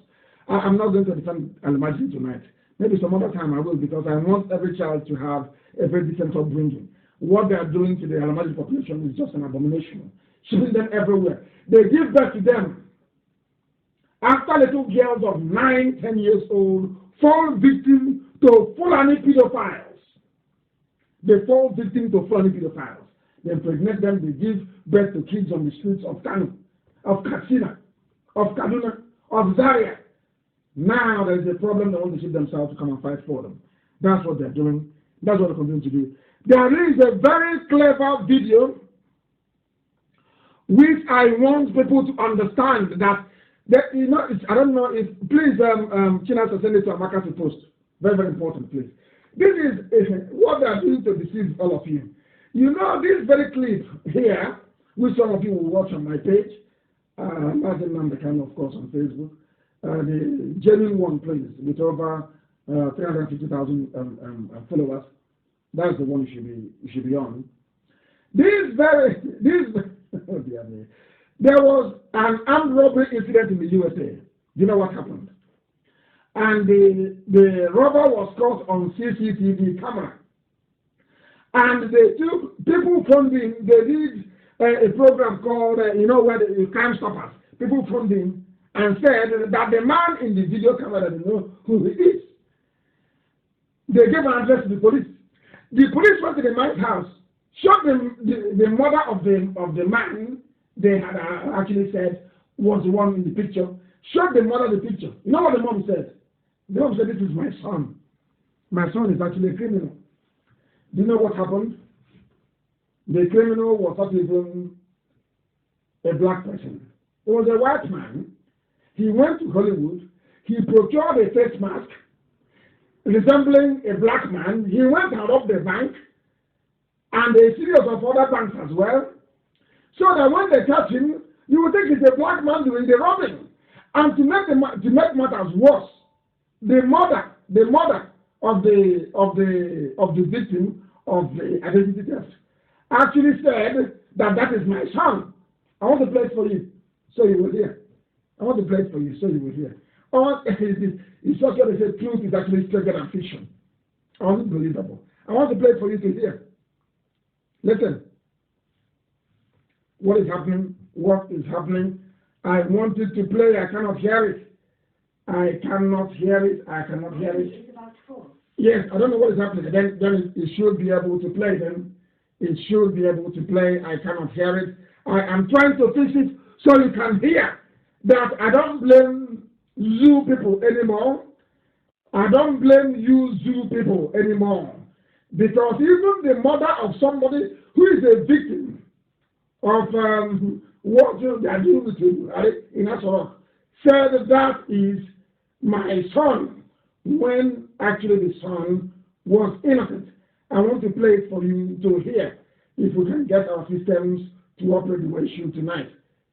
I'm not going to defend Alamajiri tonight. Maybe some other time I will, because I want every child to have a very decent upbringing. What they are doing to the Alamajiri population is just an abomination. Shipping them everywhere. They give birth to them. After little girls of 9, 10 years old fall victim to Fulani pedophiles. They fall victim to Fulani pedophiles. They impregnate them, they give birth to kids on the streets of Kanu, of Katsina, of Kaduna, of Zaria. Now there is a problem, they want to ship themselves to come and fight for them. That's what they're doing. That's what they continue to do. There is a very clever video which I want people to understand that I don't know if, please, China, send it to Amaka to post. Very, very important, please. This is what they are doing to deceive all of you. You know, this very clip here, which some of you will watch on my page, Mazi Nnamdi Kanu, of course, on Facebook, the genuine one, please, with over 350,000 followers. That's the one you should be on. There was an armed robbery incident in the USA. Do you know what happened? And the robber was caught on CCTV camera. And they took people from they did a program called, where the Crime Stoppers. People phoned in and said that the man in the video camera, they know who he is. They gave an address to the police. The police went to the man's house, shot the mother of the man they had actually said was the one in the picture, showed the mother the picture. You know what the mom said? The mom said, "This is my son. My son is actually a criminal." Do you know what happened? The criminal was not even a black person. It was a white man. He went to Hollywood. He procured a face mask resembling a black man. He went out of the bank and a series of other banks as well. So that when they catch him, you will think it's a black man doing the robbing. And to make matters worse, the mother of the victim of the identity theft actually said that is my son. I want to play it for you, so you will hear. I want to play it for you, so you will hear. It's just what they say, truth is actually stranger than fiction. Unbelievable. I want to play it for you to hear. Listen. What is happening? What is happening? I wanted to play. I cannot hear it. I cannot hear it. I cannot hear it. It's about 4. Yes, I don't know what is happening. Then it should be able to play. Then it should be able to play. I cannot hear it. I am trying to fix it so you can hear that I don't blame zoo people anymore. I don't blame you zoo people anymore. Because even the mother of somebody who is a victim of what they are doing to you, in Asarok, said that is my son, when actually the son was innocent. I want to play it for you to hear, if we can get our systems to operate the way it should tonight.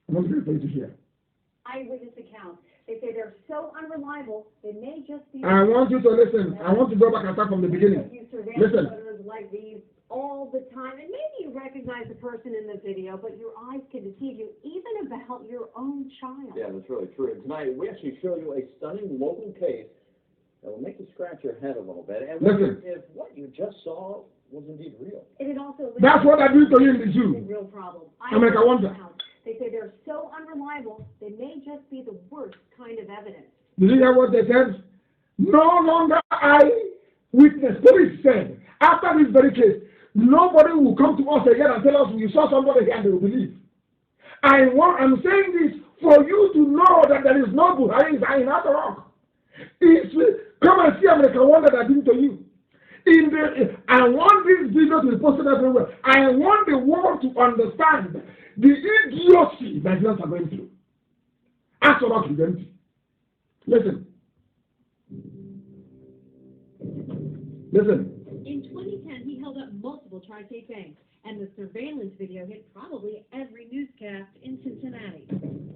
I want to play it to hear. Eyewitness accounts. They say they're so unreliable, they may just be... I want you to listen. I want to go back and start from the beginning. Listen. Like these all the time, and maybe you recognize the person in the video, but your eyes can deceive you, even about your own child. Yeah, that's really true. And tonight, we actually show you a stunning local case that will make you scratch your head a little bit. And wonder if what you just saw was indeed real. And it also... That's what I do to you in the zoo. Real problem. I wonder. They say they're so unreliable, they may just be the worst kind of evidence. Did you hear what they said? No longer eyewitness. Police said, after this very case, nobody will come to us again and tell us we saw somebody here and they will believe. I'm saying this for you to know that there is no Buhari in Asarok. Come and see America Wonder that I did to you. I want this video to be posted everywhere. I want the world to understand the idiocy that Nigerians are going through. Asarok is empty. Listen. In 2010, he held up multiple tri-state banks And the surveillance video hit probably every newscast in Cincinnati.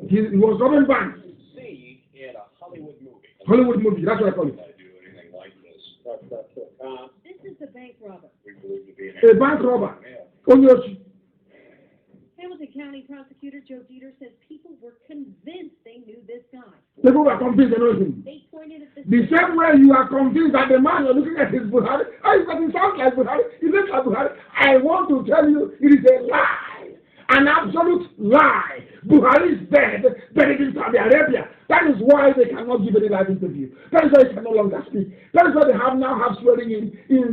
He was robbing banks. See in a Hollywood movie. Hollywood movie, that's what I call it. I do anything like this. This is the bank robber. We believe to be A bank robber. Onyoshi. Hamilton County Prosecutor Joe Dieter says people were convinced they knew this guy. People were convinced they know him. They pointed at The same way you are convinced that the man you're looking at is Buhari. Oh, he sounds like Buhari. He looks like Buhari. I want to tell you, it is a lie. An absolute lie. Buhari is dead, buried in Saudi Arabia. That is why they cannot give any live interview. That is why they can no longer speak. That is why they now have swearing in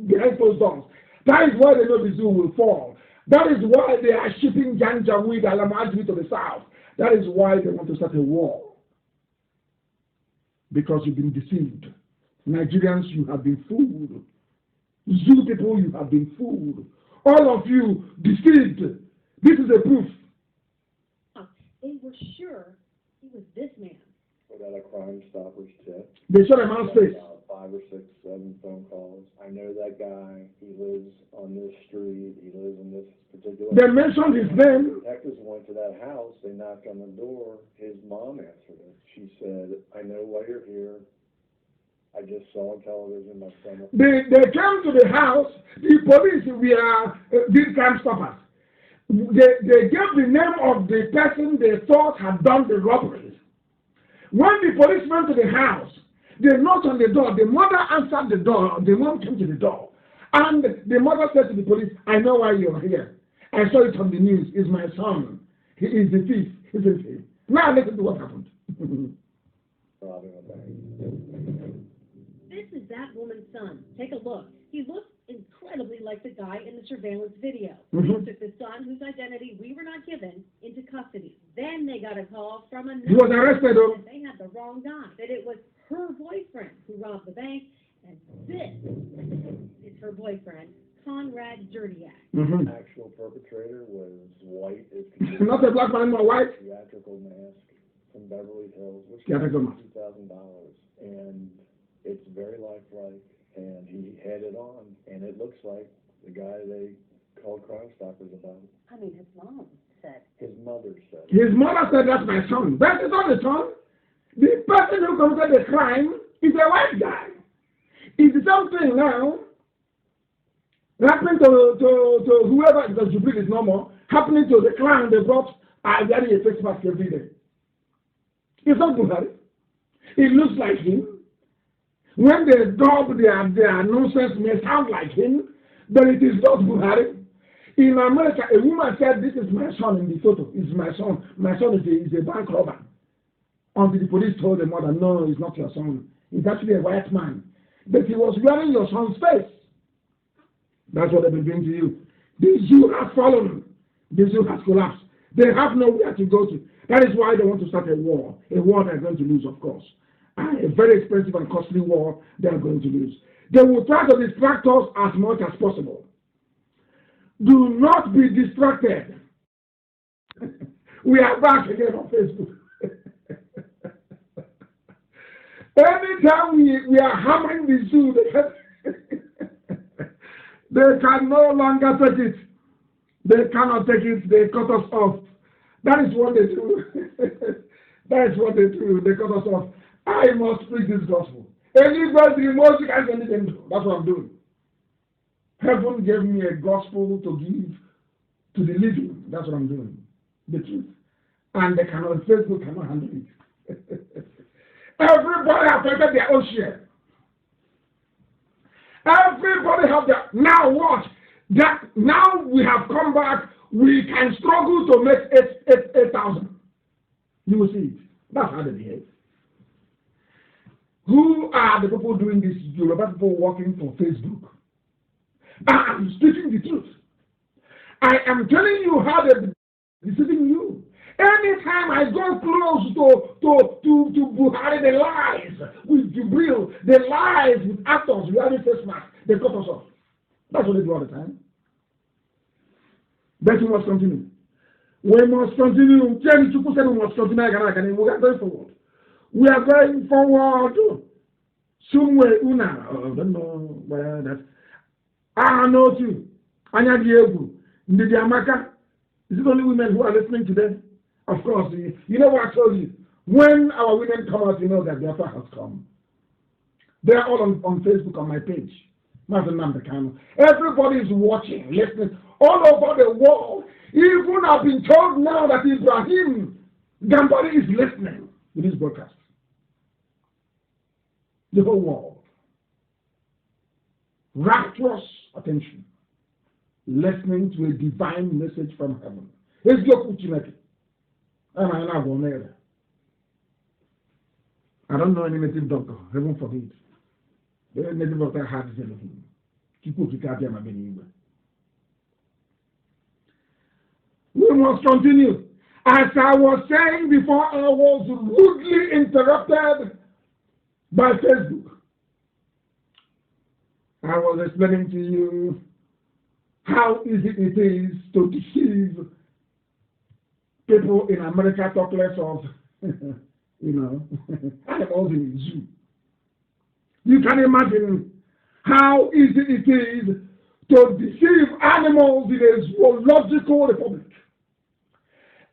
behind closed doors. That is why they know the zoo will fall. That is why they are shipping Janjaweed and Lamajwi to the south. That is why they want to start a war. Because you've been deceived. Nigerians, you have been fooled. Zoo people, you have been fooled. All of you deceived. This is a proof. They were sure he was this man. Without a Crime Stoppers tip. They shot a man's face. 5 or 6, 7 phone calls. I know that guy. He lives on this street. He lives in this particular. They mentioned his name. Detectives went to that house. They knocked on the door. His mom answered it. She said, "I know why you're here. I just saw on television my son." They came to the house. The police did Crime Stoppers. They gave the name of the person they thought had done the robberies. When the police went to the house, they knocked on the door. The mother answered the door. The mom came to the door. And the mother said to the police, "I know why you're here. I saw it on the news. It's my son. He is the thief, isn't he?" Now listen to what happened. This is that woman's son. Take a look. He looks incredibly like the guy in the surveillance video. Police took the son, whose identity we were not given, into custody. Then they got a call from another. He was arrested, though. They had the wrong guy. That it was her boyfriend who robbed the bank, and this is her boyfriend, Conrad Zerdiak. Actual perpetrator was white. Not a black man, but white. Theatrical mask from Beverly Hills, which Theatrical mask. $2,000, and it's very lifelike. And he had it on, and it looks like the guy they called Crime Stoppers about. I mean, his mom said. His mother said. His mother said, "That's my son." That is not the son. The person who committed the crime is a white guy. It's the same thing now. Happening to whoever, because Jubilee is no more, happening to the clown they brought, I wearing a face mask every day. It's not Buhari. It looks like him. When they dub their nonsense may sound like him, but it is not Buhari. In America, a woman said, "This is my son in the photo. It's my son. My son is a bank robber." Until the police told the mother, "No, it's not your son. He's actually a white man. But he was wearing your son's face." That's what they've been doing to you. The zoo has fallen. The zoo has collapsed. They have nowhere to go to. That is why they want to start a war they're going to lose, of course. A very expensive and costly war they are going to lose. They will try to distract us as much as possible. Do not be distracted. We are back again on Facebook. Anytime we are hammering the zoo, they can no longer take it. They cannot take it. They cut us off. That is what they do. That is what they do. They cut us off. I must preach this gospel. Anybody remote, you guys anything do. That's what I'm doing. Heaven gave me a gospel to give to the living. That's what I'm doing. The truth. And they cannot, Facebook cannot handle it. Everybody has taken their own share. Everybody have their. Now watch. That now we have come back. We can struggle to make 8,000. You will see it. That's how they behave. Who are the people doing this? Yoruba people working for Facebook. I am speaking the truth. I am telling you how they're deceiving you. Anytime I go close to Buhari, the lies with Jubril, the lies with actors, wearing face masks, they cut us off. That's what they do all the time. But we must continue. We must continue. Jenny Chukwu said we must continue. We are going forward. We are going forward. Somewhere, I don't know where that. I know too. Anya Diego, Ndidi Amaka. Is it only women who are listening today? Of course. You know what I told you? When our women come out, you know that their time has come. They are all on Facebook on my page. Mazi Nnamdi Kanu. Everybody is watching, listening, all over the world. Even I've been told now that Ibrahim Gambari is listening to this broadcast. The whole world. Rapturous attention. Listening to a divine message from heaven. It's your opportunity. I don't know any native doctor. Heaven forbid. The native doctor has anything. We must continue. As I was saying before, I was rudely interrupted by Facebook. I was explaining to you how easy it is to deceive people in America, talk less of, animals in the zoo. You can imagine how easy it is to deceive animals in a zoological republic.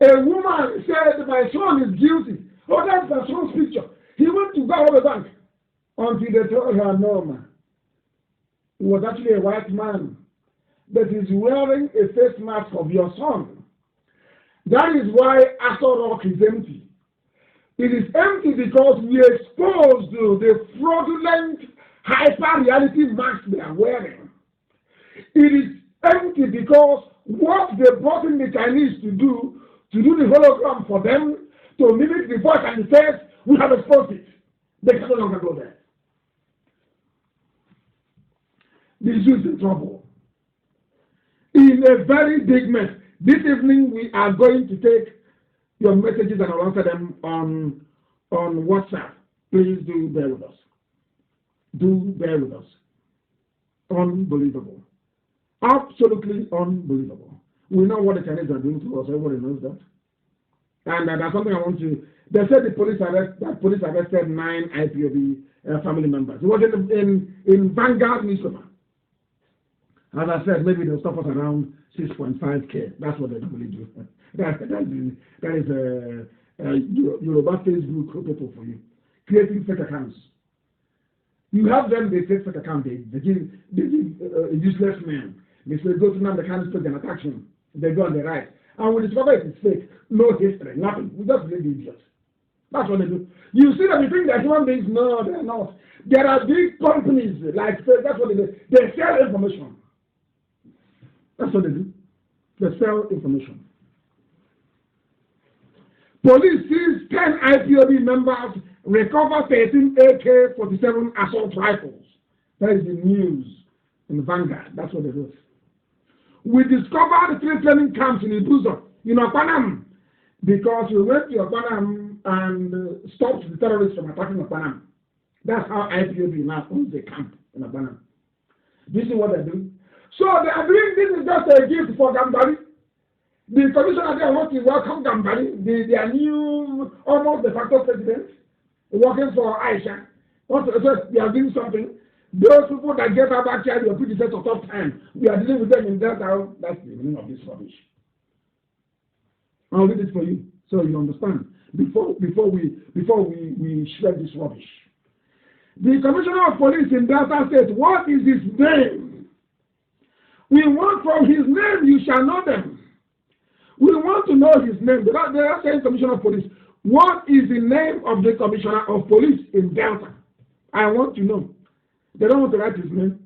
A woman said, my son is guilty. Oh, that's my son's picture. He went to go to the bank until they told her, no, man. He was actually a white man that is wearing a face mask of your son. That is why Astor Rock is empty. It is empty because we exposed the fraudulent hyper-reality mask they are wearing. It is empty because what they brought in the Chinese to do the hologram for them, to mimic the voice and the face, we have exposed it. They can no longer go there. This is in trouble. In a very big mess. This evening we are going to take your messages and I'll answer them on WhatsApp. Please do bear with us. Do bear with us. Unbelievable. Absolutely unbelievable. We know what the Chinese are doing to us. Everybody knows that. And that's something I want to. They said the police arrested 9 IPOB family members. It was in Vanguard newspaper. As I said, maybe they'll stop us around 6.5K. That's what they normally do. that is Yoruba Facebook people for you. Creating fake accounts. You have them, they take fake account. They give a useless man. They say, go to Nnamdi Kanu's page and attack him. They go on the right. And we discover it is fake. No history, nothing. We just believe the idiots. That's what they do. You see that you think they're human beings? No, they're not. There are big companies like that's what they do. They sell information. That's what they do. They sell information. Police sees 10 IPOB members, recover 13 AK-47 assault rifles. That is the news in Vanguard. That's what they do. We discovered 3 training camps in Ibuzo, in Okpanam, because we went to Okpanam and stopped the terrorists from attacking Okpanam. That's how IPOB now owns the camp in Okpanam. This is what they do. So they are doing this is just a gift for Gambari. The commissioner there wants to welcome Gambari, their new, almost de facto president, working for Aisha. They are doing something. Those people that get her back here, they are pretty set of tough time. We are dealing with them in Delta. That's the meaning of this rubbish. I'll read it for you so you understand. Before we shred this rubbish. The Commissioner of Police in Delta said, what is his name? We want from his name, you shall know them. We want to know his name. They are saying Commissioner of Police. What is the name of the Commissioner of Police in Delta? I want to know. They don't want to write his name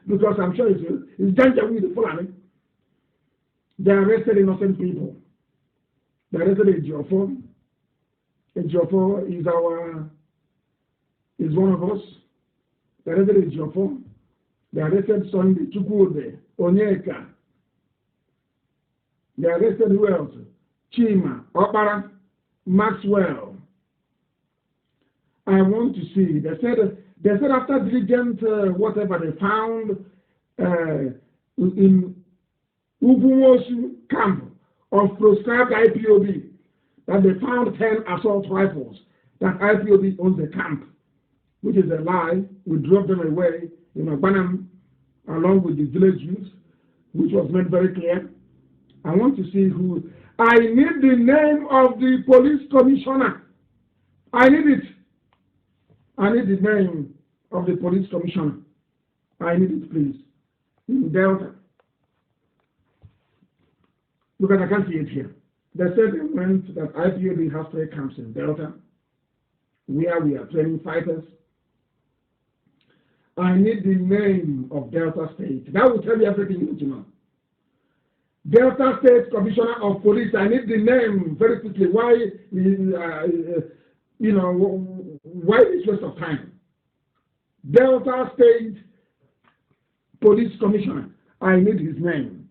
because I'm sure it's Janjaweed the Fulani. They arrested innocent people. They arrested Ejiofor. Ejiofor is one of us. They arrested Ejiofor. They arrested Sunday Chukwude, Onyeka. They arrested who else? Chima, Okpara, Maxwell. I want to see. They said after diligent whatever they found in Ubumosu camp of proscribed IPOB that they found 10 assault rifles that IPOB owns the camp, which is a lie. We drove them away in Ogbanam along with the village youth which was made very clear. I want to see who. I need the name of the police commissioner. I need it. I need the name of the police commissioner. I need it, please. In Delta. Because I can't see it here. They said they went that IPOB has 3 camps in Delta, where we are training fighters. I need the name of Delta State. That will tell you everything you need to know. Delta State Commissioner of Police. I need the name very quickly. Why, why this waste of time? Delta State Police Commissioner. I need his name.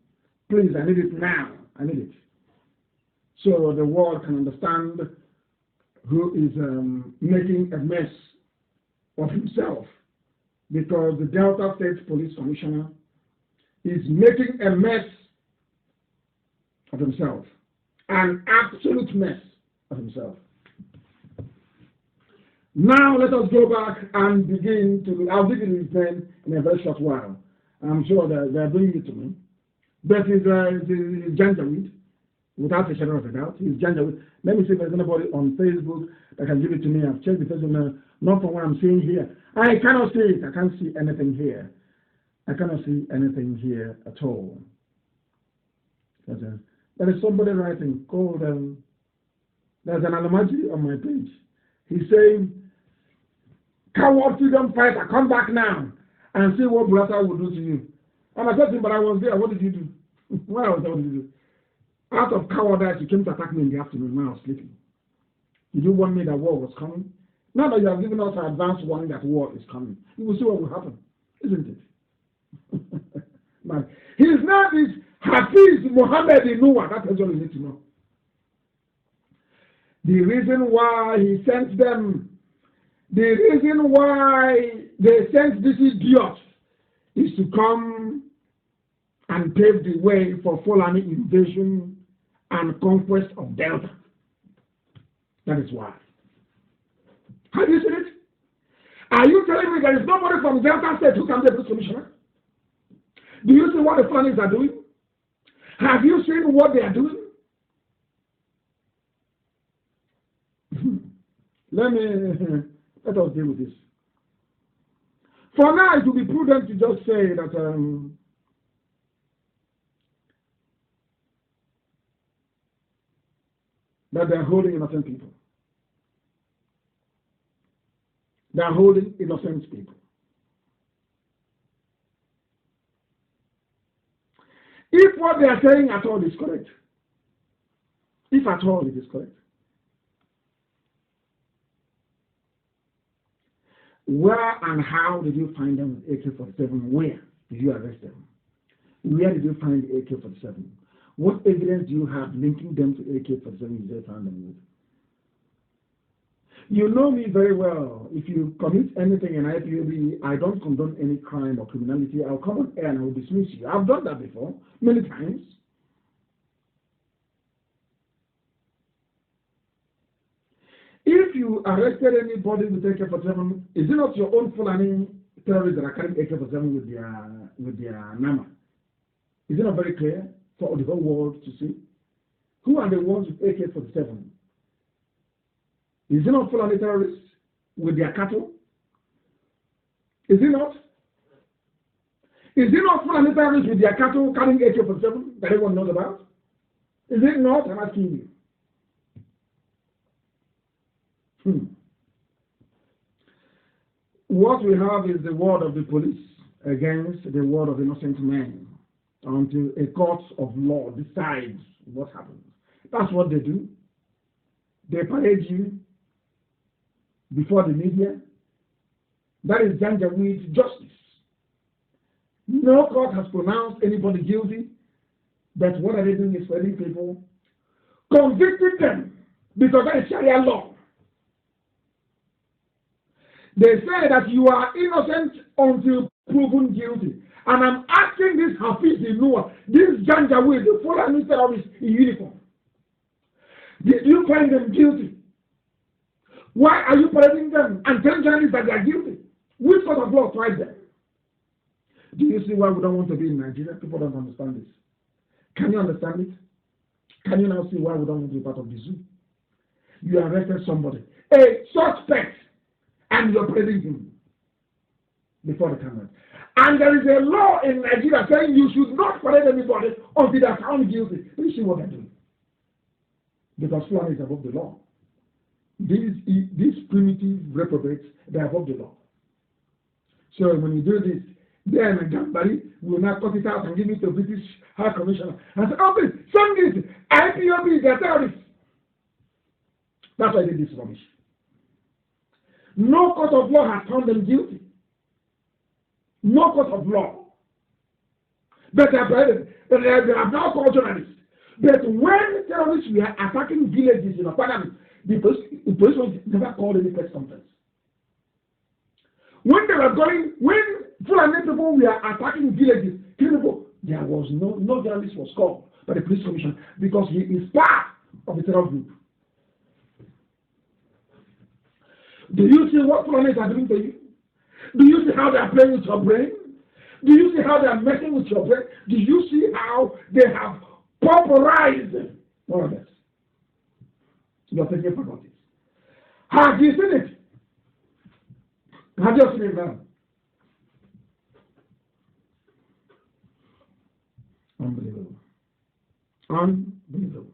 Please, I need it now. I need it. So the world can understand who is making a mess of himself. Because the Delta State Police Commissioner is making a mess of himself. An absolute mess of himself. Now let us go back and begin to, I'll give you his name in a very short while. I'm sure they're doing it to me. But he's Janjaweed, without a shadow of a doubt. He's Janjaweed. Let me see if there's anybody on Facebook that can give it to me. I've checked the Facebook now, not from what I'm seeing here. I cannot see it. I can't see anything here. I cannot see anything here at all. There is somebody writing called, there's an Alamaji on my page. He's saying, coward freedom fighter, come back now and see what Burata will do to you. And I said to him, but I was there. What did you do? What did you do? Out of cowardice, you came to attack me in the afternoon when I was sleeping. Did you warn me that war was coming? Now that you have given us an advance warning that war is coming, you will see what will happen, isn't it? Man, his name is Hafiz Mohammed Inua. That is all you need to know. The reason why he sent them, the reason why they sent this idiot is to come and pave the way for Fulani invasion and conquest of Delta. That is why. Have you seen it? Are you telling me there is nobody from Delta State who can be a police commissioner? Do you see what the Fulanis are doing? Have you seen what they are doing? Let us deal with this. For now, it will be prudent to just say that that they are holding innocent people. They are holding innocent people. If what they are saying at all is correct, if at all it is correct, where and how did you find them with AK-47? Where did you arrest them? Where did you find the AK-47? What evidence do you have linking them to AK-47 you found them with? You know me very well. If you commit anything in IPOB, I don't condone any crime or criminality. I'll come on air and I will dismiss you. I've done that before, many times. If you arrested anybody with AK-47, is it not your own Fulani terrorists that are carrying AK-47 with their Nama? Is it not very clear for the whole world to see? Who are the ones with AK-47? Is it not Fulani terrorists with their cattle? Is it not? Is it not Fulani terrorists with their cattle carrying AK-47 that everyone knows about? Is it not? I'm asking you. What we have is the word of the police against the word of innocent men until a court of law decides what happens. That's what they do. They parade you before the media. That is Janjaweed justice. No court has pronounced anybody guilty, but what are they doing is parading people, convicting them because that is Sharia law. They say that you are innocent until proven guilty. And I'm asking this Hafiz Inua, this Janjaweed, the Fulani terrorist in uniform, did you find them guilty? Why are you parading them and telling journalists that they are guilty? Which sort of law tried them? Do you see why we don't want to be in Nigeria? People don't understand this. Can you understand it? Can you now see why we don't want to be part of the zoo? You arrested somebody, a suspect, and you're parading him before the camera. And there is a law in Nigeria saying you should not parade anybody until they are found guilty. You see what they're doing? Because Fulani is above the law. These primitive reprobates, they are above the law. So when you do this, then Gambari will not cut it out and give it to British High Commissioner and say, okay, send this, IPOB, they're terrorists. That's why they did this rubbish. No court of law has found them guilty. No court of law. But they have now called journalists. But when terrorists were attacking villages in Okpanami, the police never called any press conference. When Fulani people were attacking villages, people, there was no journalist was called by the police commission because he is part of the terror group. Do you see what Fulanis are doing to you? Do you see how they are playing with your brain? Do you see how they are messing with your brain? Do you see how they have pauperized all of this? You are taking about it. Have you seen it? Have you seen it now? Unbelievable. Unbelievable.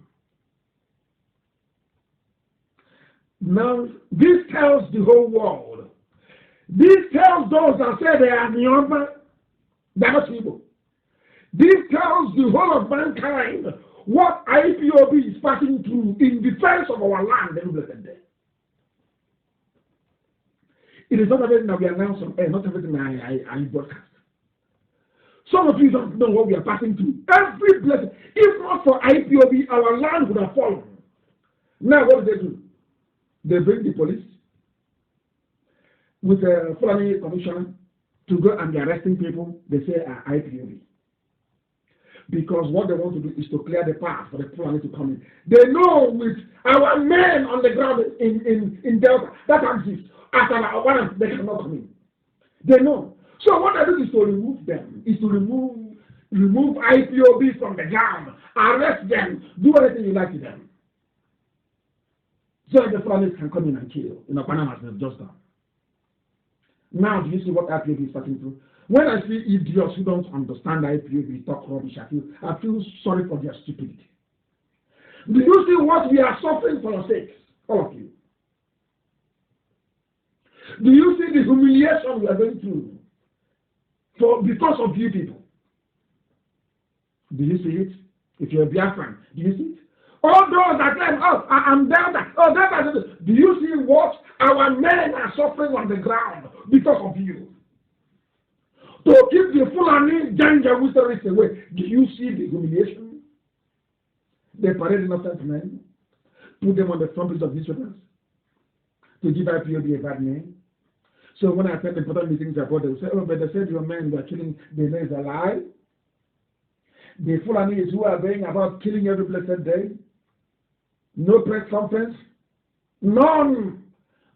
Now, this tells the whole world. This tells those that say they are Nyoma, they are not people. This tells the whole of mankind what IPOB is passing through in defense of our land every blessed day. It is not everything that we announce on air, not everything I broadcast. Some of you don't know what we are passing through. Every blessing, if not for IPOB, our land would have fallen. Now, what do? They bring the police with a Fulani commissioner to go and be arresting people they say are IPOB. Because what they want to do is to clear the path for the Fulani to come in. They know with our men on the ground in Delta, that exists. After our warrant, they cannot come in. They know. So what they do is to remove them, is to remove IPOB from the ground, arrest them, do anything you like to them. So the Fulanis can come in and kill. Panama has just done. Now, do you see what IPOB is passing through? When I see idiots who don't understand IPOB talk rubbish, I feel sorry for their stupidity. Do you see what we are suffering for your sakes? All of you. Do you see the humiliation we are going through because of you people? Do you see it? If you're a Biafran, do you see it? All those that claim, oh, I'm Delta, oh, Delta. Do you see what our men are suffering on the ground because of you? To keep the Fulani danger terrorists away, do you see the humiliation? They parade innocent men, put them on the front page of newspapers to give IPOB a bad name. So when I attend important meetings abroad, they will say, oh, but they said your men were killing, they know it's a lie. The Fulanis who are going about killing every blessed day, no press conference, none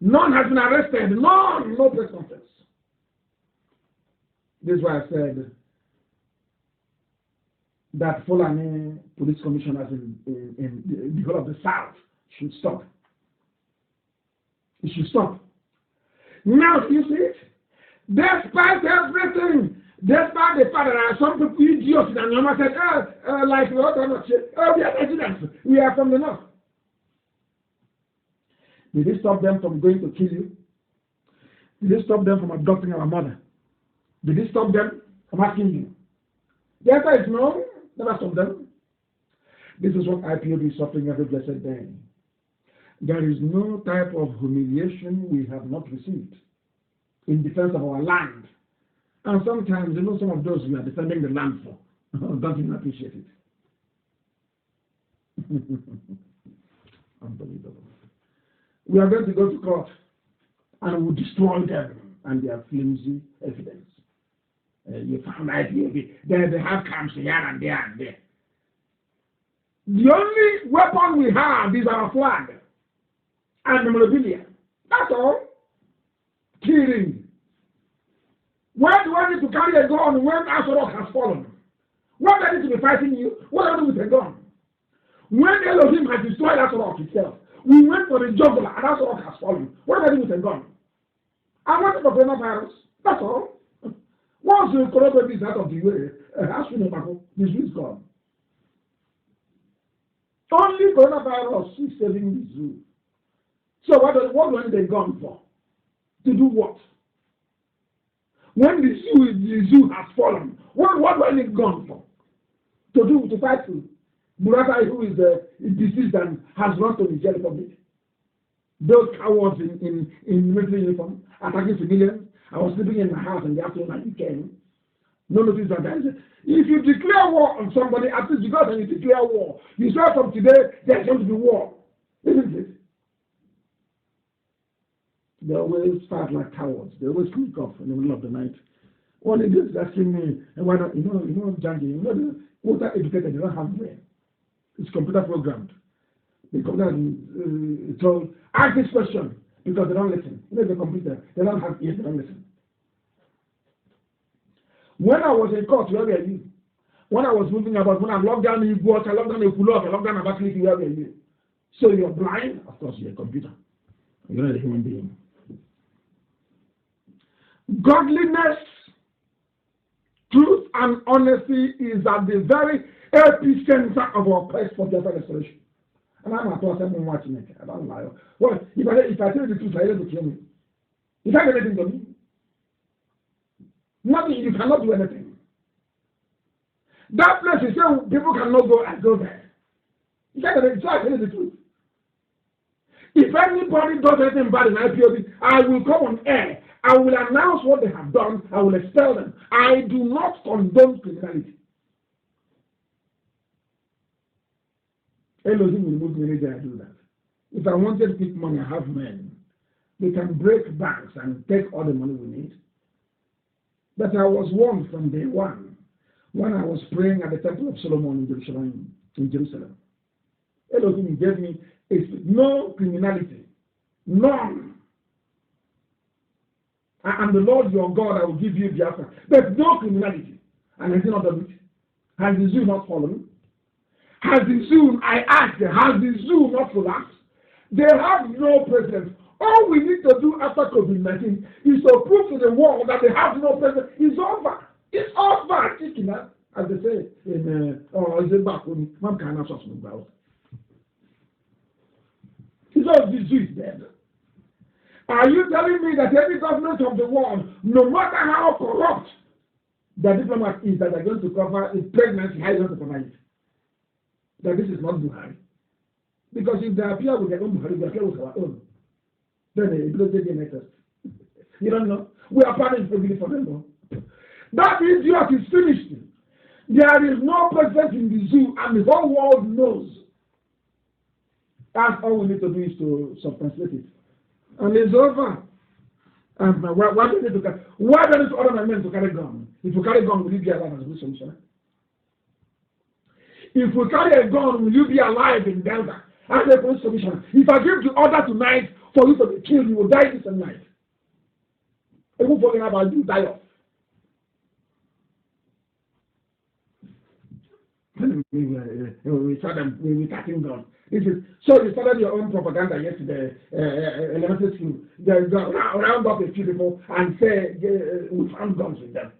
has been arrested, no press conference. This is why I said that Fulani police commissioners in the whole of the South should stop. It should stop. Now, you see it? Despite everything, despite the fact that there are some people, idiots, and your man said, like what I'm not saying, we are residents, we are from the north. Did it stop them from going to kill you? Did it stop them from abducting our mother? Did it stop them from asking you? The answer is no, never stop them. This is what IPOB is suffering every blessed day. There is no type of humiliation we have not received in defense of our land. And sometimes, some of those we are defending the land for don't even appreciate it. Unbelievable. We are going to go to court and we'll destroy them and their flimsy evidence. You found IPOB. They have camps here and there and there. The only weapon we have is our flag and memorabilia. That's all. Killing. Why do I need to carry a gun when Asorok has fallen? Why do I need to be fighting you? What do I do with a gun? When Elohim has destroyed Asorok itself, we went for the jugular and Asorok has fallen. What do I do with a gun? I want for coronavirus. That's all. Once the coronavirus is out of the way, this is gone. Only coronavirus is saving the zoo. So what do I need a gun for? To do what? When the zoo has fallen, what do I need a gun for? To fight with Murata, who is deceased and has run to the Niger Republic. Those cowards in military uniform attacking civilians. I was sleeping in my house in the afternoon and he came. No notice that guy said, if you declare war on somebody, at least you got and you declare war. You saw from today there's going to be war. Isn't it? They always fight like cowards. They always sneak off in the middle of the night. One day is asking me, and why not, Janji, the water educated, they don't have brain. It's computer programmed. The computer is told, ask this question, because they don't listen. The computer, they don't have ears, they don't listen. When I was in court, where were you? When I was moving about, when I locked down the Igbo, I locked down the Kulok, I locked down Abakaliki, where were you? So you're blind? Of course, you're a computer. You're not a human being. Godliness, truth, and honesty is at the very epicenter of our quest for the restoration. And I'm not watching it. I don't lie. Well, if I tell you the truth, I will kill me. You can't do anything to me. Nothing. You cannot do anything. That place you say people cannot go, I go there. You can't do anything. So I tell you the truth. If anybody does anything bad in IPOB, I will come on air. I will announce what they have done. I will expel them. I do not condone criminality. Elohim will move me later I do that. If I wanted to pick money, I have men. They can break banks and take all the money we need. But I was warned from day one when I was praying at the Temple of Solomon in Jerusalem. Elohim gave me no criminality. None. I am the Lord your God, I will give you Biafra. There's no criminality. And has he not done it? Has the zoo not fallen? Has the zoo, I asked, has the zoo not collapsed? They have no president. All we need to do after COVID-19 is to prove to the world that they have no president. It's over. It's over. As they say in the zoo is dead. Are you telling me that every government of the world, no matter how corrupt the diplomat is, that they're going to cover his pregnancy, how are you going to cover it? That this is not Buhari. Because if they appear with their own Buhari, they appear with our own. Then they blow the DNA test. You don't know? We are planning for them. That idiot is finished. There is no president in the zoo, and the whole world knows. That's all we need to do is to subtranslate it. And it's over. And why do you need to order my men to carry gun? If you carry gun, will you be alive as a good solution? If we carry a gun, will you be alive in Delta as a police commissioner? If I give the order tonight for you to be killed, you will die this night. Even forgetting about you, die off. We starting gun. This is so you started your own propaganda yesterday, elementary school. They round up a few people and say we found guns with them.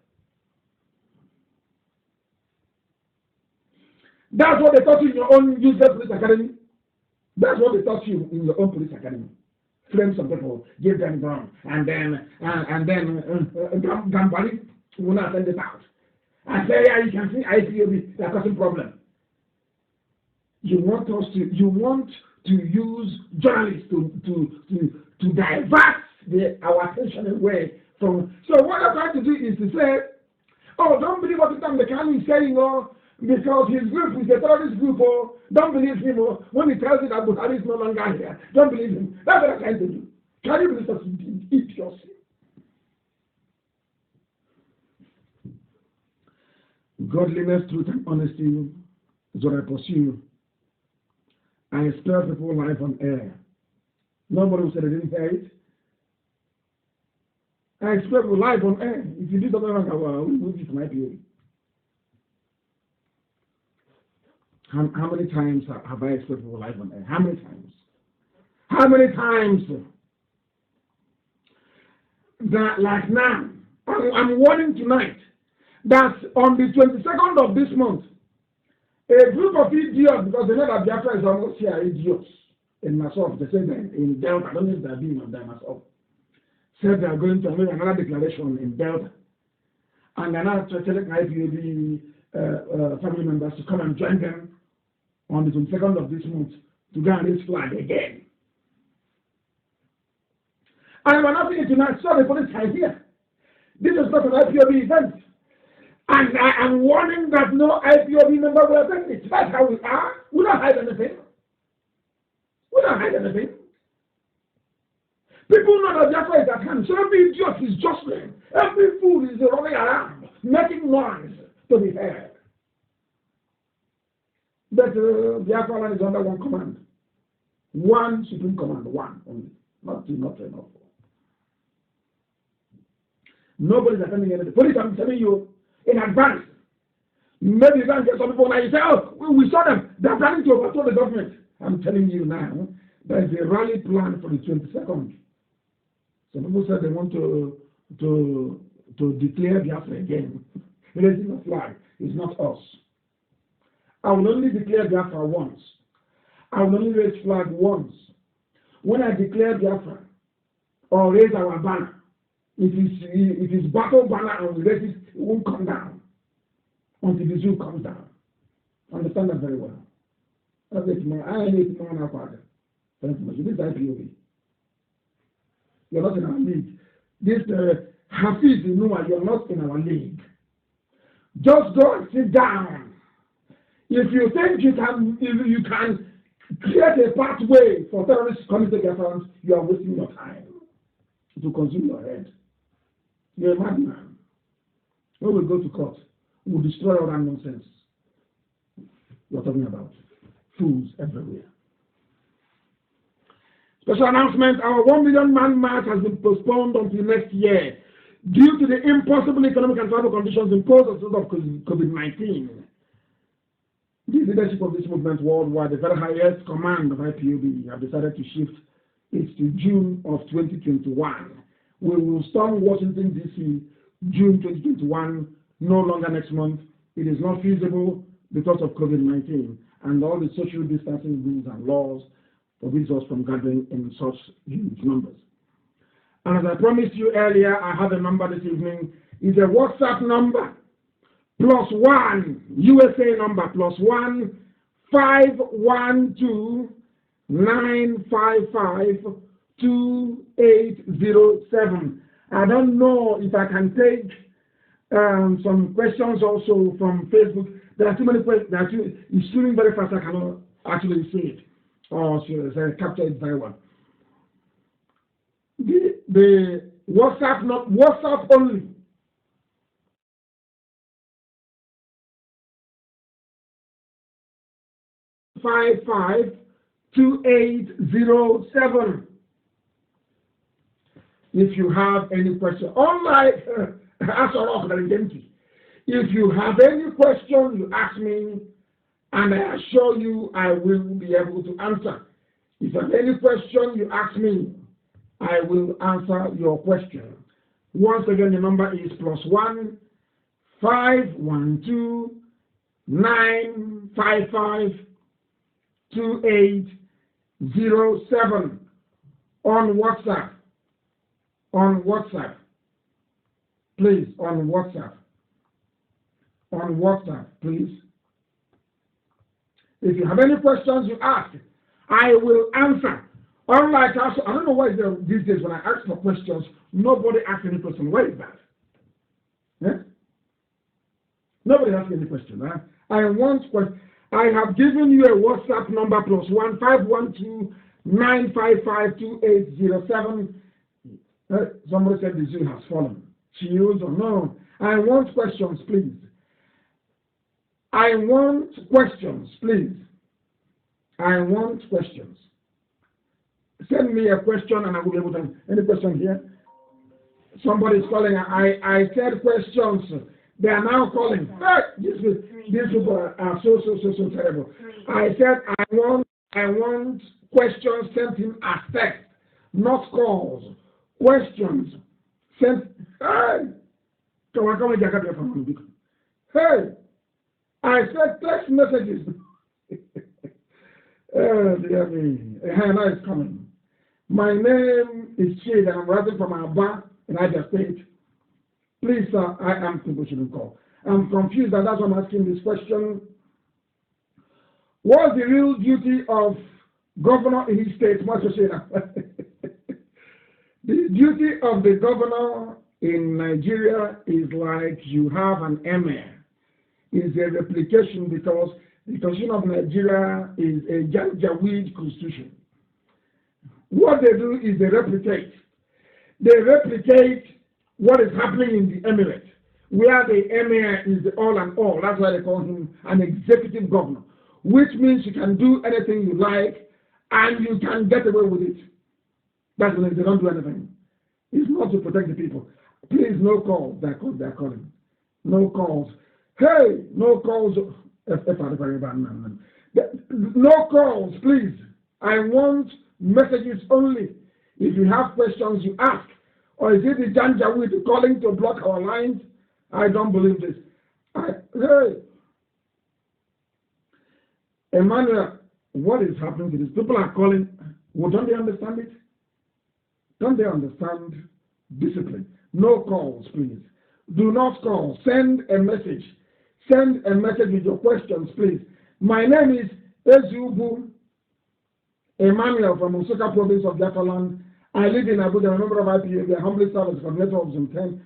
That's what they taught you in your own useless police academy. That's what they taught you in your own police academy. Frame some people, give them gun, and then Gambari will not send it out. And say, yeah, you can see IPOB, they're causing problem. You want to use journalists to divert our attention away from. So what I'm trying to do is to say, oh, don't believe what Kanu is saying, or because his group is a terrorist group, or don't believe him, or when he tells you that Buhari is no longer here, don't believe him. That's what I'm trying to do. Can you believe that idiocy? Godliness, truth, and honesty is what I pursue. I expel people live on air. Nobody will say they didn't hear it. I express live on air. If you do something wrong, I will move you to my POV. How many times have I expressed live on air? How many times? How many times? That, like now, I'm warning tonight that on the 22nd of this month, a group of idiots, because they know that Biafra is almost here, idiots in myself, they said that in Delta, I don't know if they're being on them myself, said they are going to make another declaration in Delta. And they're now telling IPOB family members to come and join them on the 22nd of this month to go and raise flag again. And we're not seeing tonight, so the police are here. This is not an IPOB event. And I am warning that no IPOB member will attend it. That's how we are. We don't hide anything. We don't hide anything. People know that Biafra is at hand. So every idiot is jostling. Every fool is running around, making noise to be heard. But Biafra land is under one command. One supreme command, one only. Not two, not three, not four. Nobody's attending anything. Police, I'm telling you in advance. Maybe you can get some people now. You say, oh, we saw them. They're planning to overthrow the government. I'm telling you now, there's a rally plan for the 22nd. Some people said they want to declare Biafra again. Raising a flag is not us. I will only declare Biafra once. I will only raise flag once. When I declare Biafra or raise our banner, it is battle banner and we raise it, it won't come down until the zoo comes down. Understand that very well. I need to know our father. Thank you much. This is IPOB. You're not in our league. This Hafiz Inua, you're not in our league. Just go and sit down. If you think you can create a pathway for terrorists coming to Biafrans, you are wasting your time. It will consume your head. You're a madman. When we go to court, we'll destroy all that nonsense you're talking about. Fools everywhere. Special announcement, our 1 million man march has been postponed until next year due to the impossible economic and travel conditions imposed as a result of COVID-19. The leadership of this movement worldwide, the very highest command of IPOB, have decided to shift it to June of 2021. We will storm Washington, D.C. June 2021, no longer next month. It is not feasible because of COVID-19 and all the social distancing rules and laws forbids us from gathering in such huge numbers. And as I promised you earlier, I have a number this evening. It's a WhatsApp number, +1, USA number, +1 512 955 2807. I don't know if I can take some questions also from Facebook. There are too many questions. It's shooting very fast. I cannot actually see it or capture it very well. The WhatsApp, not WhatsApp only. #55 2807. If you have any question, unlike if you have any question, you ask me, and I assure you I will be able to answer. If you have any question, you ask me, I will answer your question. Once again, the number is +1 512 955 2807 on WhatsApp. On WhatsApp. Please, on WhatsApp. On WhatsApp, please. If you have any questions, you ask. I will answer. Unlike us, I don't know why these days when I ask for questions, nobody asks any question. Why is that? Yeah? Nobody asks any question. Huh? I have given you a WhatsApp number +1 512 955 2807. Somebody said the zoo has fallen. She used or no. I want questions, please. I want questions, please. I want questions. Send me a question and I will be able to. Any question here? Somebody's calling. I said questions. They are now calling. Hey, these people are so terrible. I said I want questions sent in as text, not calls. Questions sent. Hey, come on, Jack, hey, I said text messages. Oh, dear me. Hannah is coming. My name is Shade, and I'm writing from Aba in Niger State. Please, sir, I am people shouldn't call. I'm confused, and that's why I'm asking this question. What's the real duty of governor in his state? The duty of the governor in Nigeria is like you have an emir. It's a replication because the constitution of Nigeria is a Janjaweed constitution. What they do is they replicate. They replicate what is happening in the emirate, where the emir is the all and all. That's why they call him an executive governor, which means you can do anything you like and you can get away with it. That's when they don't do anything. It's not to protect the people. Please, no calls. They're calling. No calls. Hey, no calls. No calls, please. I want messages only. If you have questions, you ask. Or is it the Janjaweed calling to block our lines? I don't believe this. Hey, Emmanuel, what is happening to this? People are calling. Well, don't they understand it? Don't they understand discipline? No calls, please. Do not call. Send a message. Send a message with your questions, please. My name is Ezubu Emmanuel from Osoka province of Biafra land. I live in Abuja, a member of IPA, the humbly service coordinator of Zoom 10.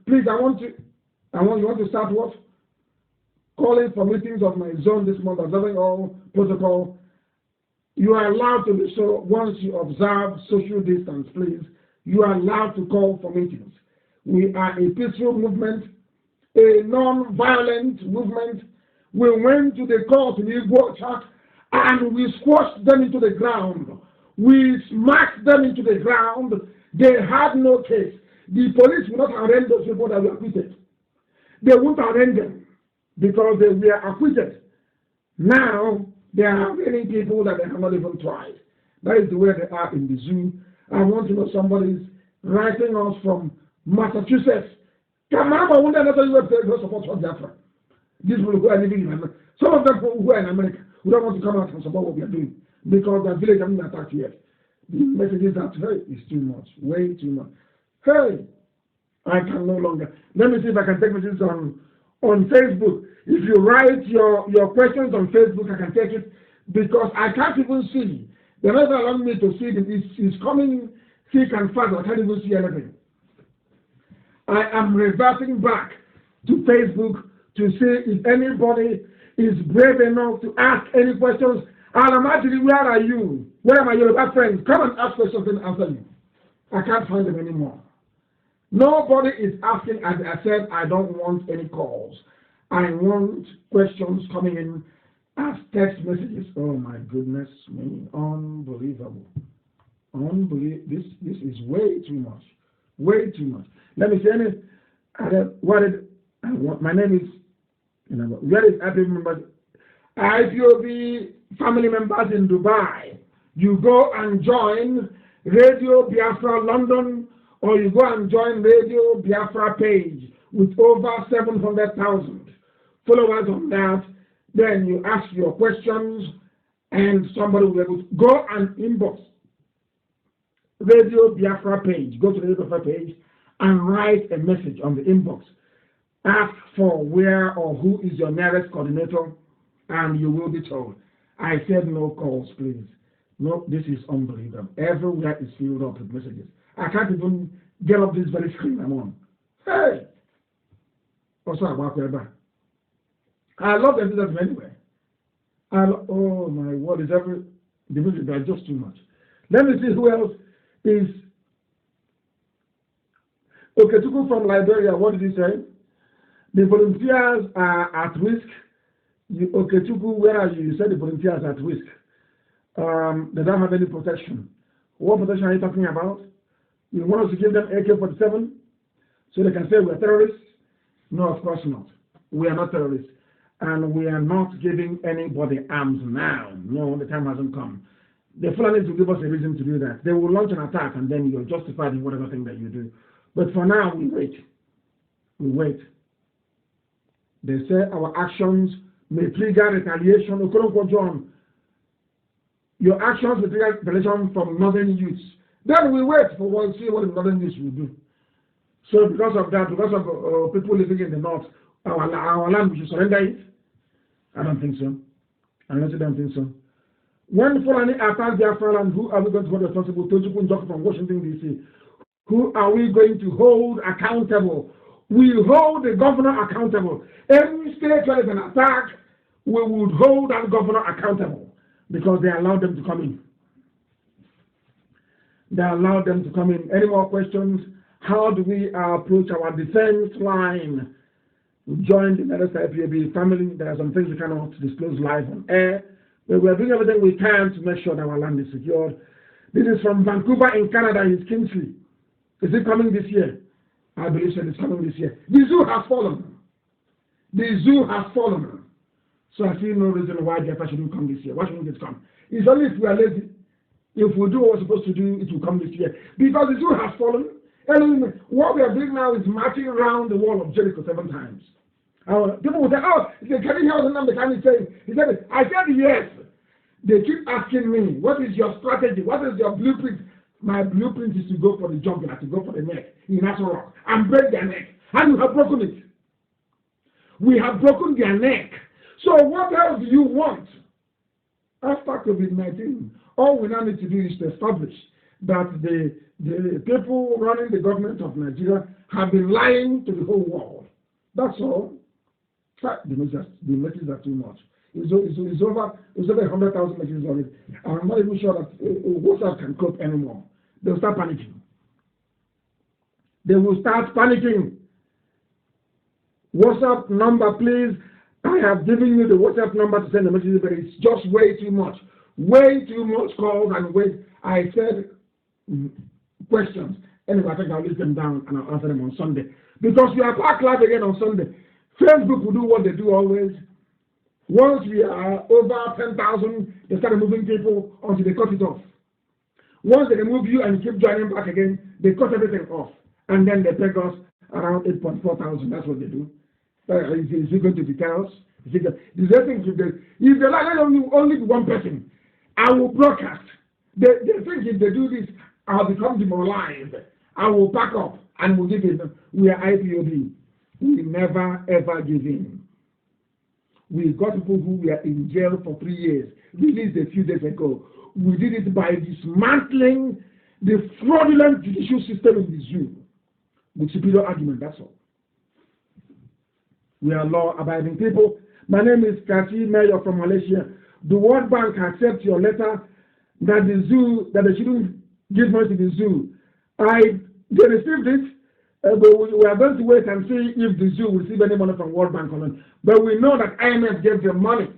Please, you want to start what? Calling for meetings of my zone this month, observing all protocol. You are allowed to do so once you observe social distance, please. You are allowed to call for meetings. We are a peaceful movement, a non-violent movement. We went to the court in Igbo Church and we squashed them into the ground. We smacked them into the ground. They had no case. The police will not arraign those people that were acquitted. They won't arraign them because they were acquitted. Now, they are arraigning people that they have not even tried. That is the way they are in the zoo. I want to know somebody's writing us from Massachusetts. Come on, I wonder whether you have to support for Biafra. These people who are living in America. Some of them who are in America who don't want to come out and support what we are doing because their village haven't been attacked yet. The messages that, hey, is too much, way too much. Hey, I can no longer. Let me see if I can take messages on Facebook. If you write your questions on Facebook, I can take it because I can't even see. They're not allowing me to see it. It's coming thick and fast. I can't even see anything. I am reverting back to Facebook to see if anybody is brave enough to ask any questions. And I'm actually, where are you? Where are my Yoruba friends? Come and ask questions and answer me. I can't find them anymore. Nobody is asking, as I said, I don't want any calls. I want questions coming in as text messages. Oh my goodness me, unbelievable. This is way too much. Way too much. Let me say my name is, where is IPOB members? IPOB family members in Dubai. You go and join Radio Biafra London, or you go and join Radio Biafra page with over 700,000 followers on that. Then you ask your questions and somebody will be able to go and inbox Radio Biafra page. Go to the Radio Biafra page and write a message on the inbox. Ask for where or who is your nearest coordinator and you will be told. I said no calls, please. No, this is unbelievable. Everywhere is filled up with messages. I can't even get up this very screen I'm on. Hey! Also, I love them anyway. Oh my word, the music are just too much. Let me see who else is. Oketuku from Liberia, what did he say? The volunteers are at risk. Oketuku, where are you? You said the volunteers are at risk. They don't have any protection. What protection are you talking about? You want us to give them AK-47 so they can say we're terrorists? No, of course not. We are not terrorists. And we are not giving anybody arms now. No, the time hasn't come. The Fulanis will give us a reason to do that. They will launch an attack and then you're justified in whatever thing that you do. But for now, we wait. We wait. They say our actions may trigger retaliation. Okoronko John, your actions will trigger retaliation from northern youths. Then we wait for what see what the northern youths will do. So because of that, because of people living in the north, our land, we should surrender it? I don't think so. I honestly don't think so. When Fulani attack Biafra land, who are we going to hold responsible? Tochukwu Njoku from Washington, D.C. Who are we going to hold accountable? We hold the governor accountable. Every state where there's an attack, we would hold that governor accountable because they allowed them to come in. They allowed them to come in. Any more questions? How do we approach our defense line? We joined the IPOB family. There are some things we cannot disclose live on air. But we are doing everything we can to make sure that our land is secured. This is from Vancouver in Canada, his country. Is it coming this year? I believe so. It's coming this year. The zoo has fallen. The zoo has fallen. So I see no reason why the attack shouldn't come this year. Why shouldn't it come? It's only if we are lazy. If we do what we're supposed to do, it will come this year. Because the zoo has fallen. And what we are doing now is marching around the wall of Jericho 7 times. People will say, oh, can you hear what Nnamdi Kanu saying? He said, I said yes. They keep asking me, what is your strategy? What is your blueprint? My blueprint is to go for the jugular, to go for the neck in Nassau Rock and break their neck. And we have broken it. We have broken their neck. So what else do you want? After COVID-19, all we now need to do is to establish that the people running the government of Nigeria have been lying to the whole world. That's all. The messages are too much. It's over 100,000 messages on it. I'm not even sure that WhatsApp can cope anymore. They'll start panicking. They will start panicking. WhatsApp number, please. I have given you the WhatsApp number to send the messages, but it's just way too much. Way too much calls and wait. I said questions. Anyway, I think I'll list them down and I'll answer them on Sunday. Because we are back live again on Sunday. Facebook will do what they do always. Once we are over 10,000, they start removing people until they cut it off. Once they remove you and you keep joining back again, they cut everything off. And then they peg us around 8,400. That's what they do. Is it going to deter us? If they like only one person, I will broadcast. They think if they do this, I'll become demoralized. I will pack up and we'll give it. We are IPOB. We never ever give in. We got people who were in jail for 3 years, released a few days ago. We did it by dismantling the fraudulent judicial system in the zoo with superior argument, that's all. We are law-abiding people. My name is Kasi Mayor from Malaysia. The World Bank accepts your letter that they shouldn't give money to the zoo. They received it. But we are going to wait and see if the zoo will receive any money from World Bank or not. But we know that IMF gave them money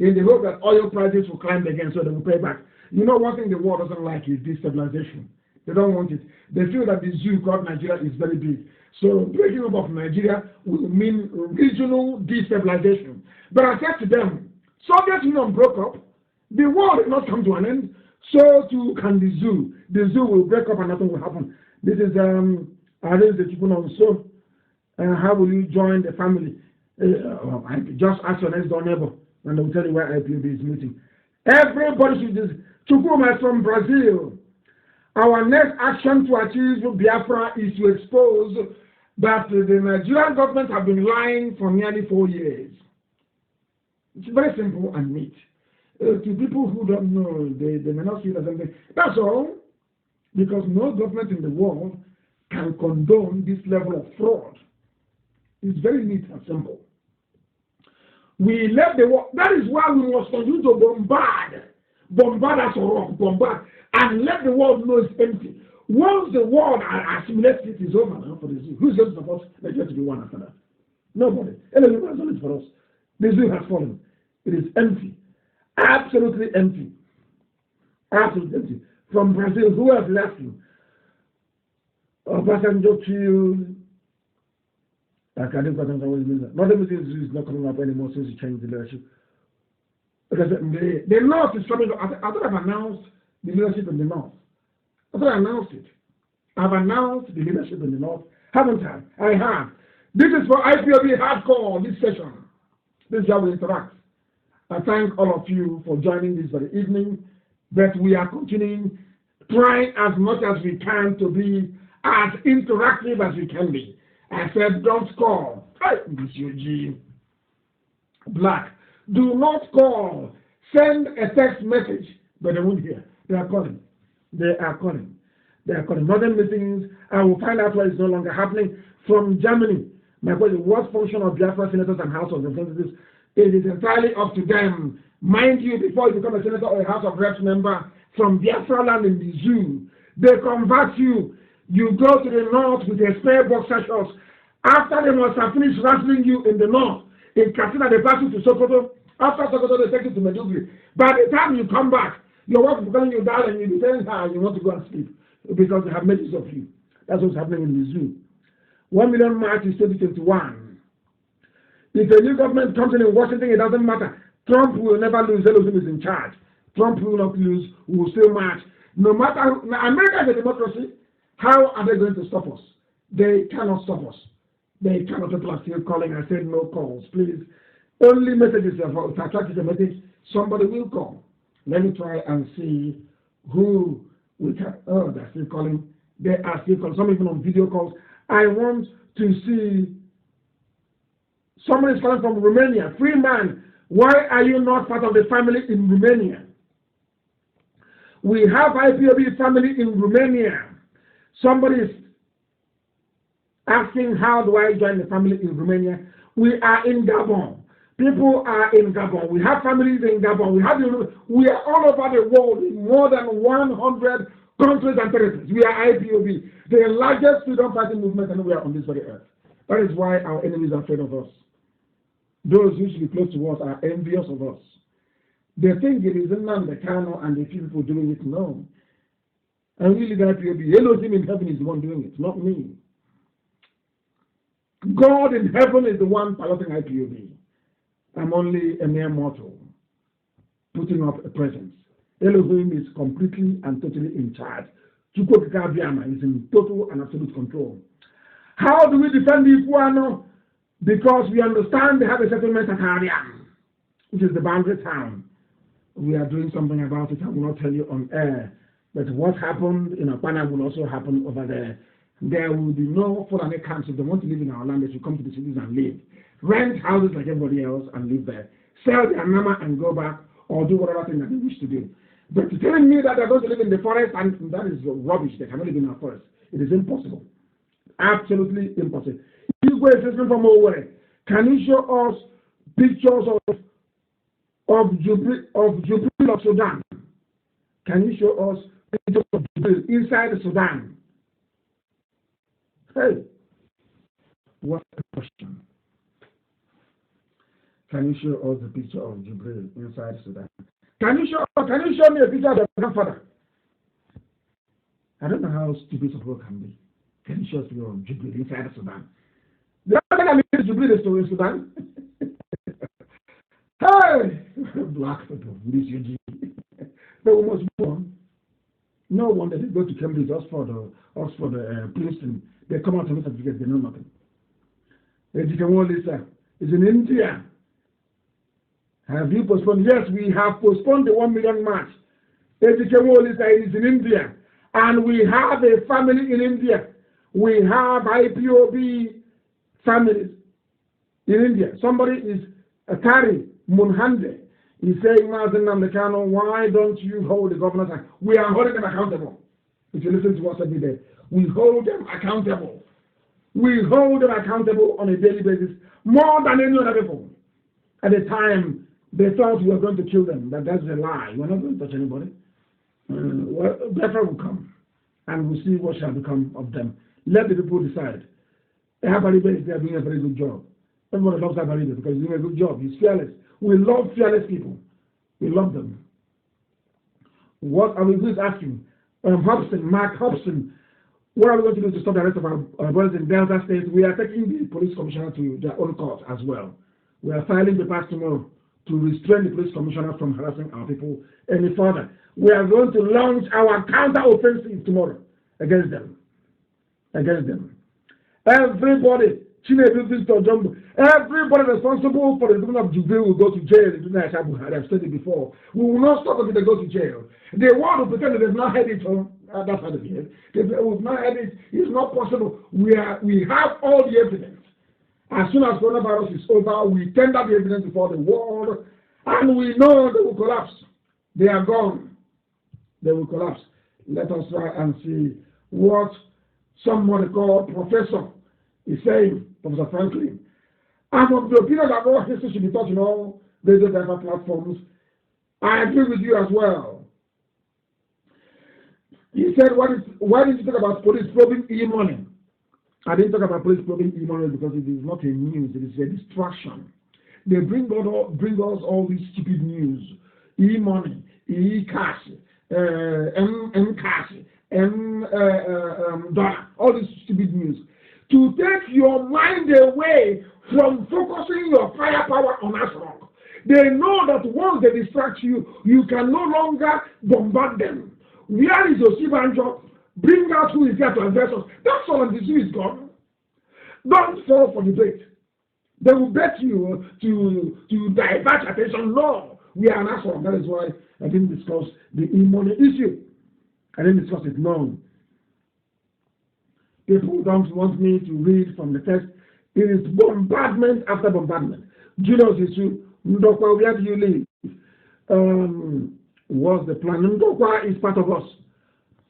in the hope that oil prices will climb again so they will pay back. You know, one thing the world doesn't like is destabilization. They don't want it. They feel that the zoo called Nigeria is very big. So breaking up of Nigeria will mean regional destabilization. But I said to them, Soviet Union broke up. The world did not come to an end. So too can the zoo. The zoo will break up and nothing will happen. This is the people on so. How will you join the family? Just ask your next door neighbor, and they will tell you where IPOB is meeting. Everybody should just. Chukuma is from Brazil. Our next action to achieve Biafra is to expose that the Nigerian government have been lying for nearly 4 years. It's very simple and neat. To people who don't know, they may not see it as something. That's all. Because no government in the world can condone this level of fraud. It's very neat and simple. We left the war. That is why we must continue to bombard us or bombard, and let the world know it's empty. Once the world assimilates it, is over now for the zoo. Who's going to support Nigeria to be one after that? Nobody. Everyone has done it for us. The zoo has fallen. It is empty. Absolutely empty. Absolutely empty. From Brazil, who else is asking? Obasanjo killed. I can't even understand what it means. Not everything is not coming up anymore since he changed the leadership. Because the North is coming up. I thought I've announced the leadership in the North. I thought I announced it. I've announced the leadership in the North. Haven't I? I have. This is for IPOB Hardcore, this session. This is how we interact. I thank all of you for joining this very evening, but we are continuing, trying as much as we can to be as interactive as we can be. I said, don't call. Hey, Monsieur G. Black. Do not call. Send a text message, but they won't hear. They are calling. They are calling. They are calling. Modern meetings, I will find out why it's no longer happening. From Germany, my question, what function of Biafra senators and House of Representatives? It is entirely up to them. Mind you, before you become a senator or a House of Reps member from Biafra land in the zoo, they convert you. You go to the north with a spare boxer shorts. After they must have finished wrestling you in the north, in Katsina, they pass you to Sokoto. After Sokoto, they take you to Maiduguri. By the time you come back, your wife is calling you down and you be telling her you want to go and sleep because they have made use of you. That's what's happening in the zoo. 1 million March is 2021. If a new government comes in Washington, it doesn't matter. Trump will never lose. Elohim is in charge. Trump will not lose. We will still march. No matter, America is a democracy. How are they going to stop us? They cannot stop us. They cannot. People are still calling. I said no calls, please. Only messages. If I try to a message, somebody will call. Let me try and see who we can. Oh, they're still calling. They are still calling. Some even on video calls. I want to see. Someone is calling from Romania. Free man, why are you not part of the family in Romania? We have IPOB family in Romania. Somebody is asking, how do I join the family in Romania? We are in Gabon. People are in Gabon. We have families in Gabon. We are all over the world in more than 100 countries and territories. We are IPOB, the largest freedom fighting movement anywhere on this very earth. That is why our enemies are afraid of us. Those who should be close to us are envious of us. They think it is Nnamdi, Kanu, and the few people doing it. No. And really, the IPOB, Elohim in heaven is the one doing it, not me. God in heaven is the one piloting IPOB. I'm only a mere mortal, putting up a presence. Elohim is completely and totally in charge. Chukwokika is in total and absolute control. How do we defend the Iguano? Because we understand they have a settlement at Ariam, which is the boundary town. We are doing something about it. I will not tell you on air. But what happened in Apana will also happen over there. There will be no Fulani camps. If they want to live in our land, they should come to the cities and live. Rent houses like everybody else and live there. Sell their nama and go back, or do whatever thing that they wish to do. But telling me that they're going to live in the forest, and that is rubbish. They cannot live in our forest. It is impossible. Absolutely impossible. You go assessment from Owerri. Can you show us pictures of Jubril of Sudan? Can you show us pictures of Jubril inside Sudan? Hey, what a question. Can you show us the picture of Jubril inside Sudan? Can you show me a picture of your grandfather? I don't know how stupid people can be. Can you show us a picture of Jubril inside Sudan? The other thing I mean is Jubril is in Sudan. Hey, black people, this UG. But we must move on. No wonder they go to Cambridge, Oxford, Princeton. They come out with certificates, they know nothing. Ejikemo Lisa is in India. Have you postponed? Yes, we have postponed the 1 million march. Ejikemo Lisa is in India. And we have a family in India. We have IPOB families in India. Somebody is Atari Munhande. He's saying, Mazi Nnamdi Kanu, why don't you hold the governor's hand? We are holding them accountable. If you listen to us every day, we hold them accountable. We hold them accountable on a daily basis more than any other people. At the time, they thought we were going to kill them, but that's a lie. We're not going to touch anybody. Biafra will come, and we'll see what shall become of them. Let the people decide. Abaribe, they are doing a very good job. Everybody loves Abaribe because he's doing a good job. He's fearless. We love fearless people. We love them. What are we good asking? Mark Hobson, What are we going to do to stop the rest of our brothers in Delta State? We are taking the police commissioner to their own court as well. We are filing papers tomorrow to restrain the police commissioner from harassing our people any further. We are going to launch our counter-offensive tomorrow against them. Everybody, everybody responsible for the doing of Jubilee will go to jail. I've said it before. We will not stop until they go to jail. They want to pretend that they've not heard it from that side of it. If we've not heard it, it's not possible. We have all the evidence. As soon as coronavirus is over, we tender the evidence before the world, and we know they will collapse. They are gone. They will collapse. Let us try and see what somebody called Professor is saying, Professor Franklin. I'm of the opinion that all history should be taught in all radio diver platforms. I agree with you as well. He said, why did you talk about police probing e-money? I didn't talk about police probing e-money because it is not a news, it is a distraction. They bring us all these stupid news. E-money, e-cash, M-cash, dollar, all this stupid news. To take your mind away from focusing your firepower on Asrock. They know that once they distract you, you can no longer bombard them. Where is Osibanjo? Bring out who is there to address us. That's all, and the zoo is gone. Don't fall for the bait. They will bet you to divert attention. No, we are an asshole. That is why I didn't discuss the e-money issue. I didn't discuss it. No. People don't want me to read from the text. It is bombardment after bombardment. Julius issue. Ndokwa, where do you live? What's the plan? Ndokwa is part of us.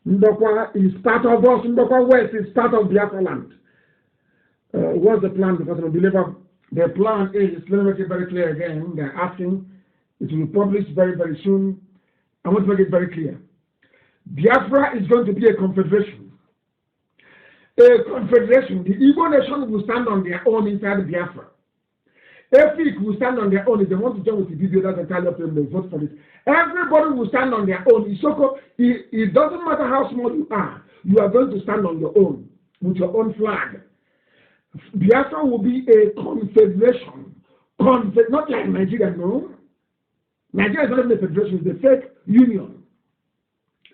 Ndokwa is part of us. Ndokwa West is part of Biafra land. What's the plan? Because I believe the plan is, let me make it very clear again. They're asking, it will be published very, very soon. I want to make it very clear. Biafra is going to be a confederation. A confederation. The Igbo nation will stand on their own inside Biafra. EFIC will stand on their own. If they want to join with the BBO, that's entirely up to them. They vote for this. Everybody will stand on their own. Isoko, it doesn't matter how small you are going to stand on your own, with your own flag. Biafra will be a confederation. Not like Nigeria, no. Nigeria is not even a federation, it's a fake union.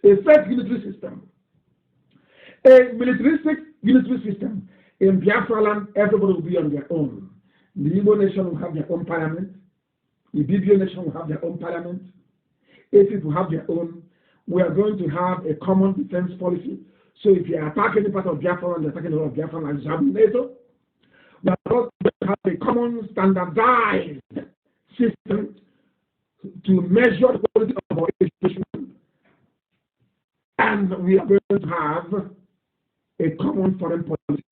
A fake military system. A militaristic military system. In Biafra land, everybody will be on their own. The Igbo nation will have their own parliament. The BBO nation will have their own parliament. AFIC will have their own. We are going to have a common defense policy. So if you attack any part of Biafra and you're attacking all of Biafra and you have NATO, we are going to have a common standardized system to measure the quality of our education. And we are going to have a common foreign policy.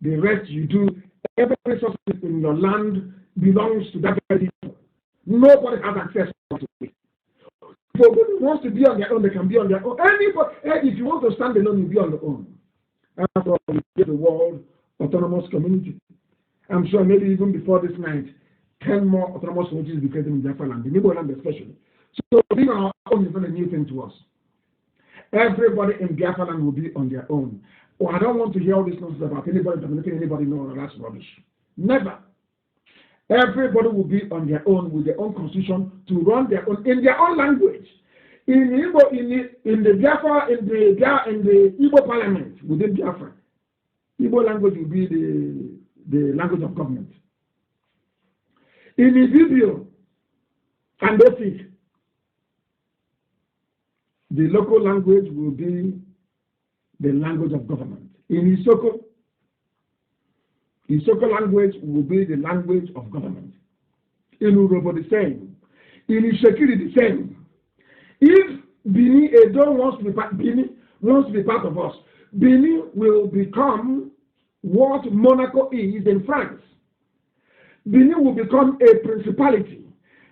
The rest you do, every resource in your land belongs to that very people. Nobody has access to it. If somebody wants to be on their own, they can be on their own. Anybody, if you want to stand alone, you'll be on your own. After all, you get the world autonomous community. I'm sure maybe even before this night, 10 more autonomous communities will be created in Biafra land, the Igbo land especially. So being on our own is not a new thing to us. Everybody in Biafra land will be on their own. Oh, I don't want to hear all this nonsense about anybody dominating anybody. No, that's rubbish. Never. Everybody will be on their own with their own constitution to run their own in their own language. In Igbo, in the Biafra, in the Igbo parliament within Biafra, Igbo language will be the language of government. In Ibibio and Efik, the local language will be the language of government. In Isoko language will be the language of government. In Urobo the same. In Ishekiri the same. If Bini Edo wants to be part of us, Bini will become what Monaco is in France. Bini will become a principality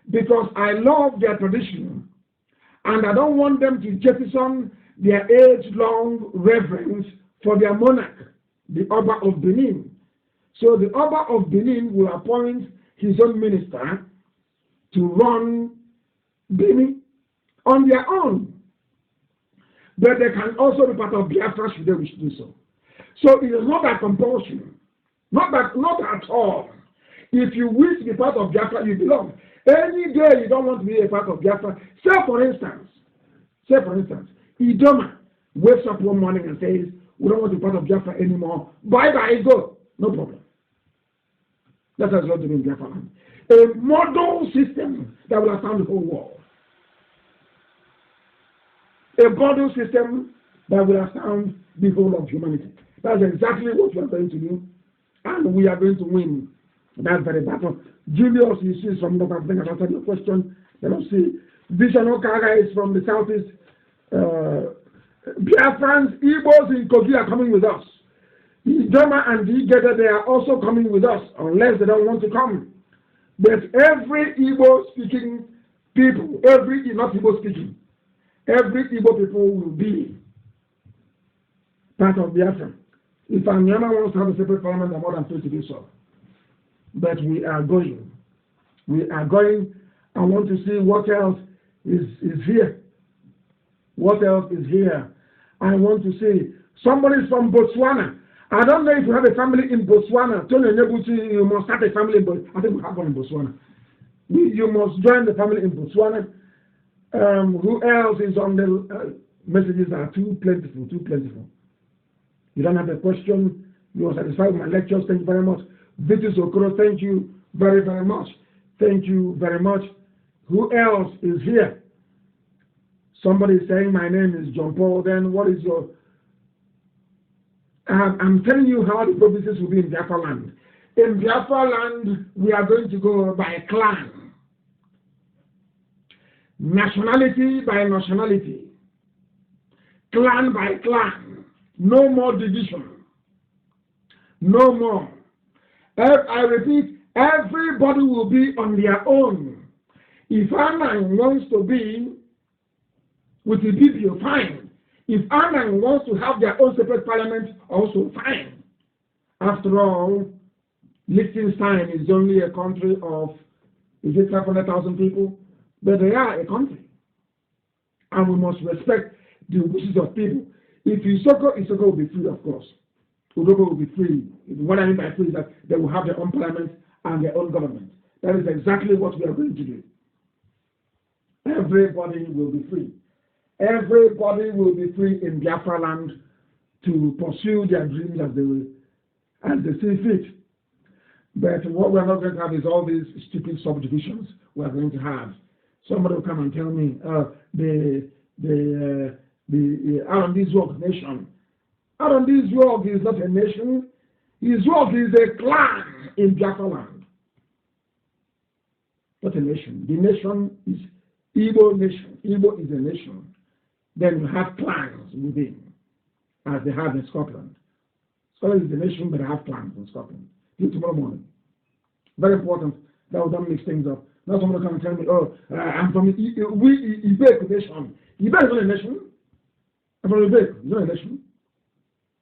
because I love their tradition and I don't want them to jettison their age-long reverence for their monarch, the Oba of Benin. So the Oba of Benin will appoint his own minister to run Benin on their own. but they can also be part of Biafra should they wish to do so. So it is not a compulsion, not at all. If you wish to be part of Biafra, you belong. Any day you don't want to be a part of Biafra, say for instance, Idoma wakes up one morning and says, we don't want to be part of Biafra anymore. Bye-bye, go. No problem. That's what we're doing in Biafra land. A model system that will astound the whole world. A model system that will astound the whole of humanity. That's exactly what we are going to do. And we are going to win that very battle. Julius, you see from North Africa, I answered your question. Let us see. Vision Okaga is from the southeast. Biafrans, Igbos in Kogi are coming with us. The Idoma and the Igede, they are also coming with us, unless they don't want to come. But every Igbo speaking people, not Igbo speaking, every Igbo people will be part of Biafra. If Anyama wants to have a separate parliament, I'm more than free to do so. But we are going. We are going. I want to see what else is here. What else is here? I want to see somebody from Botswana. I don't know if you have a family in Botswana. Tony Nebuti, you must start a family in Botswana. I think we have one in Botswana. You must join the family in Botswana. Who else is on the messages are too plentiful, too plentiful. You don't have a question. You are satisfied with my lectures. Thank you very much. Vitus Okoro, thank you very, very much. Thank you very much. Who else is here? Somebody is saying my name is John Paul. Then what is your... I'm telling you how the provinces will be in Biafra land. In Biafra land, we are going to go by clan. Nationality by nationality. Clan by clan. No more division. No more. I repeat, everybody will be on their own. If Anang wants to be with the BBO, fine. If Anang wants to have their own separate parliament, also fine. After all, Liechtenstein is only a country of, is it 500,000 people? But they are a country. And we must respect the wishes of people. If Isoko will be free, of course. Udogo will be free. What I mean by free is that they will have their own parliament and their own government. That is exactly what we are going to do. Everybody will be free. Everybody will be free in Biafra land to pursue their dreams as they see fit. But what we are not going to have is all these stupid subdivisions we are going to have. Somebody will come and tell me, the Arondizwok nation. Arondizwok is not a nation. Izwok is a clan in Biafra land. Not a nation. The nation is Igbo nation. Igbo is a nation. Then you have clans within, as they have in Scotland. Scotland is a nation, but they have clans in Scotland. Till tomorrow morning. Very important that we don't mix things up. Not someone come and tell me, I'm from Ibek nation. Ibek is not a nation. I'm from Ibek. It's not a nation.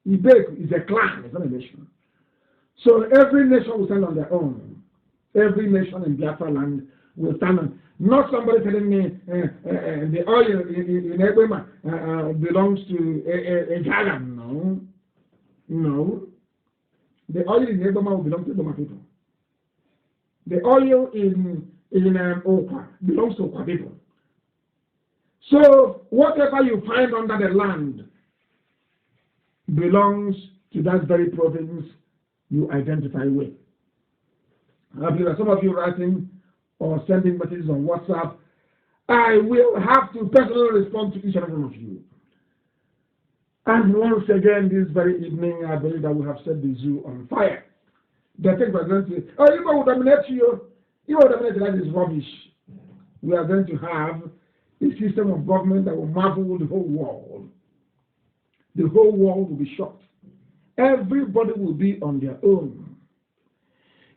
Ibek is a clan. It's not a nation. So every nation will stand on their own. Every nation in Biafra land will stand on. Not somebody telling me the oil in Ebema belongs to a Jagan. No. No. The oil in Ebema will belong to Ebema people. The oil in Okwa belongs to Okwa people. So whatever you find under the land belongs to that very province you identify with. Some of you writing or sending messages on WhatsApp, I will have to personally respond to each and every one of you. And once again, this very evening, I believe that we have set the zoo on fire. They think we're going to, you will dominate you. You will dominate, that is rubbish. We are going to have a system of government that will marvel the whole world. The whole world will be shocked. Everybody will be on their own.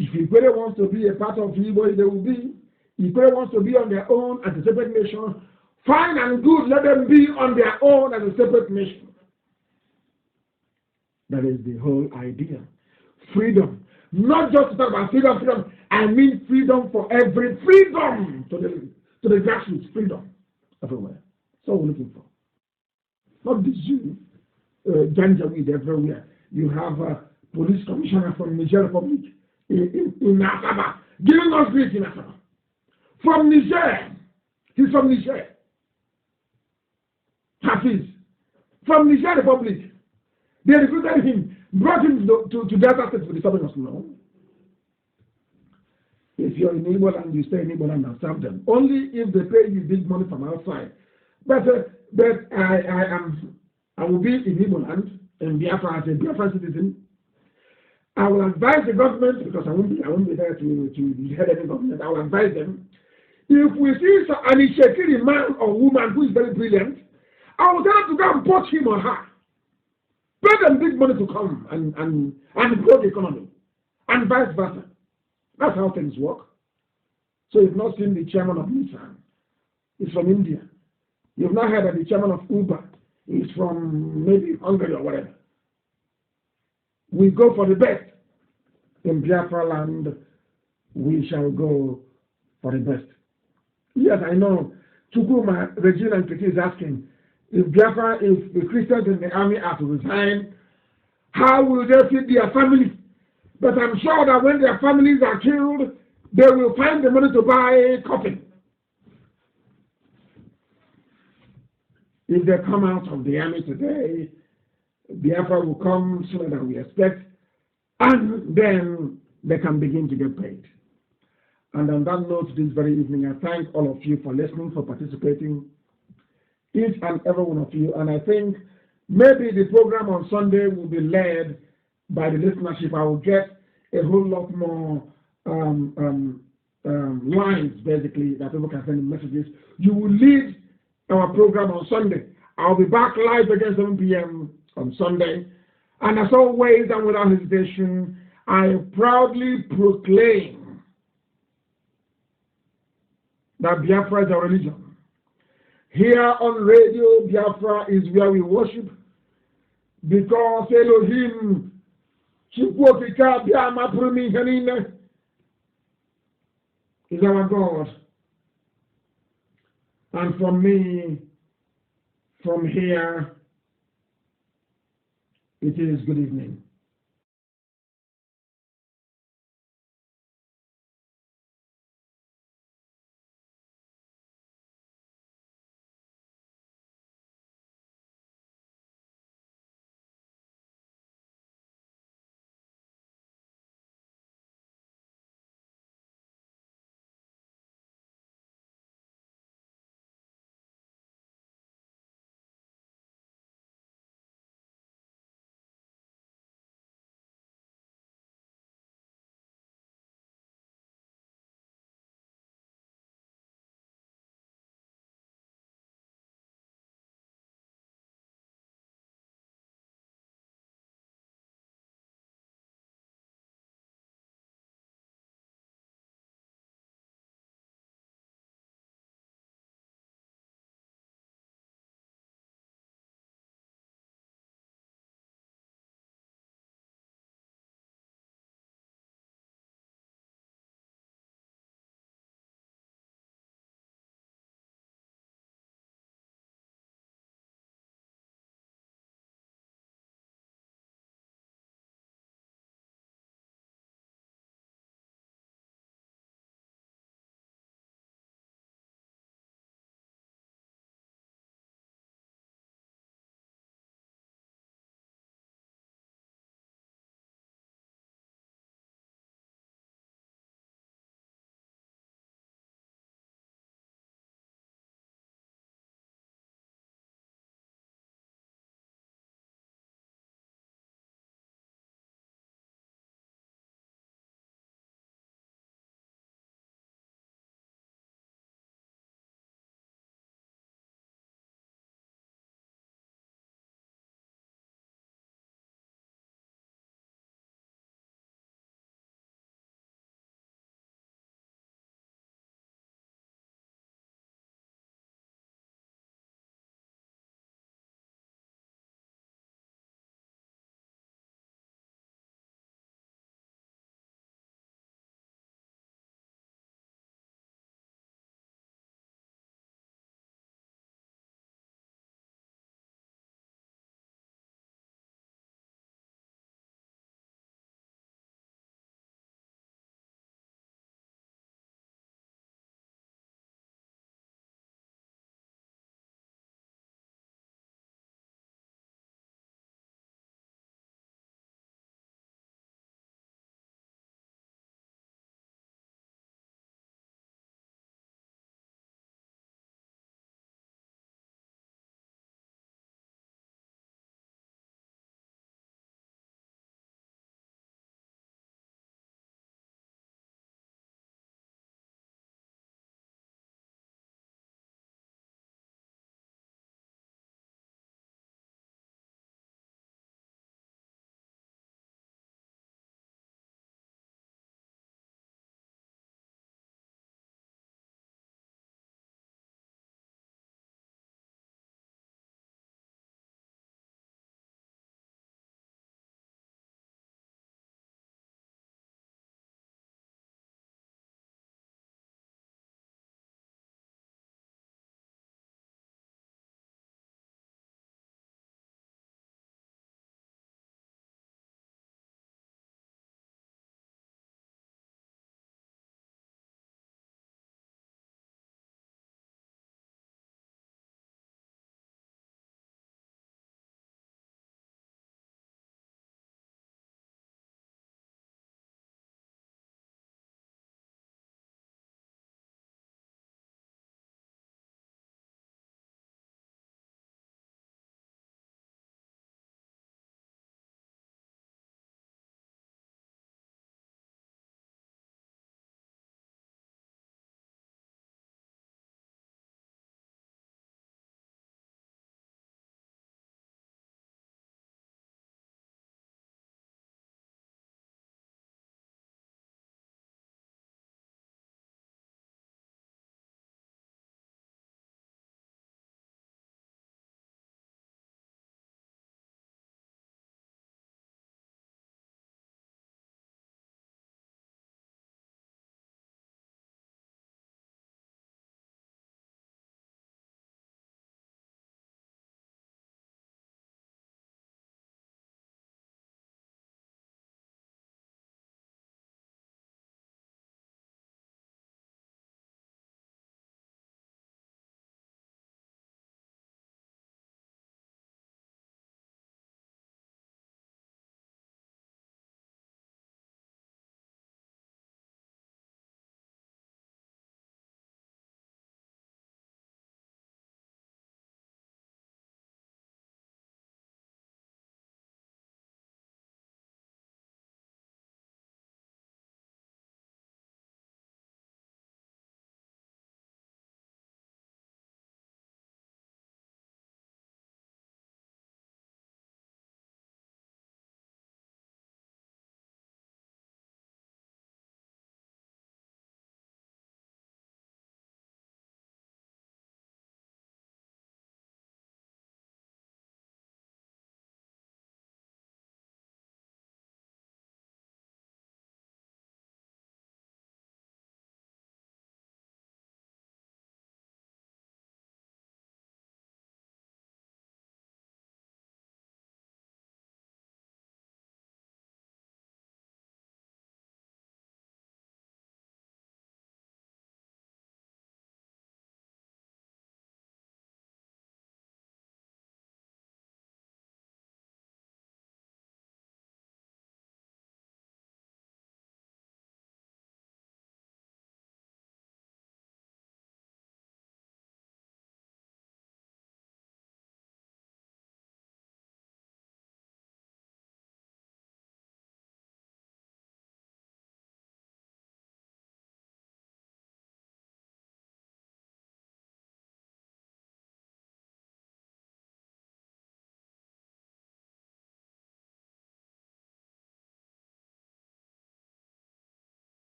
If Ikwere wants to be a part of Igbo, they will be. If Ikwere wants to be on their own as a separate nation, fine and good, let them be on their own as a separate nation. That is the whole idea. Freedom. Not just to talk about freedom. I mean freedom for every freedom to the grassroots, freedom everywhere. That's what we're looking for. not the zoo, Janjaweed everywhere. You have a police commissioner from Niger Republic in Asaba giving us grace in Asaba. From Niger. He's from Niger. Hafiz. From Niger Republic. They recruited him, brought him to Delta State for disturbing us. No. If you're in Igbo land, you stay in Igbo land and serve them. Only if they pay you big money from outside. But I will be in Igbo land, in Biafra, as a Biafra citizen. I will advise the government, because I won't be there to head any government. I will advise them. If we see an Ishekiri man or woman who is very brilliant, I will tell them to go and poach him or her. Pay them big money to come and grow the economy, and vice versa. That's how things work. So you've not seen the chairman of Nissan. He's from India. You've not heard that the chairman of Uber is from maybe Hungary or whatever. We go for the best. In Biafra land, we shall go for the best. Yes, I know. Chukuma, Regina and Kiki is asking, if the Christians in the army are to resign, how will they feed their families? But I'm sure that when their families are killed, they will find the money to buy a coffin. If they come out of the army today, Biafra will come sooner than we expect, and then they can begin to get paid. And on that note, this very evening, I thank all of you for listening, for participating, each and every one of you. And I think maybe the program on Sunday will be led by the listenership. I will get a whole lot more lines, basically, that people can send messages. You will lead our program on Sunday. I'll be back live again 7 p.m. on Sunday. And as always, and without hesitation, I proudly proclaim that Biafra is a religion. Here on Radio Biafra is where we worship, because Elohim is our God. And from me, from here, it is good evening.